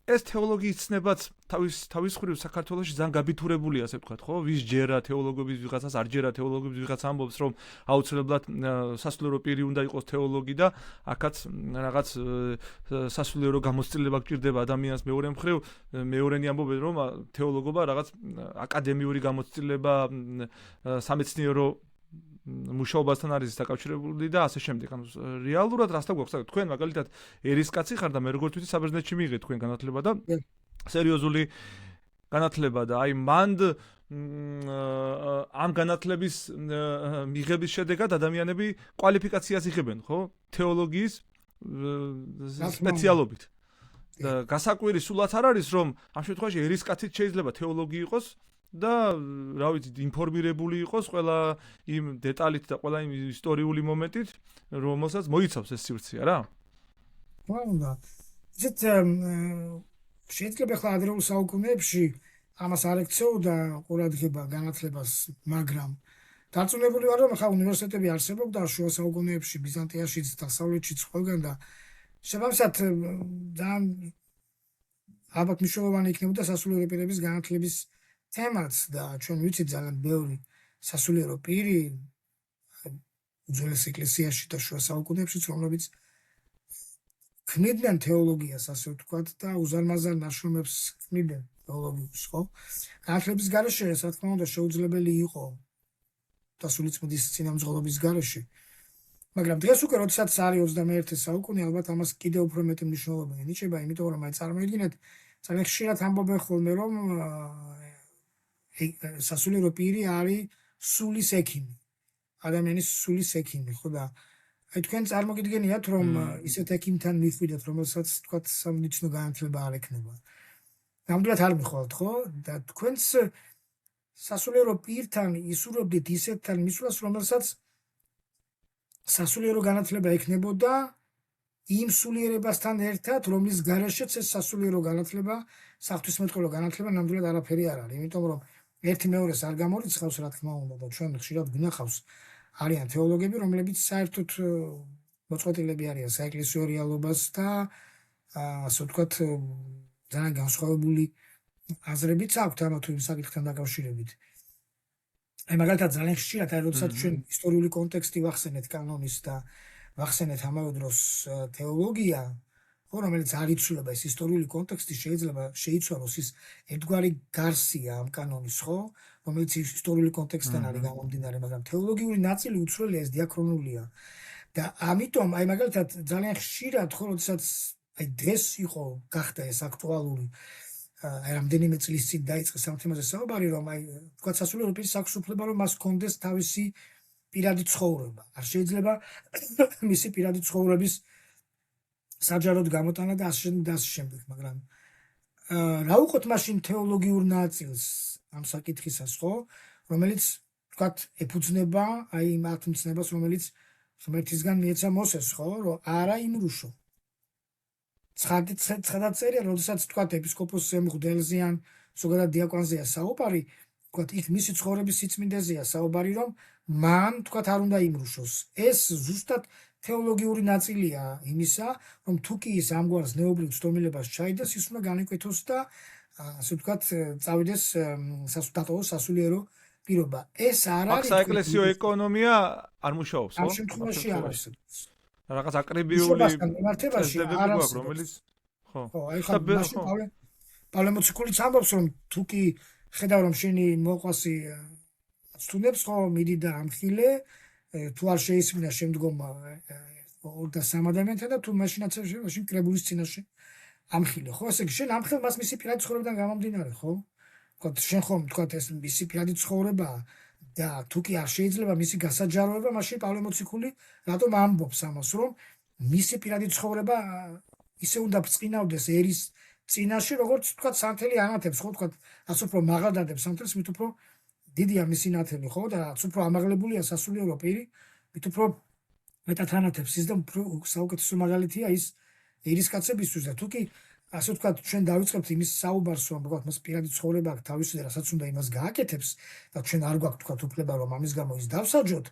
ეს თეოლოგიის ცნებაც თავის მხრივ საქართველოში ძალიან გაბითურებულია, ასე ვთქვათ, ხო? ვის ჯერა თეოლოგების ვიღაცას, არ ჯერა თეოლოგების ვიღაც ამბობს, რომ აუცილებლად სასულიერო პირი უნდა იყოს თეოლოგი და აქაც რაღაც სასულიერო გამოცდილება გჭირდება ადამიანს მეორე მხრივ, მეორენი ამბობენ, რომ თეოლოგობა რაღაც აკადემიური გამოცდილება, სამეცნიერო მუშაობასთან არის დაკავშირებული და ასე შემდეგ. ანუ რეალურად რასთან გვაქვს? თქვენ მაგალითად ერისკაცი ხარ და მე როგორც ვთქვი საბერძნეთში მიიღეთ თქვენ განათლება და სერიოზული განათლება და აი მანდ ამ განათლების მიღების შედეგად ადამიანები კვალიფიკაციას იღებენ, ხო? თეოლოგიის სპეციალობით. და გასაკვირი სულაც არ არის, რომ ამ შემთხვევაში ერისკაციც შეიძლება თეოლოგი იყოს და რა ვიცი ინფორმირებული იყოს ყველა იმ დეტალით და ყველა იმ ისტორიული მომენტით, რომელსაც მოიცავს ეს სივრცე, რა? უნდა. ისეთ შეიძლება ხლა ადრეულ საუკუნეებში ამას არ ექცეოდა ყურადღება განათლებას, მაგრამ დარწმუნებული ვარ, რომ ხა უნივერსიტეტები არსებობდა შუა საუკუნეებში ბიზანტიაშიც, დასავლეთშიც ყველგან და შესაბამისად ძალიან ალბათ მნიშვნელოვანი იქნებოდა სასულიერო პირების განათლების თემაც და ჩვენ ვიცით ძალიან ბევრი სასულიერო პირი უძველეს ეკლესიაში და შუა საუკუნეებშიც, რომლებიც ქმნიდნენ თეოლოგიას, ასე ვთქვათ, და უზარმაზარ ნაშრომებს ქმნიდნენ თეოლოგიას, ხო? განათლების გარეშე, რა თქმა უნდა, შეუძლებელი იყო დასული წმიდის წინამძღოლობის გარეშე. მაგრამ დღეს უკვე, როდესაც არის 21 საუკუნე, ალბათ ამას კიდევ უფრო მეტი მნიშვნელობა ენიჭება, იმიტომ რომ აი წარმოიდგინეთ, ძალიან ხშირად ამბობენ ხოლმე, რომ სასულიერო პირი არის სულის ექიმი. ადამიანის სულის ექიმი, ხო და აი თქვენ წარმოგიდგენიათ, რომ ისეთ ექიმთან მიხვიდეთ, რომელსაც თქვათ სამედიცინო განათლება არ ექნება. ნამდვილად არ მიხვალთ, ხო? და თქვენს სასულიერო პირთან ისურვებდით ისეთთან მისვლას, რომელსაც სასულიერო განათლება ექნებოდა იმ სულიერებასთან ერთად, რომლის გარეშეც ეს სასულიერო განათლება, საღვთისმეტყველო განათლება ნამდვილად არაფერი არ არის, იმიტომ რომ ერთი მეორეს არ გამორიცხავს, რა თქმა უნდა, და ჩვენ ხშირად გვინახავს არიან თეოლოგები, რომლებიც საერთოდ მოწყვეტილები არიან საეკლესიო რეალობას და ასე ვთქვათ, ძალიან განსხვავებული აზრებიც აქვთ ამა თუ იმ საკითხთან დაკავშირებით. აი მაგალითად ძალიან ხშირად აი როდესაც ჩვენ ისტორიული კონტექსტი ვახსენეთ კანონის და ვახსენეთ ამავე დროს თეოლოგია, ხო, რომელიც არ იცვლება ეს ისტორიული კონტექსტი შეიძლება შეიცვალოს ის ერთგვარი გარსია ამ კანონის, ხო, რომელიც ისტორიული კონტექსტიდან არის გამომდინარე, მაგრამ თეოლოგიური ნაწილი უცვლელია, ეს დიაქრონულია. და ამიტომ აი მაგალითად ძალიან ხშირად ხო როდესაც აი დღეს იყო გახდა ეს აქტუალური აი რამდენიმე წლის წინ დაიწყეს ამ თემაზე საუბარი, რომ აი თქვა სასულიერო პირს აქვს უფლება, რომ მას ჰქონდეს თავისი პირადი ცხოვრება. არ შეიძლება მისი პირადი ცხოვრების საჯაროდ გამოტანა და ასე შემდეგ, მაგრამ რა უყოთ მაშინ თეოლოგიურ ნაწილს ამ საკითხისას, ხო, რომელიც თქვა ეფუძნება აი იმ ათმცნებას, რომელიც ღმერთისგან მიეცა მოსეს, ხო, რომ არა იმრუშო. ცხადად წერია, როდესაც თქვა ეპისკოპოსზე, მღვდელზე ან ზოგადად დიაკვანზეა საუბარი, თქვა იქ მისი ცხოვრების სიწმინდეზეა საუბარი, რომ მან თქვა არ უნდა იმრუშოს. ეს ზუსტად თეოლოგიური ნაწილია იმისა, რომ თუ კი ის ამგვარ ზნეობრივ ცდომილებას ჩაიდეს, ის უნდა განეკეთოს და ასე ვთქვათ, წავიდეს დატოვოს სასულიერო პირობა. ეს არ არის საეკლესიო ეკონომია არ მუშაობს, ხო? ამ შემთხვევაში არ არსებობს. რაღაც აკრებიული წესდებები გვაქვს, რომელიც ხო. ხო, აი ხა მაშინ პავლე მოციქულიც ამბობს, რომ თუ კი ხედავ რომ შენი მოყვასი სტუდენტს ხო მიდი და ამხილე, თუ არ შეისმინა შემდგომ 2-3 ადამიანთან და თუ მაშინაც მაშინ კრებულის წინაშე ამხილე, ხო? ესე იგი შენ ამხელ მას მისი პირადი ცხოვრებიდან გამომდინარე, ხო? თქვა შენ ხომ თქვა ეს მისი პირადი ცხოვრებაა და თუ კი არ შეიძლება მისი გასაჯაროება, მაშინ პავლე მოციქული რატომ ამბობს ამას, რომ მისი პირადი ცხოვრება ისე უნდა ბრწყინავდეს ერის წინაშე, როგორც თქვა სანთელი ანათებს, ხო, თქვა რაც უფრო მაღალ დადებს სანთელს, მით უფრო დიდია მისი ნათელი, ხო, და რაც უფრო ამაღლებულია სასულიერო პირი, მით უფრო მეტად ანათებს ის და უფრო საუკეთესო მაგალითია ის ერისკაცებისთვის და თუ კი ასე ვთქვათ, ჩვენ დავიწყებთ იმის საუბარს, რომ ვთქვათ, მას პირადი ცხოვრება აქვს თავისი და რასაც უნდა იმას გააკეთებს და ჩვენ არ გვაქვს ვთქვათ უფლება, რომ ამის გამო ის დავსაჯოთ,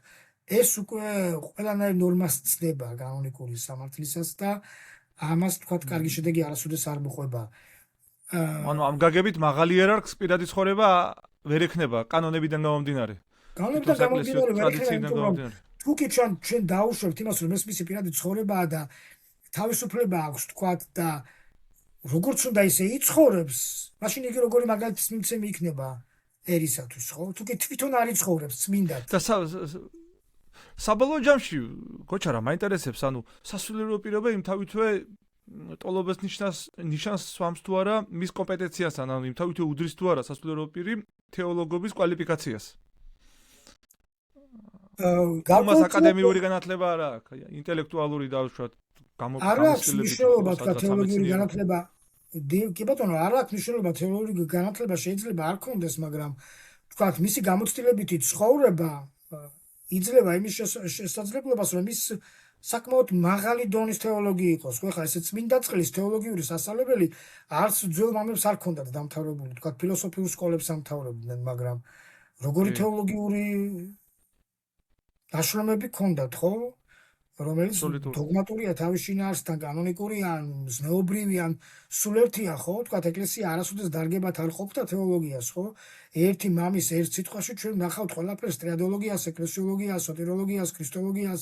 ეს უკვე ყველანაირ ნორმას ცდება კანონიკური სამართლისას და ამას ვთქვათ, კარგი შედეგი არასოდეს არ მოყვება. ანუ ამ გაგებით მაღალი იერარქს პირადი ცხოვრება ვერ ექნება კანონებიდან გამომდინარე. განლებიდან გამომდინარე ვერ ტრადიციიდან ექნება, გამომდინარე. თუ კი ჩვენ დაუშვებთ იმას, რომ ეს მისი პირადი ცხოვრებაა და თავისუფლება აქვს თქვათ და როგორც უნდა ისე იცხოვრებს, მაშინ იგი როგორი მაგალითის მიმცემი იქნება ერისათვის, ხო? თუ კი თვითონ არ იცხოვრებს წმინდად. და საბოლოო ჯამში გოჩა რა მაინტერესებს, ანუ სასულიერო პირობა იმთავითვე ტოლობას ნიშანს swams თუ არა მის კომპეტენციასთან, ანუ იმთავითვე უდრის თუ არა სასულიერო პირი თეოლოგობის კვალიფიკაციას. მას აკადემიური განათლება არა აქვს, ინტელექტუალური დაუშვათ არა აქვს მნიშვნელობა თქვა თეოლოგიური განათლება. კი ბატონო, არ აქვს მნიშვნელობა თეოლოგიური განათლება შეიძლება არ ქონდეს, მაგრამ თქვა მისი გამოცდილებითი ცხოვრება იძლევა იმის შესაძლებლობას, რომ ის საკმაოდ მაღალი დონის თეოლოგი იყოს. ხო, ხა ესე წმინდა წყლის თეოლოგიური სასწავლებელი არც ძველ მამებს არ ქონდათ დამთავრებული, თქვა ფილოსოფიურ სკოლებს ამთავრებდნენ, მაგრამ როგორი თეოლოგიური დაშრომები ქონდათ, ხო? რომელიც დოგმატურია თავის შინაარსთან, კანონიკური ან ზნეობრივი ან სულ ერთია, ხო? თქვა ეკლესია არასოდეს დარგებად არ ყოფდა თეოლოგიას, ხო? ერთი მამის ერთ სიტყვაში ჩვენ ნახავთ ყველაფერს: ტრიადოლოგიას, ეკლესიოლოგიას, სოტიროლოგიას, ქრისტოლოგიას,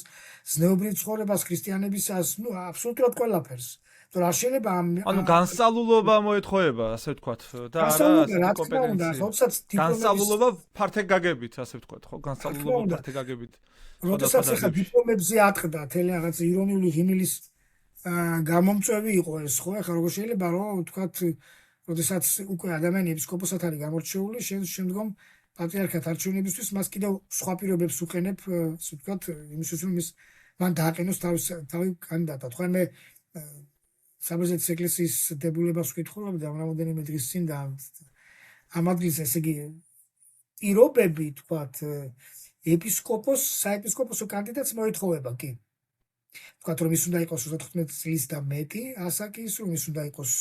ზნეობრივ ცხოვრებას, ქრისტიანებისას, ნუ აბსოლუტურად ყველაფერს. თორე არ შეიძლება ანუ განსწავლულობა მოეთხოვება, ასე ვთქვათ, და არა კომპეტენცია. განსწავლულობა ფართე გაგებით, ასე ვთქვათ, ხო? განსწავლულობა ფართე გაგებით. როდესაც ახლა დიპლომებზე ატყდა თელი რაღაც ირონიული ღიმილის გამომწვევი იყო ეს, ხო? ახლა როგორ შეიძლება რომ ვთქვათ, როდესაც უკვე ადამიანი ეპისკოპოსად არის გამორჩეული, შემდგომ პატრიარქად არჩევნებისთვის მას კიდევ სხვა პირობებს უყენებ, ასე ვთქვათ, იმისთვის რომ ის მან დააყენოს თავი კანდიდატად. ხო, მე საბერძნეთის ეკლესიის დებულებას ვკითხულობდი რამდენიმე დღის წინ და ამ ადგილზე, ესე იგი, პირობები, ვთქვათ, საეპისკოპოსო კანდიდატს მოეთხოვება, კი. ვთქვათ, რომ ის უნდა იყოს 35 წლის და მეტი ასაკის, რომ ის უნდა იყოს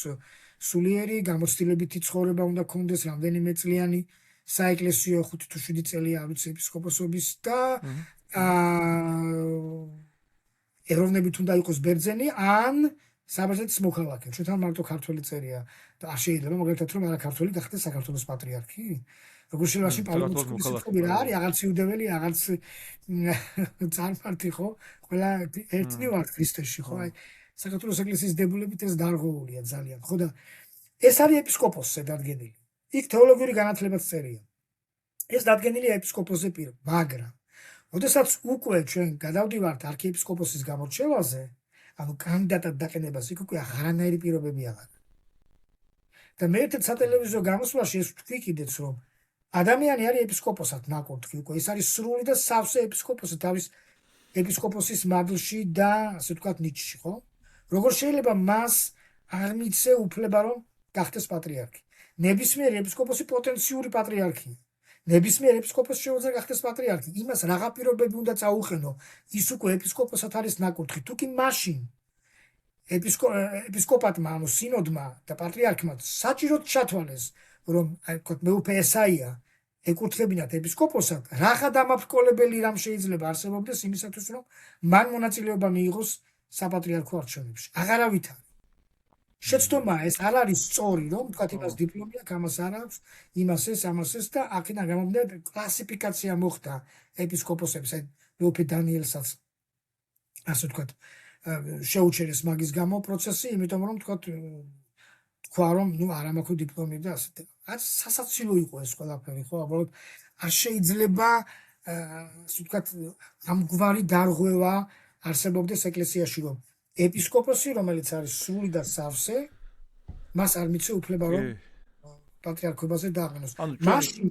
სულიერი, გამოცდილებითი ცხოვრება უნდა ქონდეს, რამდენიმე წლიანი საეკლესიო 5 თუ 7 წელი არ ვიცი ეპისკოპოსობის და ეროვნებით უნდა იყოს ბერძენი ან საბერძნეთის მოქალაქე. ჩვენთან მარტო ქართველი წერია და არ შეიძლება მაგალითად რომ არა ქართველი გახდეს საქართველოს პატრიარქი. როგორ შეიძლება პავლე რა არის, აღარც იუდეველი, აღარც წარმართი, ხო? ყველა ერთნი ვართ ქრისტეში, ხო? აი საქართველოს ეკლესიის დებულებით ეს დარღვეულია ძალიან, ხო და ეს არის ეპისკოპოსზე დადგენილი. იქ თეოლოგიური განათლებაც წერია. ეს დადგენილია ეპისკოპოსზე პირ, მაგრამ როდესაც უკვე ჩვენ გადავდივართ არქიეპისკოპოსის გამორჩევაზე, ანუ კანდიდატად დაყენებას, იქ უკვე აღარანაირი პირობები აღარ. და მე ერთ სატელევიზიო გამოსვლაში ეს ვთქვი კიდეც, რომ ადამიანი არის ეპისკოპოსად ნაკურთხი, უკვე ეს არის სრული და სავსე ეპისკოპოსი თავის ეპისკოპოსის მადლში და ასე ვთქვათ ნიჭში, ხო? როგორ შეიძლება მას არ მიცე უფლება რომ გახდეს პატრიარქი? ნებისმიერი ეპისკოპოსი პოტენციური პატრიარქია. ნებისმიერ ეპისკოპოსს შეუძლია გახდეს პატრიარქი. იმას რაღა პირობები უნდა წაუხენო, ის უკვე ეპისკოპოსად არის ნაკურთხი. თუ კი მაშინ ეპისკოპატმა, ანუ სინოდმა და პატრიარქმა საჭიროდ ჩათვალეს, რომ აი ვთქვათ მეუფე ესაია ეკურთხებინათ ეპისკოპოსად, რაღა დამაფრკოლებელი რამ შეიძლება არსებობდეს იმისათვის, რომ მან მონაწილეობა მიიღოს საპატრიარქო არჩევნებში. აღარავით არის. შეცდომა ეს არ არის სწორი, რომ ვთქვათ იმას დიპლომი აქვს, ამას არ აქვს, იმას ეს, ამას ეს და აქედან გამომდინარე კლასიფიკაცია მოხდა ეპისკოპოსების, აი მეუფე დანიელსაც ასე ვთქვათ შეუჩერეს მაგის გამო პროცესი, იმიტომ რომ თქვა რომ ნუ არ ამაქვს დიპლომი და ასე. რაც სასაცილო იყო ეს ყველაფერი, ხო? უბრალოდ არ შეიძლება ასე ვთქვათ ამგვარი დარღვევა არსებობდეს ეკლესიაში, რომ ეპისკოპოსი, რომელიც არის სრული და სავსე, მას არ მიცე უფლება რომ პატრიარქობაზე დააყენოს. მაშინ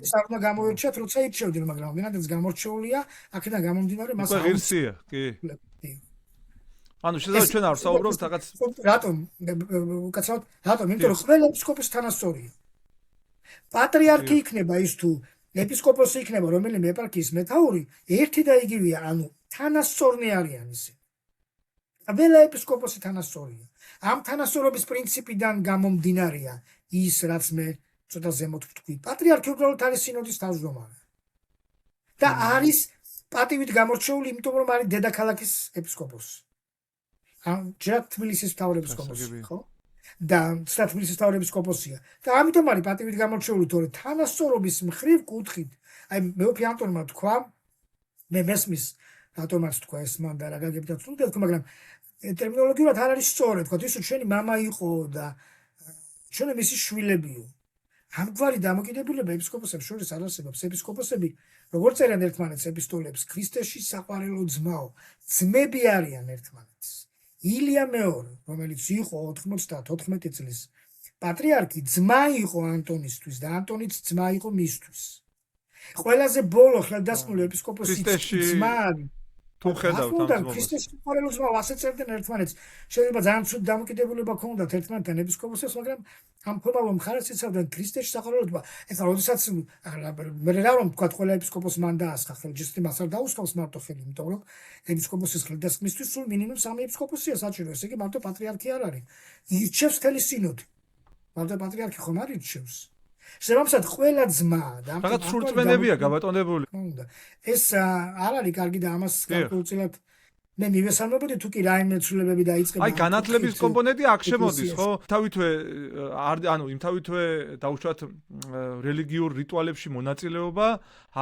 ეს არ უნდა გამოერჩიათ, როცა ირჩევდნენ, მაგრამ ვინაიდან გამორჩეულია, აქედან გამომდინარე მას უკვე ღირსია, კი. ანუ შესაძლოა ჩვენ არ ვსაუბრობთ რაღაც რატომ უკაცრავად რატომ? იმიტომ რომ ყველა ეპისკოპოსი თანასწორია. პატრიარქი იქნება ის თუ ეპისკოპოსი იქნება რომელიმე ეპარქიის მეთაური, ერთი და იგივეა, ანუ თანასწორნი არიან ისე. ყველა ეპისკოპოსი თანასწორია. ამ თანასწორობის პრინციპიდან გამომდინარეა ის, რაც მე ცოტა ზემოთ ვთქვი. პატრიარქი უბრალოდ არის სინოდის თავმჯდომარე. და არის პატივით გამორჩეული, იმიტომ რომ არის დედაქალაქის ეპისკოპოსი. ჯერ თბილისის მთავარეპისკოპოსი, ხო? და სტათმისთავრების ეპისკოპოსია. და ამიტომ არის პატივით გამორჩეული, თორე თანასწორობის მხრივ კუთხით, აი მეფე ანტონმა თქვა, მე მესმის რატომაც თქვა ეს მან და რა გაგებდა თუნდაც, მაგრამ ტერმინოლოგიურად არ არის სწორი, თქვა ის ჩვენი მამა იყო და ჩვენი მისი შვილებიო. ამგვარი დამოკიდებულება ეპისკოპოსებს შორის არ არსებობს. ეპისკოპოსები როგორც წერენ ერთმანეთს ეპისტოლებს, ქრისტეში საყვარელო ძმაო, ძმები არიან ერთმანეთს. ილია მეორე, რომელიც იყო 94 წლის პატრიარქი, ძმა იყო ანტონისთვის და ანტონიც ძმა იყო მისთვის. ყველაზე ბოლო ხელდასმული ეპისკოპოსი ძმა არის. თუ ხედავთ ამ ძმობას. ქრისტეში საყვარელო ძმაო, ასე წერდნენ ერთმანეთს. შეიძლება ძალიან ცუდ დამოკიდებულება ქონდათ ერთმანეთთან ეპისკოპოსებს, მაგრამ ამ ფორმალურ მხარეს იცავდნენ ქრისტეში საყვარელო ძმა. ეხლა როდესაც მე რა რომ თქვა ყველა ეპისკოპოსს მან დაასხა ხელი, ჯერ იმას არ დაუსხავს მარტო ხელი, იმიტომ რომ ეპისკოპოსის ხელდასხმისთვის სულ მინიმუმ 3 ეპისკოპოსია საჭირო, ესე იგი მარტო პატრიარქი არ არის. ირჩევს მთელი სინოდი. მარტო პატრიარქი ხომ არ ირჩევს. შემამსად ყველა ძმა და რაღაც სრულწმენდებია გაბატონებული. ეს არ არის კარგი და ამას გარკვეულწილად მე მივესალმებოდი თუ კი რაიმე ცვლილებები დაიწყება. აი განათლების კომპონენტი აქ შემოდის, ხო? თავითვე ანუ იმ თავითვე დაუშვათ რელიგიურ რიტუალებში მონაწილეობა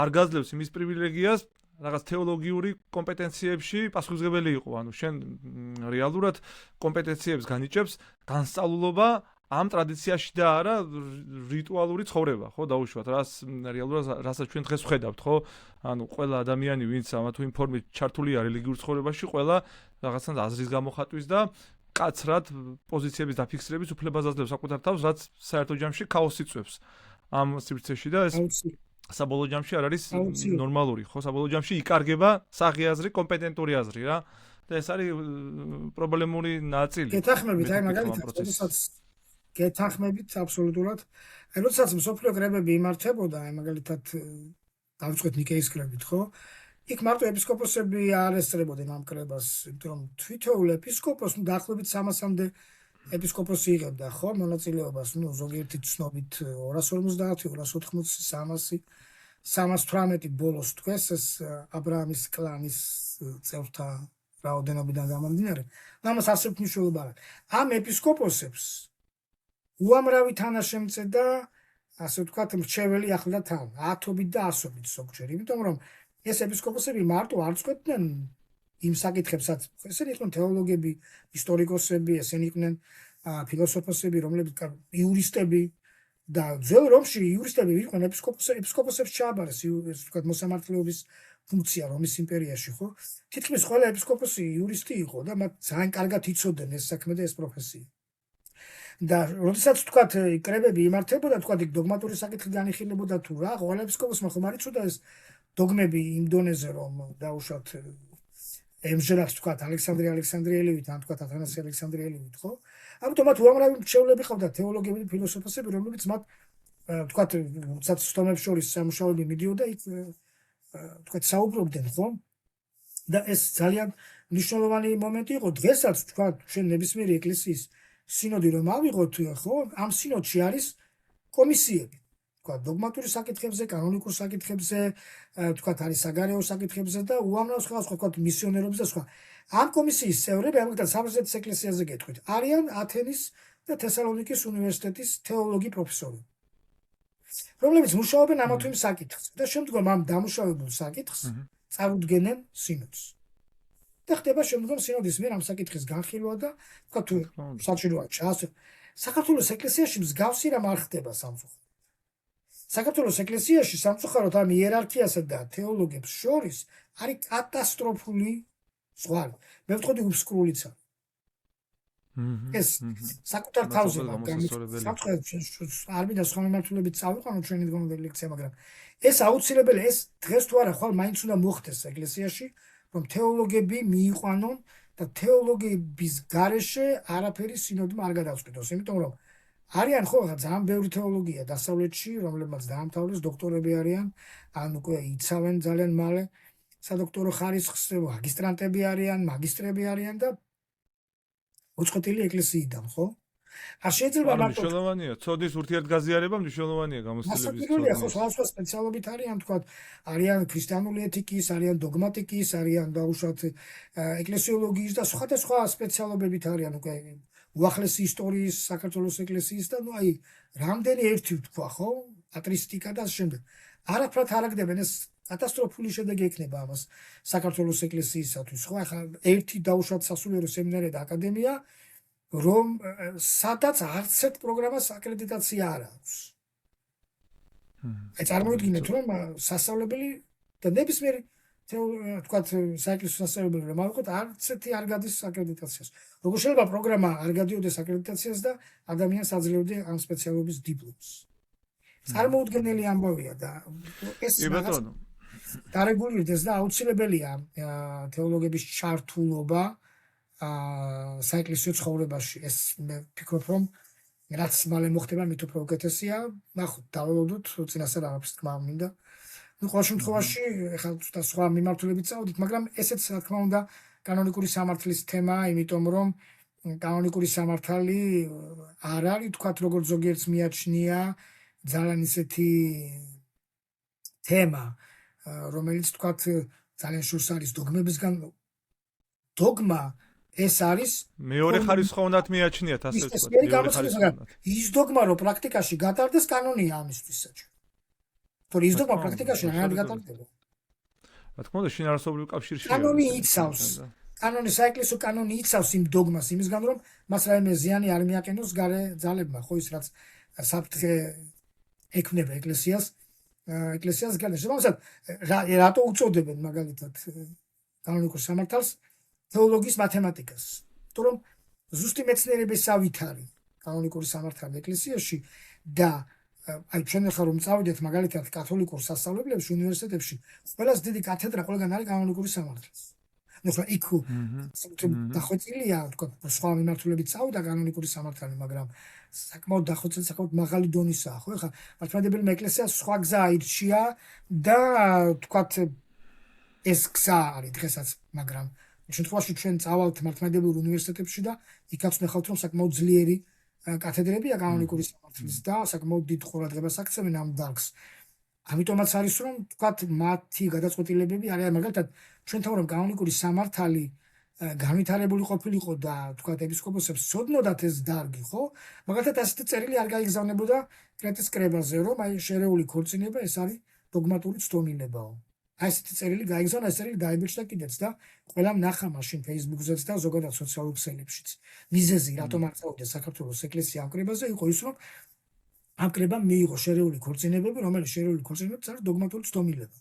არ გაძლევს იმის პრივილეგიას რაღაც თეოლოგიური კომპეტენციებში პასუხისმგებელი იყო. ანუ შენ რეალურად კომპეტენციებს განიჭებს განსწავლულობა ამ ტრადიციაში და არა რიტუალური ცხოვრება, ხო, დაუშვათ, რეალურად რასაც ჩვენ დღეს ვხედავთ, ხო? ანუ ყველა ადამიანი, ვინც ამა თუ იმ ფორმით ჩართულია რელიგიურ ცხოვრებაში, ყველა რაღაცნაირად აზრის გამოხატვის და კაცრად პოზიციების დაფიქსირების უფლებას აძლევს საკუთარ თავს, რაც საერთო ჯამში ქაოსს იწვევს ამ სივრცეში და ეს საბოლოო ჯამში არ არის ნორმალური, ხო? საბოლოო ჯამში იკარგება საღი აზრი, კომპეტენტური აზრი რა. და ეს არის პრობლემური ნაწილი. გეთანხმებით, აი მაგალითად, როდესაც გეთანხმებით აბსოლუტურად. აი როდესაც მსოფლიო კრებები იმართებოდა, აი მაგალითად დავიწყეთ ნიკეის კრებით, ხო? იქ მარტო ეპისკოპოსები არ ესწრებოდნენ ამ კრებას, იმიტომ რომ თვითოულ ეპისკოპოსს დაახლოებით 300-მდე ეპისკოპოსი იღებდა, ხო, მონაწილეობას, ზოგიერთი ცნობით 250, 280, 300, 318 ბოლოს თქვეს ეს აბრაამის კლანის წევრთა რაოდენობიდან გამომდინარე. ამას ასეთ მნიშვნელობა აქვს. ამ ეპისკოპოსებს უამრავი თანაშემწე და ასე ვთქვათ მრჩეველი ახლდა თან, 10-ობით და 100-ობით ზოგჯერ, იმიტომ რომ ეს ეპისკოპოსები მარტო არ წყვეტდნენ იმ საკითხებსაც, ესენი იყვნენ თეოლოგები, ისტორიკოსები, ესენი იყვნენ ფილოსოფოსები, რომლებიც იურისტები და ძველ რომში იურისტები იყვნენ ეპისკოპოსებს ჩააბარეს, ეს ვთქვათ მოსამართლეობის ფუნქცია რომის იმპერიაში, ხო? თითქმის ყველა ეპისკოპოსი იურისტი იყო და მათ ძალიან კარგად იცოდნენ ეს საქმე და ეს პროფესია. და როდესაც თქვათ კრებები იმართებოდა, თქვათ იქ დოგმატური საკითხი განიხილებოდა თუ რა, ყველა ეპისკოპოსმა ხომ არ იცოდა ეს დოგმები იმ დონეზე რომ დაუშვათ ემჟერახს თქვათ ალექსანდრე ალექსანდრიელივით, ან თქვათ ათანასე ალექსანდრიელივით, ხო? ამიტომ მათ უამრავი მრჩევლები ყავდა, თეოლოგები, ფილოსოფოსები, რომლებიც მათ თქვათ სათვამებს შორის სამუშაოები მიდიოდა იქ თქვათ საუბრობდნენ, ხო? და ეს ძალიან მნიშვნელოვანი მომენტი იყო. დღესაც თქვათ ჩვენ ნებისმიერი ეკლესიის სინოდი რომ ავიღოთ, ხო? ამ სინოდში არის კომისიები. თქვათ დოგმატური საკითხებზე, კანონიკურ საკითხებზე, თქვათ არის საგარეო საკითხებზე და უამრავ სხვა თქვათ მისიონერებზე და სხვა. ამ კომისიის წევრები, ამიტომ საბერძნეთის ეკლესიაზე გეტყვით, არიან ათენის და თესალონიკის უნივერსიტეტის თეოლოგი პროფესორები, რომლებიც მუშაობენ ამა თუ იმ საკითხზე და შემდგომ ამ დამუშავებულ საკითხს წარუდგენენ სინოდს. და ხდება შემდგომ სინოდის მიერ ამ საკითხის განხილვა და თქვათ საჭიროა ჩაასწრო. საქართველოს ეკლესიაში მსგავსი რამ არ ხდება სამწუხაროდ. საქართველოს ეკლესიაში სამწუხაროდ ამ იერარქიასა და თეოლოგებს შორის არის კატასტროფული ზღვარი. მე ვთქვი უბსკრულიც არის. ეს საკუთარ თავზე სამწუხაროდ არ მინდა სხვა მიმართულებით წავიყვანო ჩვენი დღევანდელი ლექცია, მაგრამ ეს აუცილებელია, ეს დღეს თუ არა ხვალ მაინც უნდა მოხდეს ეკლესიაში, რომ თეოლოგები მიიყვანონ და თეოლოგების გარეშე არაფერი სინოდმა არ გადავწყვიტოს, იმიტომ რომ არიან ხო ძალიან ბევრი თეოლოგია დასავლეთში, რომლებმაც დაამთავრეს, დოქტორები არიან, ან უკვე იცავენ ძალიან მალე სადოქტორო ხარისხს, მაგისტრანტები არიან, მაგისტრები არიან და უცხოელი ეკლესიიდან, ხო? არ შეიძლება მარტო მნიშვნელოვანია, ცოდნის ურთიერთგაზიარება მნიშვნელოვანია გამოცდილების ცოდნის. ხო, სხვა სპეციალობით არიან, თქვათ, არიან ქრისტიანული ეთიკის, არიან დოგმატიკის, არიან დაუშვათ ეკლესიოლოგიის და სხვადასხვა სპეციალობებით არიან უკვე უახლესი ისტორიის საქართველოს ეკლესიის და ნუ აი რამდენი ერთი ვთქვა ხო პატრისტიკა და ამ შემდეგ არაფრად არ აგდებენ ეს კატასტროფული შედეგი ექნება ამას საქართველოს ეკლესიისათვის ხო ახლა ერთი დაუშვათ სასულიერო სემინარია და აკადემია რომ სადაც არც ერთ პროგრამას აკრედიტაცია არ აქვს აი წარმოიდგინეთ რომ სასწავლებელი და ნებისმიერი თქვათ საეკლესიო სასწავლებელი რომ ავიღოთ არც ერთი არ გადის აკრედიტაციას როგორ შეიძლება პროგრამა არ გადიოდეს აკრედიტაციას და ადამიანს აძლევდა ამ სპეციალობის დიპლომს წარმოუდგენელი ამბავია და ეს დარეგულირდეს და აუცილებელია თეოლოგების ჩართულობა საეკლესიო ცხოვრებაში ეს მე ვფიქრობ რომ რაც მალე მოხდება მით უფრო უკეთესია ნახოთ დაველოდოთ წინასწარ ამას თქმა მინდა ну ყოველ შემთხვევაში ეხლა ცოტა სხვა მიმართულებით წავედით მაგრამ ესეც რა თქმა უნდა კანონიკური სამართლის თემა იმიტომ რომ კანონიკური სამართალი არ არის თქვათ როგორც ზოგიერთს მიაჩნია ძალიან ისეთი თემა რომელიც თქვათ ძალიან შორს არის დოგმებისგან დოგმა ეს არის მეორე ხარისხოვანად მიაჩნიათ ასე ვთქვათ ის დოგმა რო პრაქტიკაში გატარდეს კანონია ამისთვის საჭირო თორე ის დოგმა პრაქტიკაში არ გატარდება რა თქმა უნდა შინაარსობრივ კავშირში კანონი იცავს კანონი საეკლესიო კანონი იცავს იმ დოგმას იმისგან რომ მას რაიმე ზიანი არ მიაყენოს გარე ძალებმა ხო ის რაც საფრთხე ექმნება ეკლესიას გარდა შემოსად რატო უწოდებენ მაგალითად კანონიკურ სამართალს თეოლოგიის მათემატიკას იმიტომ რომ ზუსტი მეცნიერებისავით არის კანონიკური სამართალი ეკლესიაში და აი ჩვენ ახლა რომ წავიდეთ მაგალითად კათოლიკურ სასწავლებლებში უნივერსიტეტებში ყველას დიდი კათედრა ყველგან არის კანონიკური სამართლის ну ხო იქ დახვეწილია თქო სხვა მიმართულებით წავიდა კანონიკური სამართალი მაგრამ საკმაოდ დახვეწილი საკმაოდ მაღალი დონისაა ხო ახლა მართლმადიდებელი ეკლესიას სხვა გზა აირჩია და თქო ეს გზა არის დღესაც მაგრამ შემთხვევაში ჩვენ წავალთ მართლმადიდებლურ უნივერსიტეტებში და იქაც ნახავთ რომ საკმაოდ ძლიერი კათედრებია კანონიკური სამართლის და საკმაოდ დიდ ყურადღებას აქცევენ ამ დარგს. ამიტომაც არის რომ თქვათ მათი გადაწყვეტილებები არის მაგალითად ჩვენ თავრობ კანონიკური სამართალი განვითარებული ყოფილიყო და თქვათ ეპისკოპოსებს ცოდნოდათ ეს დარგი ხო? მაგალითად ასეთი წერილი არ გაიგზავნებოდა კრეტის კრებაზე რომ აი შერეული ქორწინება ეს არის დოგმატური ცდომილებაო. აი ესეთი წერილი გაიგზავნა, ეს წერილი დაიბეჭდა კიდეც და ყველამ ნახა მაშინ Facebook-ზეც და ზოგადად სოციალურ ქსელებშიც. მიზეზი რატომ არ წავიდა საქართველოს ეკლესია ამ კრებაზე იყო ის რომ ამ კრებამ მიიღო შერეული ქორწინებები, რომელიც შერეული ქორწინებებიც არის დოგმატური ცდომილება.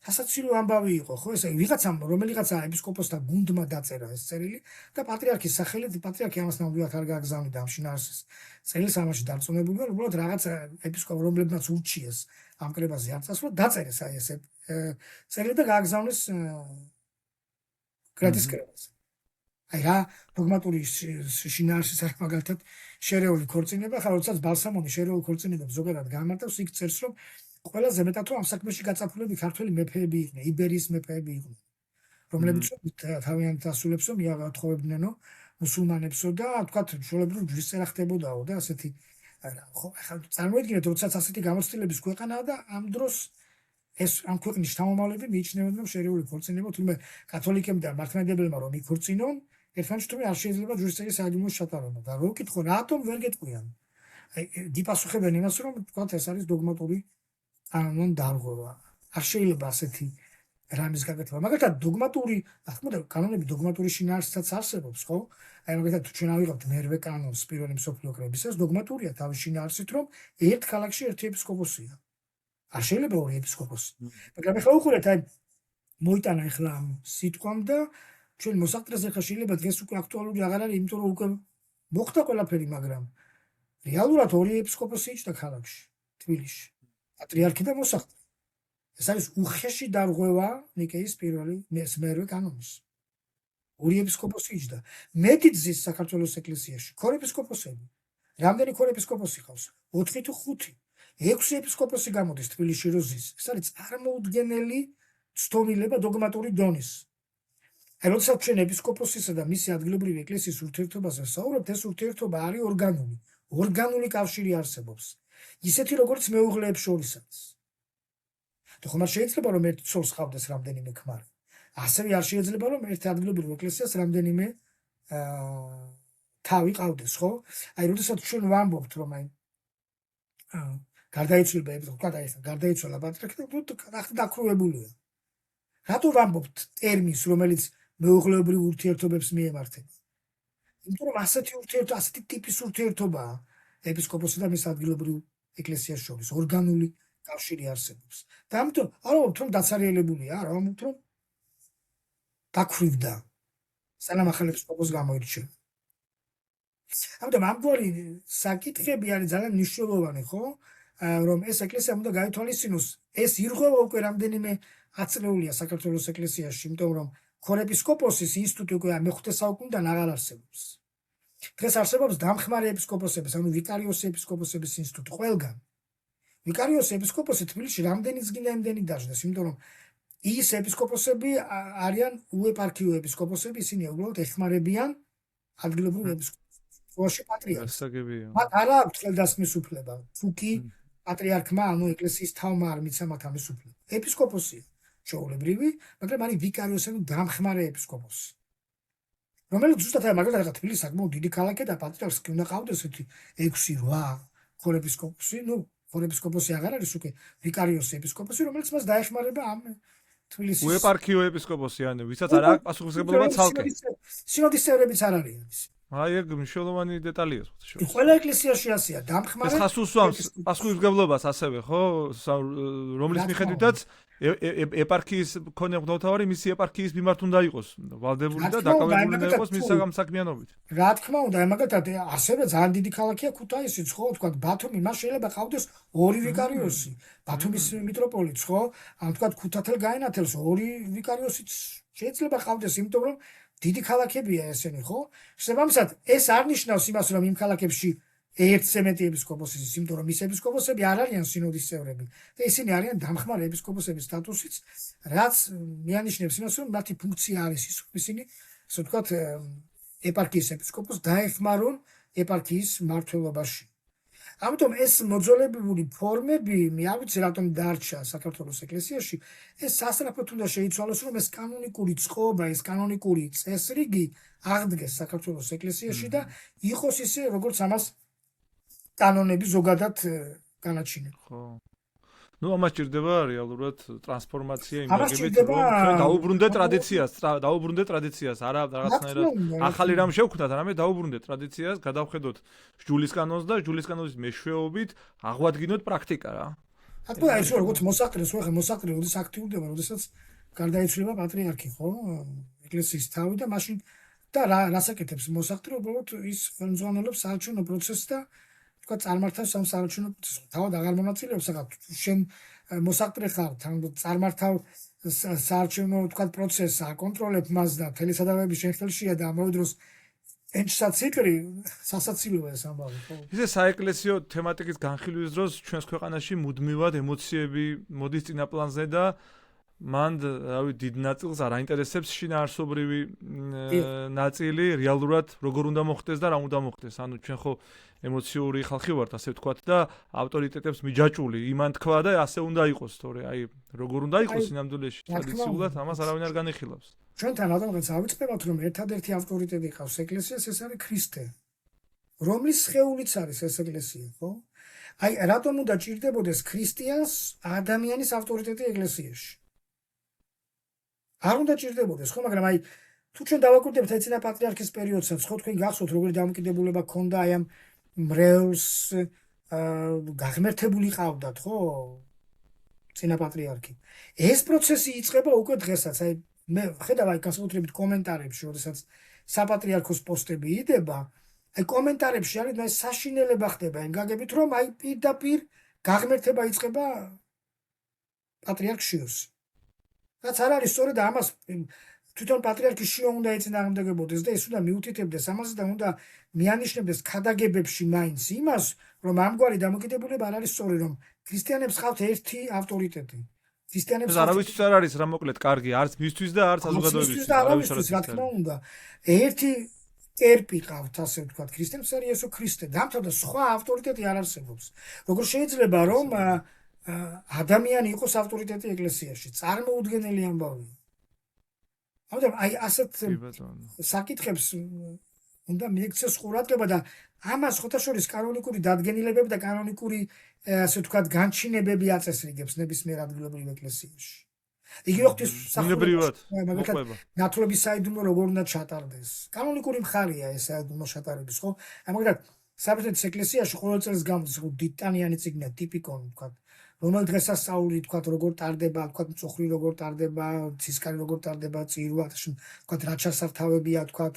სასაცილო ამბავი იყო, ხო, ეს ვიღაცამ რომელიღაცა ეპისკოპოსთა გუნდმა დაწერა ეს წერილი და პატრიარქის სახელით პატრიარქი ამას ნამდვილად არ გააგზავნიდა ამ შინაარსის წერილს ამაში დარწმუნებული ვარ, უბრალოდ რაღაც ეპისკოპ რომლებმაც ურჩიეს ამ კრებაზე არ წასვლა, დაწერეს აი ეს წერილი და გააგზავნეს კრეტის კრებაზე. აი რა დოგმატური შინაარსის არის მაგალითად შერეული ქორწინება, ხა როდესაც ბალსამონი შერეულ ქორწინებებს ზოგადად გამარტავს, იქ წერს რომ ყველაზე მეტად ამ საქმეში გაწაფულები ქართველი მეფეები იყვნენ, იბერიის მეფეები იყვნენ, რომლებიც თავიანთ ასულებსო მიაღწევებდნენო მუსულმანებსო და თქვათ ჩვეულებრივ ჯვრისწერა ხდებოდაო და ასეთი ხო ახლა წარმოიდგინეთ როდესაც ასეთი გამოცდილების ქვეყანაა და ამ დროს ეს ამ ქვეყნის შთამომავლები მიიჩნევენ რომ შერეული ქორწინება თუმცა კათოლიკებმა და მართლმადიდებლებმა რომ იქორწინონ ერთმანეთში არ შეიძლება ჯვრისწერის საიდუმლოს ჩატარება და რო ვკითხო რატომ ვერ გეტყვიან აი დიპასუხებენ იმას რომ თქვათ ეს არის დოგმატური კანონ დარღვევა. არ შეიძლება ასეთი რამის გაკეთება. მაგალითად დოგმატური, რა თქმა უნდა, კანონები დოგმატური შინაარსსაც არსებობს, ხო? აი მაგალითად ჩვენ ავიღებთ მერვე კანონს პირველი მსოფლიო კრებისას, დოგმატურია თავის შინაარსით, რომ ერთ ქალაქში ერთი ეპისკოპოსია. არ შეიძლება ორი ეპისკოპოსი. მაგრამ ახლა უყურეთ, აი მოიტანა ახლა ამ სიტყვამ და ჩვენ მოსაკრეს ახლა შეიძლება დღეს უკვე აქტუალური აღარ არის, იმიტომ რომ უკვე მოხდა ყველაფერი, მაგრამ რეალურად ორი ეპისკოპოსი იჭდა ქალაქში, თბილისში. პატრიარქი და მოსახლე. ეს არის უხეში დარღვევა ნიკეის პირველი მერვე კანონის. ორი ეპისკოპოსი იჭდა. მეტი ძის საქართველოს ეკლესიაში ქორეპისკოპოსები. რამდენი ქორეპისკოპოსი ხავს? 4 თუ 5. 6 ეპისკოპოსი გამოდის თბილისში როზის. ეს არის წარმოუდგენელი ცდომილება დოგმატური დონის. აი როდესაც ჩვენ ეპისკოპოსისა და მისი ადგილობრივი ეკლესიის ურთიერთობაზე საუბრობთ, ეს ურთიერთობა არის ორგანული. ორგანული კავშირი არსებობს. ისეთი როგორც მეუღლეებს შორისაც. თუ ხომ არ შეიძლება რომ ერთ ცოლს ხავდეს რამდენიმე ქმარი. ასევე არ შეიძლება რომ ერთ ადგილობრივ ეკლესიას რამდენიმე თავი ყავდეს, ხო? აი, როდესაც ჩვენ ვამბობთ, რომ აი გარდაიცვალა ეპისკოპოსი, თქვა და გარდაიცვალა პატრიარქი და დაქრუებულია. რატო ვამბობთ ტერმინს, რომელიც მეუღლეობრივ ურთიერთობებს მიემართება? იმიტომ რომ ასეთი ტიპის ურთიერთობაა ეპისკოპოსი და მის ადგილობრივ ეკლესიას შორის ორგანული კავშირი არსებობს. და ამიტომ არ ვამბობთ რომ დაცარიელებულია, არა ვამბობთ რომ დაქრვიდა სანამ ახალ ეპისკოპოსს გამოირჩევა. ამიტომ ამგვარი საკითხები არის ძალიან მნიშვნელოვანი, ხო? რომ ეს ეკლესია უნდა გაითვალისწინოს, ეს ირღვევა უკვე რამდენიმე აწლეულია საქართველოს ეკლესიაში, იმიტომ რომ ქორეპისკოპოსის ინსტიტუტი უკვე მე-5 საუკუნიდან აღარ არსებობს. დღეს არსებობს დამხმარე ეპისკოპოსების, ანუ ვიკარიოსი ეპისკოპოსების ინსტიტუტი ყველგან. ვიკარიოსი ეპისკოპოსი თბილისში რამდენი დაждდეს, იმიტომ რომ ის ეპისკოპოსები არიან უეპარქიო ეპისკოპოსები, ისინი უბრალოდ ეხმარებიან ადგილობრივ ეპისკოპოსს, პატრიარქს. მათ არ აქვს ხელდასხმის უფლება. თუკი პატრიარქმა, ანუ ეკლესიის თავმა არ მიცა მათ ამის უფლება. ეპისკოპოსია ჩვეულებრივი, მაგრამ არის ვიკარიოსი, ანუ დამხმარე ეპისკოპოსი. რომელიც ზუსტად აი მაგალითად თბილისის საკმაოდ დიდი ქალაქია და პატრიარქს კი უნდა ყავდეს 6-8 ქორეპისკოპოსი, ქორეპისკოპოსი აღარ არის უკვე ვიკარიოსი ეპისკოპოსი, რომელიც მას დაეხმარება ამ თბილისის უეპარქიო ეპისკოპოსი, ანუ ვისაც არ აქვს პასუხისმგებლობა ცალკე. სინოდის წევრებიც არ არიან. აი ეგ მნიშვნელოვანი დეტალია ხო? ყველა ეკლესიაში ასია დამხმარე. ეს ხას უსვამს პასუხისმგებლობას ასევე, ხო? რომლის მიხედვითაც ეპარქიის მქონე მღვდელმთავარი მისი ეპარქიის მიმართ უნდა იყოს ვალდებული და დაკავებული უნდა იყოს მის საქმიანობით. რა თქმა უნდა, მაგალითად ასევე ძალიან დიდი ქალაქია ქუთაისიც, ხო? თქვა ბათუმი, მას შეიძლება ყავდეს 2 ვიკარიოსი. ბათუმის მიტროპოლიტს, ხო? ან თქვა ქუთათელ გაენათელს 2 ვიკარიოსიც შეიძლება ყავდეს, იმიტომ რომ დიდი ქალაქებია ესენი, ხო? შესაბამისად, ეს არ ნიშნავს იმას, რომ იმ ქალაქებში ერთზე მეტი ეპისკოპოსი ის, იმიტომ რომ ის ეპისკოპოსები არ არიან სინოდის წევრები და ისინი არიან დამხმარე ეპისკოპოსების სტატუსით, რაც მიანიშნებს იმას, რომ მათი ფუნქცია არის ის, რომ ისინი, ასე ვთქვათ, ეპარქიის ეპისკოპოსს დაეხმარონ ეპარქიის მმართველობაში. ამიტომ ეს მოძველებული ფორმები, მე არ ვიცი რატომ დარჩა საქართველოს ეკლესიაში, ეს სასწრაფოდ უნდა შეიცვალოს, რომ ეს კანონიკური წყობა, ეს კანონიკური წესრიგი აღდგეს საქართველოს ეკლესიაში და იყოს ისე, როგორც ამას კანონები ზოგადად განაჩინება. ხო. ნუ ამას ჭირდება რეალურად ტრანსფორმაცია იმ გაგებით, რომ ჩვენ დაუბრუნდეთ ტრადიციას, არა რაღაცნაირად ახალი რამ შევქმნათ, არამედ დაუბრუნდეთ ტრადიციას, გადავხედოთ ჯულის კანონს და ჯულის კანონის მეშვეობით აღვადგინოთ პრაქტიკა რა. აკუ აი ეს როგორც მოსაყრეს, ხო, ხა მოსაყრე როდის აქტიურდება, როდესაც გარდაიცვლება პატრიარქი, ხო? ეკლესიის თავი და მაშინ და რას აკეთებს მოსაყრე, უბრალოდ ის ხელმძღვანელობს საარჩევნო პროცესს და თქვა წარმართავს ამ საარჩევნო პროცესს. თავად აღარ მონაწილეობს, ახლა შენ მოსაყრე ხარ, თან წარმართავ საარჩევნო თქვა პროცესს, აკონტროლებ მას და მთელი სადავეები შენ ხელშია და ამავე დროს ენჩსაც იკრი, სასაცილოა ეს ამბავი, ხო? ისე საეკლესიო თემატიკის განხილვის დროს ჩვენს ქვეყანაში მუდმივად ემოციები მოდის წინაპლანზე და მან, რავი, დიდ ნაწილს არ აინტერესებს შინაარსობრივი ნაწილი, რეალურად როგორ უნდა მოხდეს და რა უნდა მოხდეს. ანუ ჩვენ ხო ემოციური ხალხი ვართ, ასე ვთქვათ და ავტორიტეტებს მიჯაჭვული იმან თქვა და ასე უნდა იყოს, თორე აი როგორ უნდა იყოს სინამდვილეში ტრადიციულად ამას არავინ არ განიხილავს. ჩვენთან ადამიანებს ავიწყებათ, რომ ერთადერთი ავტორიტეტი ყავს ეკლესიას, ეს არის ქრისტე. რომლის სხეულიც არის ეს ეკლესია, ხო? აი რატომ უნდა ჭირდებოდეს ქრისტიანს ადამიანის ავტორიტეტი ეკლესიაში? არ უნდა ჭირდებოდეს, ხო, მაგრამ აი თუ ჩვენ დავაკვირდებთ ეცინა პატრიარქის პერიოდსაც, ხო, თქვენ გახსოვთ როგორი დამოკიდებულება ჰქონდა აი ამ მრევლს გაღმერთებული ყავდათ, ხო? ეცინა პატრიარქი. ეს პროცესი იწყება უკვე დღესაც, აი მე ხედავ აი განსაკუთრებით კომენტარებში, როდესაც საპატრიარქოს პოსტები იდება, აი კომენტარებში არის და საშინელება ხდება იმ გაგებით, რომ აი პირდაპირ გაღმერთება იწყება პატრიარქ შიოს. რაც არ არის სწორედ ამას თვითონ პატრიარქი შიო უნდა ეწინააღმდეგებოდეს და ის უნდა მიუთითებდეს ამაზე და უნდა მიანიშნებდეს ქადაგებებში მაინც იმას, რომ ამგვარი დამოკიდებულება არ არის სწორი, რომ ქრისტიანებს ყავთ ერთი ავტორიტეტი. ქრისტიანებს არავისთვის არ არის რა მოკლედ კარგი, არც მისთვის და არც საზოგადოებისთვის, არავისთვის რა თქმა უნდა. ერთი კერპი ყავთ, ასე ვთქვათ, ქრისტიანებს არის ესო ქრისტე. დამთავრდა სხვა ავტორიტეტი არ არსებობს. როგორ შეიძლება რომ ადამიანი იყოს ავტორიტეტი ეკლესიაში, წარმოუდგენელი ამბავია. ამიტომ აი ასეთ საკითხებს უნდა მიექცეს ყურადღება და ამას ხოთაშორის კანონიკური დადგენილებები და კანონიკური ასე ვთქვათ განჩინებები აწესრიგებს ნებისმიერ ადგილობრივ ეკლესიაში. იგივე ბუნებრივად მაგალითად მოყვება. ნათლობის საიდუმლო როგორ უნდა ჩატარდეს. კანონიკური მხარეა ეს საიდუმლო ჩატარების, ხო? მაგალითად საბერძნეთის ეკლესიაში ყოველ წელს გამოდის დიდტანიანი წიგნია ტიპიკონ, ვთქვათ, რომელ დღესასწაული, ვთქვათ, როგორ ტარდება, ვთქვათ, მწუხრი როგორ ტარდება, ცისკარი როგორ ტარდება, წირვა, ვთქვათ, რა ჩასართავებია, ვთქვათ,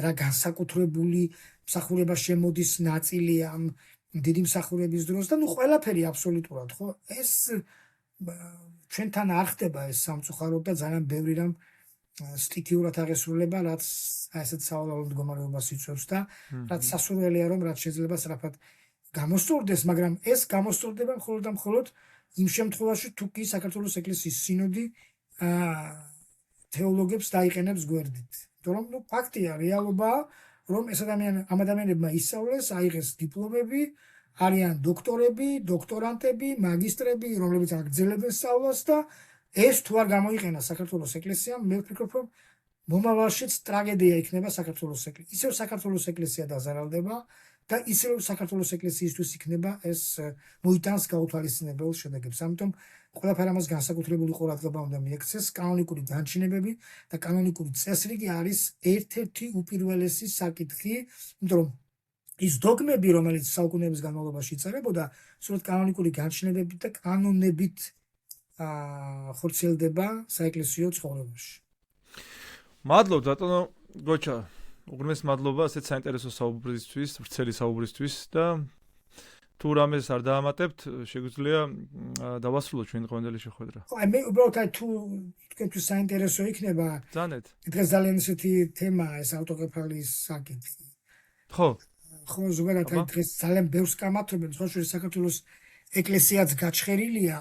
რა განსაკუთრებული მსახურება შემოდის ნაწილი ამ დიდი მსახურების დროს და ნუ ყველაფერი აბსოლუტურად, ხო? ეს ჩვენთან არ ხდება ეს სამწუხაროდ და ძალიან ბევრი რამ სტიქიურად აღესრულება, რაც ასეთ სავალალო მდგომარეობას იწვევს და რაც სასურველია, რომ რაც შეიძლება სწრაფად გამოსწორდეს, მაგრამ ეს გამოსწორდება მხოლოდ და მხოლოდ იმ შემთხვევაში, თუ კი საქართველოს ეკლესიის სინოდი თეოლოგებს დაიყენებს გვერდით. იმიტომ რომ ნუ ფაქტია, რეალობაა, რომ ეს ამ ადამიანებმა ისწავლეს, აიღეს დიპლომები, არიან დოქტორები, დოქტორანტები, მაგისტრები, რომლებიც აგრძელებენ სწავლას და ეს თუ არ გამოიყენა საქართველოს ეკლესიამ, მე ვფიქრობ, რომ მომავალშიც ტრაგედია იქნება საქართველოს ეკლესია. ისევ საქართველოს ეკლესია დაზარალდება და ისევ საქართველოს ეკლესიისთვის იქნება ეს მოიტანს გაუთვალისწინებელ შედეგებს. ამიტომ ყველაფერ ამას განსაკუთრებული ყურადღება უნდა მიექცეს. კანონიკური განჩინებები და კანონიკური წესრიგი არის ერთ-ერთი უპირველესი საკითხი, იმიტომ რომ ის დოგმები, რომელიც საუკუნეების განმავლობაში იწერებოდა, სწორედ კანონიკური განჩინებებით და კანონებით ხორციელდება საეკლესიო ცხოვრებაში. მადლობ ბატონო გოჩა. უღრმეს მადლობა ასეთ საინტერესო საუბრისთვის, ვრცელი საუბრისთვის და თუ რამეს არ დაამატებთ, შეგვიძლია დავასრულოთ ჩვენი დღევანდელი შეხვედრა. ხო, მე უბრალოდ თუ თქვენთვის საინტერესო იქნება, ძანეთ. დღეს ძალიან ესეთი თემაა ეს ავტოკეფალიის საკითხი. ხო. ხო, ზოგადად დღეს ძალიან ბევრს კამათობენ, სხვა შორის საქართველოს ეკლესიაც გაჩხერილია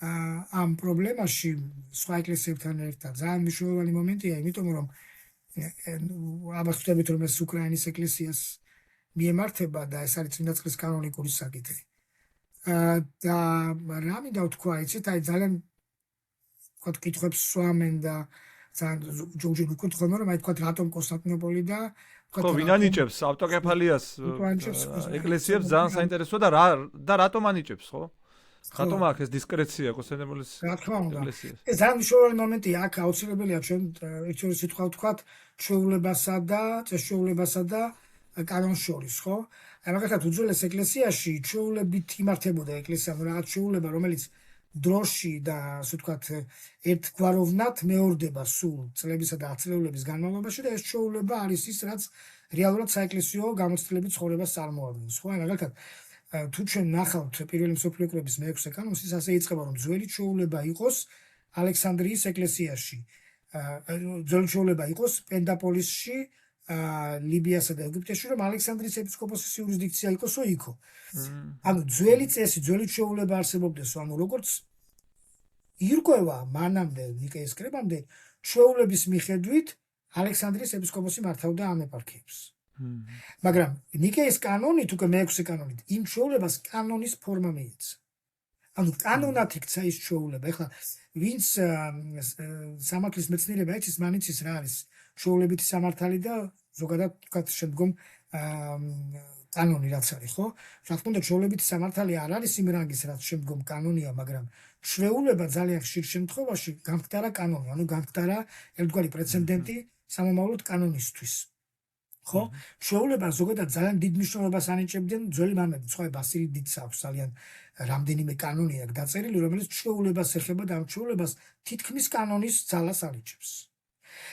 ამ პრობლემაში სხვა ეკლესიებთან ერთად. ძალიან მნიშვნელოვანი მომენტია, იმიტომ რომ ამას ხვდებით, რომ ეს უკრაინის ეკლესიას მიემართება და ეს არის წმინდა წყლის კანონიკური საკითხი. და რა მინდა ვთქვა, იცით, აი ძალიან ვთქვათ, კითხვებს სვამენ და ძალიან ჯოგჯერ ვიკითხავენ, რომ აი ვთქვათ, რატომ კონსტანტინოპოლი და ხო, ვინ ანიჭებს ავტოკეფალიას ეკლესიებს ძალიან საინტერესოა და რატომ ანიჭებს, ხო? რატომ აქვს ეს დისკრეცია კონსტანტინოპოლის ეკლესიას? ეს ძალიან მნიშვნელოვანი მომენტია, აქ აუცილებელია ჩვენ ერთ-ერთი სიტყვა ვთქვათ, ჩვეულებასა და წესჩვეულებასა და კანონს შორის, ხო? აი მაგალითად უძველეს ეკლესიაში ჩვეულებით იმართებოდა ეკლესია, რაღაც ჩვეულება, რომელიც დროში და ასე ვთქვათ, ერთგვაროვნად მეორდება სულ წლებისა და ათწლეულების განმავლობაში და ეს ჩვეულება არის ის, რაც რეალურად საეკლესიო გამოცდილებით ცხოვრებას წარმოადგენს, ხო? აი მაგალითად თუ ჩვენ ნახავთ პირველი მსოფლიო კრების მე-6 კანონს, ის ასე იწყება, რომ ძველი ჩვეულება იყოს ალექსანდრიის ეკლესიაში. ძველი ჩვეულება იყოს პენტაპოლისში, ლიბიასა და ეგვიპტეში, რომ ალექსანდრიის ეპისკოპოსის იურისდიქცია იყოსო იქო. ანუ ძველი წესი, ძველი ჩვეულება არსებობდესო, ანუ როგორც ირკვევა მანამდე ნიკეის კრებამდე, ჩვეულების მიხედვით ალექსანდრიის ეპისკოპოსი მართავდა ამ ეპარქიებს. მაგრამ ნიკეის კანონით, უკვე მე-6 კანონით, იმ ჩვეულებას კანონის ფორმა მიეცა. ანუ კანონად იქცა ის ჩვეულება. ეხლა ვინც სამართლის მეცნიერება იცის, მან იცის რა არის ჩვეულებითი სამართალი და ზოგადად ვთქვათ შემდგომ კანონი რაც არის, ხო? რა თქმა უნდა, ჩვეულებითი სამართალი არ არის იმ რანგის, რაც შემდგომ კანონია, მაგრამ ჩვეულება ძალიან ხშირ შემთხვევაში გამხდარა კანონი, ანუ გამხდარა ერთგვარი პრეცედენტი სამომავლოდ კანონისთვის. ხო? ჩვეულება ზოგადად ძალიან დიდ მნიშვნელობას ანიჭებდნენ ძველი მამები, სხვა ბასილი დიდს აქვს ძალიან რამდენიმე კანონი აქვს დაწერილი, რომელიც ჩვეულებას ეხება და ამ ჩვეულებას თითქმის კანონის ძალას ანიჭებს.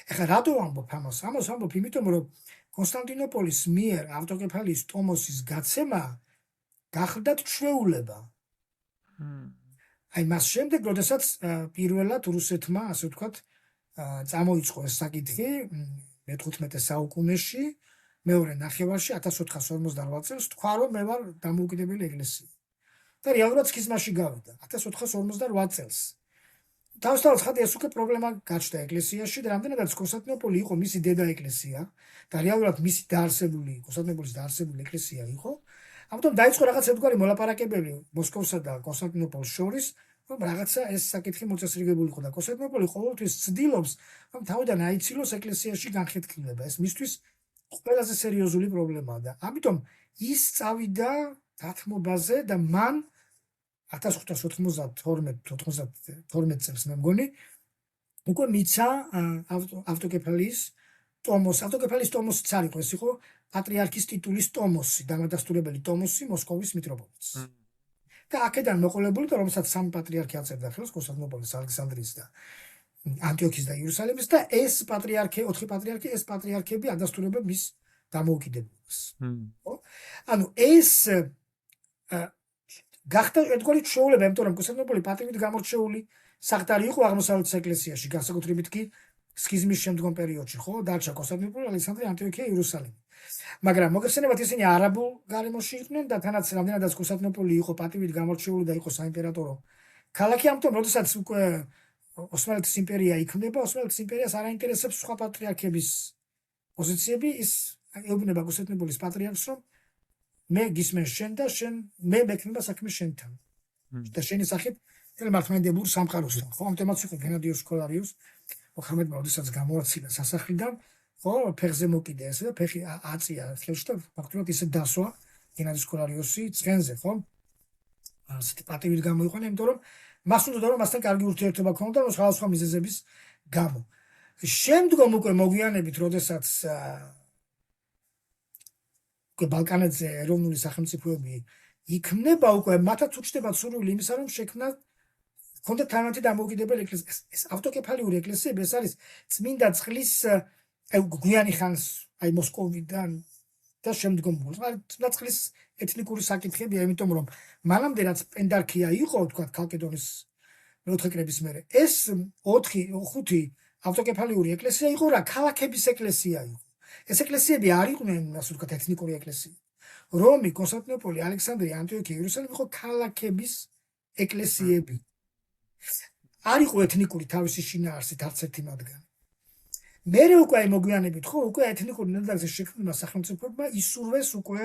ეხლა რატო ვამბობ ამას? ამას ვამბობ იმიტომ, რომ კონსტანტინოპოლის მიერ ავტოკეფალიის ტომოსის გაცემა გახლდათ ჩვეულება. აი მას შემდეგ, როდესაც პირველად რუსეთმა, ასე ვთქვათ, წამოიწყო ეს საკითხი მე-15 საუკუნეში, მეორე ნახევარში 1458 წელს თქვა, რომ მე ვარ დამოუკიდებელი ეკლესია. და რეალურად სქიზმაში გავიდა 1458 წელს. თავისთავად ხადი ეს უკვე პრობლემა გაჩნდა ეკლესიაში და რამდენადაც კონსტანტინოპოლი იყო მისი დედა ეკლესია და რეალურად მისი დაარსებული, კონსტანტინოპოლის დაარსებული ეკლესია იყო. ამიტომ დაიწყო რაღაც ერთგვარი მოლაპარაკებები მოსკოვსა და კონსტანტინოპოლს შორის, რომ რაღაცა ეს საკითხი მოწესრიგებული იყო და კონსტანტინოპოლი ყოველთვის ცდილობს, რომ თავიდან აიცილოს ეკლესიაში განხეთქილება. ეს მისთვის ყველაზე სერიოზული პრობლემაა და ამიტომ ის წავიდა დათმობაზე და მან 1592 წელს მე მგონი უკვე მიცა ავტოკეფალიის ტომოსიც არ იყო, ეს იყო პატრიარქის ტიტულის ტომოსი, დამადასტურებელი ტომოსი მოსკოვის მიტროპოლიტს. და აქედან მოყოლებული და რომელსაც სამი პატრიარქი აწერდა ხელს, კონსტანტინოპოლის, ალექსანდრიის და ანტიოქიის და იერუსალიმის და ეს პატრიარქები ადასტურებენ მის დამოუკიდებლობას. ხო? ანუ ეს გახდა ერთგვარი ჩვეულება, იმიტომ რომ კონსტანტინოპოლი პატივით გამორჩეული საყდარი იყო აღმოსავლეთის ეკლესიაში, განსაკუთრებით კი სქიზმის შემდგომ პერიოდში, ხო? დარჩა კონსტანტინოპოლი, ალექსანდრია, ანტიოქია, იერუსალიმი. მაგრამ მოგეხსენებათ ისინი არაბულ გარემოში იყვნენ და თანაც რამდენადაც კონსტანტინოპოლი იყო პატივით გამორჩეული და იყო საიმპერატორო ქალაქი, ამიტომ როდესაც უკვე ოსმალეთის იმპერია იქმნება, ოსმალეთის იმპერიას არ აინტერესებს სხვა პატრიარქების პოზიციები, ის ეუბნება კონსტანტინოპოლის პატრიარქს, რომ მე გისმენ შენ და მე მექნება საქმე შენთან. და შენი სახით მართლმადიდებულ სამყაროსთან, ხო? ამ თემაც იყო გენადიოს სკოლარიუს, მოხამედმა როდესაც გამოაცხადა სასახლიდან, ხო, ფეხზე მოკიდა ესე და ფეხი აწია ხელში და ფაქტობრივად ისე დასვა გენადიოს სკოლარიუსი ცხენზე, ხო? ასეთი პატივით გამოიყვანა, იმიტომ რომ მას უნდა რომ მასთან კარგი ურთიერთობა ქონოდა სხვადასხვა მიზეზების გამო. შემდგომ უკვე მოგვიანებით, როდესაც ბალკანეთზე ეროვნული სახელმწიფოები იქმნება, უკვე მათაც უჩნდებათ სურვილი იმისა, რომ შექმნათ ქონდათ თანამედროვე დამოუკიდებელი ეკლესია. ეს ავტოკეფალიური ეკლესიები, ეს არის წმინდა წყლის გვიანი ხანს, აი მოსკოვიდან და შემდგომ წმინდა წყლის ეთნიკური საკითხებია, იმიტომ რომ მანამდე რაც პენდარქია იყო, თქვა ქალკედონის მეოთხე კრების მერე, ეს 4-5 ავტოკეფალიური ეკლესია იყო რა, ქალაქების ეკლესია იყო. ეს ეკლესიები არ იყვნენ, ასე ვთქვათ, ეთნიკური ეკლესია. რომი, კონსტანტინოპოლი, ალექსანდრია, ანტიოქია, იერუსალიმი იყო ქალაქების ეკლესიები. არ იყო ეთნიკური თავისი შინაარსით არც ერთი მათგანი. მერე უკვე მოგვიანებით, ხო, უკვე ეთნიკური ნიადაგზე შექმნილმა სახელმწიფოებმა ისურვეს უკვე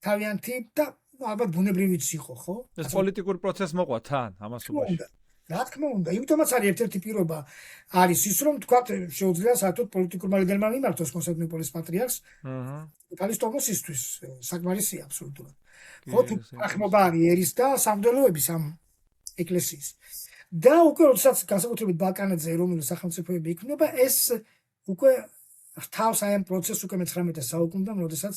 თავიანთი და ალბათ ბუნებრივიც იყო, ხო? ეს პოლიტიკური პროცესი მოყვა თან ამასობაში. რა თქმა უნდა, იმიტომაც არის ერთ-ერთი პირობა არის ის, რომ თქვა შეუძლია საერთოდ პოლიტიკურმა ლიდერმა მიმართოს კონსტანტინოპოლის პატრიარქს. კეფალის ტომოსისთვის საკმარისია აბსოლუტურად. ხო, თუ ახმობა არის ერის და სამდელოების ამ ეკლესიის. და უკვე როდესაც განსაკუთრებით ბალკანეთზე ეროვნული სახელმწიფოები იქმნება, ეს უკვე რთავს აი ამ პროცესს უკვე მე-19 საუკუნიდან, როდესაც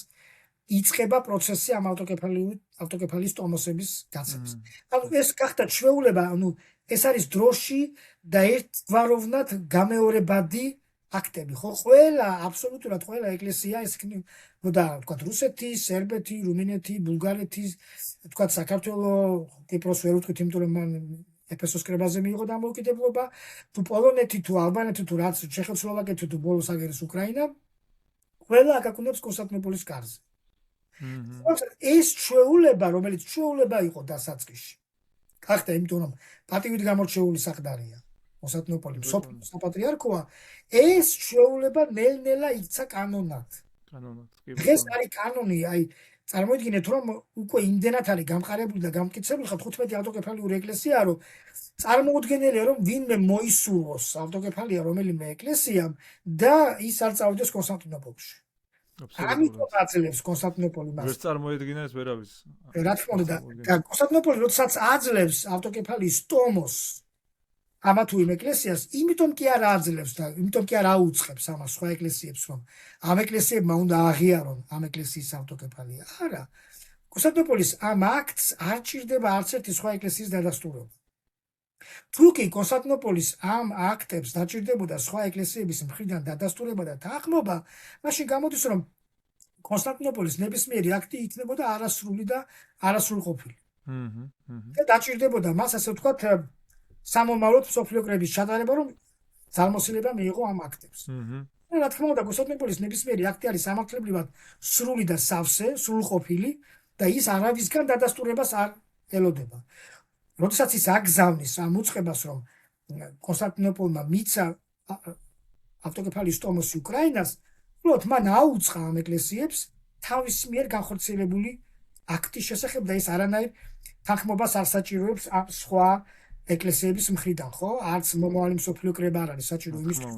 იწყება პროცესი ამ ავტოკეფალიის ტომოსების გაცემის. ანუ ეს გახდა ჩვეულება, ანუ ეს არის დროში და ერთგვაროვნად გამეორებადი აქტები, ხო? ყველა, აბსოლუტურად ყველა ეკლესია ეს იქნებოდა, თქვა რუსეთი, სერბეთი, რუმინეთი, ბულგარეთი, თქვა საქართველოს, კიპროს ვერ ვთქვით, იმიტომ რომ მან ეფესოს კრებაზე მიიღო დამოუკიდებლობა, თუ პოლონეთი, თუ ალბანეთი, თუ რაც ჩეხოსლოვაკეთი, თუ ბოლოს აგერის უკრაინა, ყველა აკაკუნებს კონსტანტინოპოლის კარზე. ეს ჩვეულება, რომელიც ჩვეულება იყო დასაწყისში. გახდა, იმიტომ რომ პატივით გამორჩეული საყდარია კონსტანტინოპოლი, სოფლის საპატრიარქოა, ეს ჩვეულება ნელ-ნელა იქცა კანონად. დღეს არის კანონი, აი წარმოიდგინეთ, რომ უკვე იმდენად არის გამყარებული და გამტკიცებული, ხა 15 ავტოკეფალიური ეკლესიაა, რომ წარმოუდგენელია, რომ ვინმე მოისურვოს ავტოკეფალია რომელიმე ეკლესიამ და ის არ წავიდეს კონსტანტინოპოლში. ამიტომ აძლევს კონსტანტინოპოლი მას. ვერ წარმოედგინა ეს ვერავის. რა თქმა უნდა, კონსტანტინოპოლი როდესაც აძლევს ავტოკეფალიის ტომოს ამა თუ იმ ეკლესიას, იმიტომ კი არ აძლევს და იმიტომ კი არ აუწყებს ამას სხვა ეკლესიებს, რომ ამ ეკლესიებმა უნდა აღიარონ ამ ეკლესიის ავტოკეფალია. არა. კონსტანტინოპოლის ამ აქტს არ ჭირდება არც ერთი სხვა ეკლესიის დადასტურება. თუ კი კონსტანტინოპოლის ამ აქტებს დაჭირდებოდა სხვა ეკლესიების მხრიდან დადასტურება და თანხმობა, მაშინ გამოდის, რომ კონსტანტინოპოლის ნებისმიერი აქტი იქნებოდა არასრული და არასრულყოფილი. და დაჭირდებოდა მას, ასე ვთქვათ, სამომავლოდ მსოფლიო კრების ჩატარება, რომ ძალმოსილება მიიღო ამ აქტებს. რა თქმა უნდა, კონსტანტინოპოლის ნებისმიერი აქტი არის სამართლებრივად სრული და სავსე, სრულყოფილი და ის არავისგან დადასტურებას არ ელოდება. როდესაც ის აგზავნის ამ უწყებას, რომ კონსტანტინოპოლმა მიცა ავტოკეფალიის ტომოსი უკრაინას, უბრალოდ მან აუწყა ამ ეკლესიებს თავის მიერ განხორციელებული აქტის შესახებ და ის არანაირ თანხმობას არ საჭიროებს ამ სხვა ეკლესიების მხრიდან, ხო? არც მომავალი მსოფლიო კრება არ არის საჭირო იმისთვის.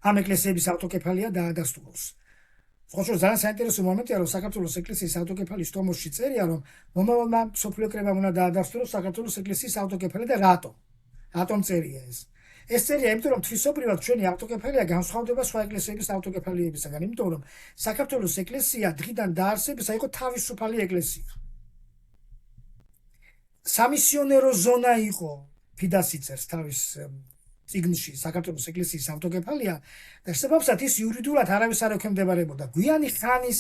ამ ეკლესიების ავტოკეფალია დაადასტუროს. ხოჭო ძალიან საინტერესო მომენტია რომ საქართველოს ეკლესიის ავტოკეფალიის თომოსში წერია რომ მომავალმა სოფლიო კრებამ უნდა დაადასტუროს საქართველოს ეკლესიის ავტოკეფალი და რატომ წერია ეს ეს წერია იმიტომ რომ თვისობრივად ჩვენი ავტოკეფალია განსხვავდება სხვა ეკლესიების ავტოკეფალიებისგან იმიტომ რომ საქართველოს ეკლესია დღიდან დაარსებისა იყო თავისუფალი ეკლესია სამისიონერო ზონა იყო ფიდასიცერს თავის ციგნში საქართველოს ეკლესიის ავტოკეფალია და შესაბამისად ის იურიდიულად არავის არ ექვემდებარებოდა გვიანი ხანის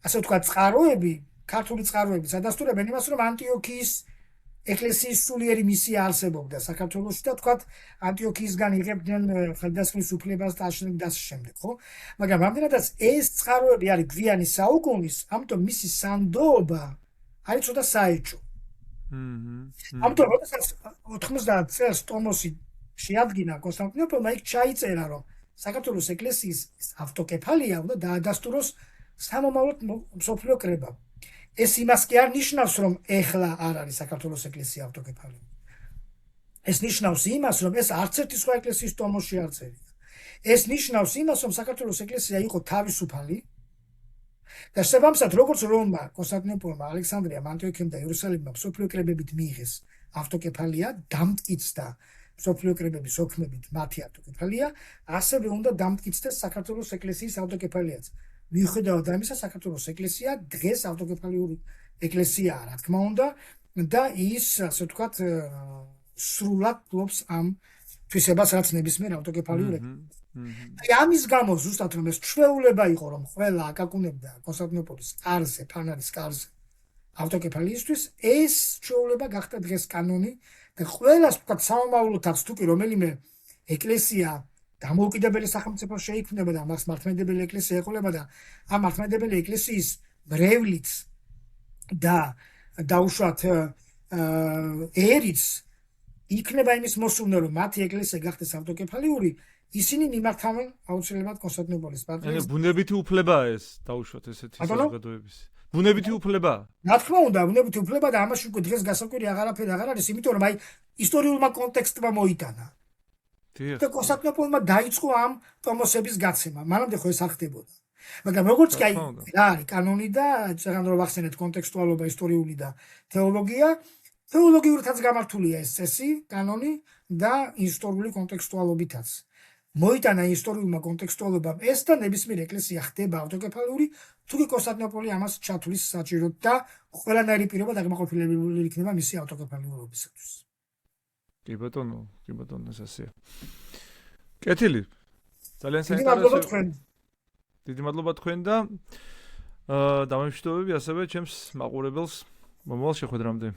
ასე ვთქვათ წყაროები ქართული წყაროები სადასტურებენ იმას რომ ანტიოქიის ეკლესიის სულიერი მისია არსებობდა საქართველოში და თქვათ ანტიოქიისგან იღებდნენ ხელდასხმის უფლებას და ასე შემდეგ ხო მაგრამ რამდენადაც ეს წყაროები არის გვიანი საუკუნის ამიტომ მისი სანდოობა არის ცოტა საეჭვო ამიტომ როდესაც 90 წელს ტომოსი შეადგინა კონსტანტინოპოლმა იქ ჩაიწერა რომ საქართველოს ეკლესიის ავტოკეფალია უნდა დაადასტუროს სამომავლოდ მსოფლიო კრებამ ეს იმას კი არ ნიშნავს რომ ეხლა არ არის საქართველოს ეკლესია ავტოკეფალი ეს ნიშნავს იმას რომ ეს არც ერთი სხვა ეკლესიის ტომოსში არ წერია ეს ნიშნავს იმას რომ საქართველოს ეკლესია იყო თავისუფალი და შესაბამისად როგორც რომმა კონსტანტინოპოლმა ალექსანდრიამ ანტიოქიამ და იერუსალიმმა მსოფლიო კრებებით მიიღეს ავტოკეფალია დამტკიცდა მსოფლიო კრებების ოქმებით მათი ავტოკეფალია ასევე უნდა დამტკიცდეს საქართველოს ეკლესიის ავტოკეფალიაც მიუხედავად ამისა საქართველოს ეკლესია დღეს ავტოკეფალიური ეკლესიაა რა თქმა უნდა და ის ასე ვთქვათ სრულად ფლობს ამ თვისებას რაც ნებისმიერ ავტოკეფალიური აი ამის გამო ზუსტად რომ ეს ჩვეულება იყო რომ ყველა აკაკუნებდა კონსტანტინოპოლის კარზე ფანარის კარზე ავტოკეფალიისთვის ეს ჩვეულება გახდა დღეს კანონი და ყველას ვთქვათ სამომავლოდაც თუ კი რომელიმე ეკლესია დამოუკიდებელი სახელმწიფო შეიქმნება და მას მართლმადიდებელი ეკლესია ეყოლება და ამ მართლმადიდებელი ეკლესიის მრევლიც და დაუშვათ ერიც იქნება იმის მოსულნე რომ მათი ეკლესია გახდეს ავტოკეფალიური ისინი მიმართავენ აუცილებლად კონსტანტინოპოლის პატრიარქს ბუნებითი უფლებაა ეს დაუშვათ ესეთი საზოგადოების ბუნებითი უფლებაა რა თქმა უნდა ბუნებითი უფლება და ამაში უკვე დღეს გასაკვირი აღარაფერი აღარ არის იმიტომ რომ აი ისტორიულმა კონტექსტმა მოიტანა და კონსტანტინოპოლმა დაიწყო ამ ტომოსების გაცემა მანამდე ხო ეს არ ხდებოდა მაგრამ როგორც კი აი რა არის კანონი და წეგან რომ ახსენეთ კონტექსტუალობა ისტორიული და თეოლოგია თეოლოგიურითაც გამართულია ეს წესი კანონი და ისტორიული კონტექსტუალობითაც მოიტანა ისტორიულმა კონტექსტუალობამ ეს და ნებისმიერ ეკლესია ხდება ავტოკეფალიური თუ კი კონსტანტინოპოლი ამას ჩათვლის საჭიროდ და ყველანაირი პირობა დაგმაყოფილებელი იქნება მისი ავტოკეფალურობისათვის კი ბატონო ეს ასეა კეთილი ძალიან საინტერესო დიდი მადლობა თქვენ და დამემშვიდობები ასევე ჩემს მაყურებელს მომავალ შეხვედრამდე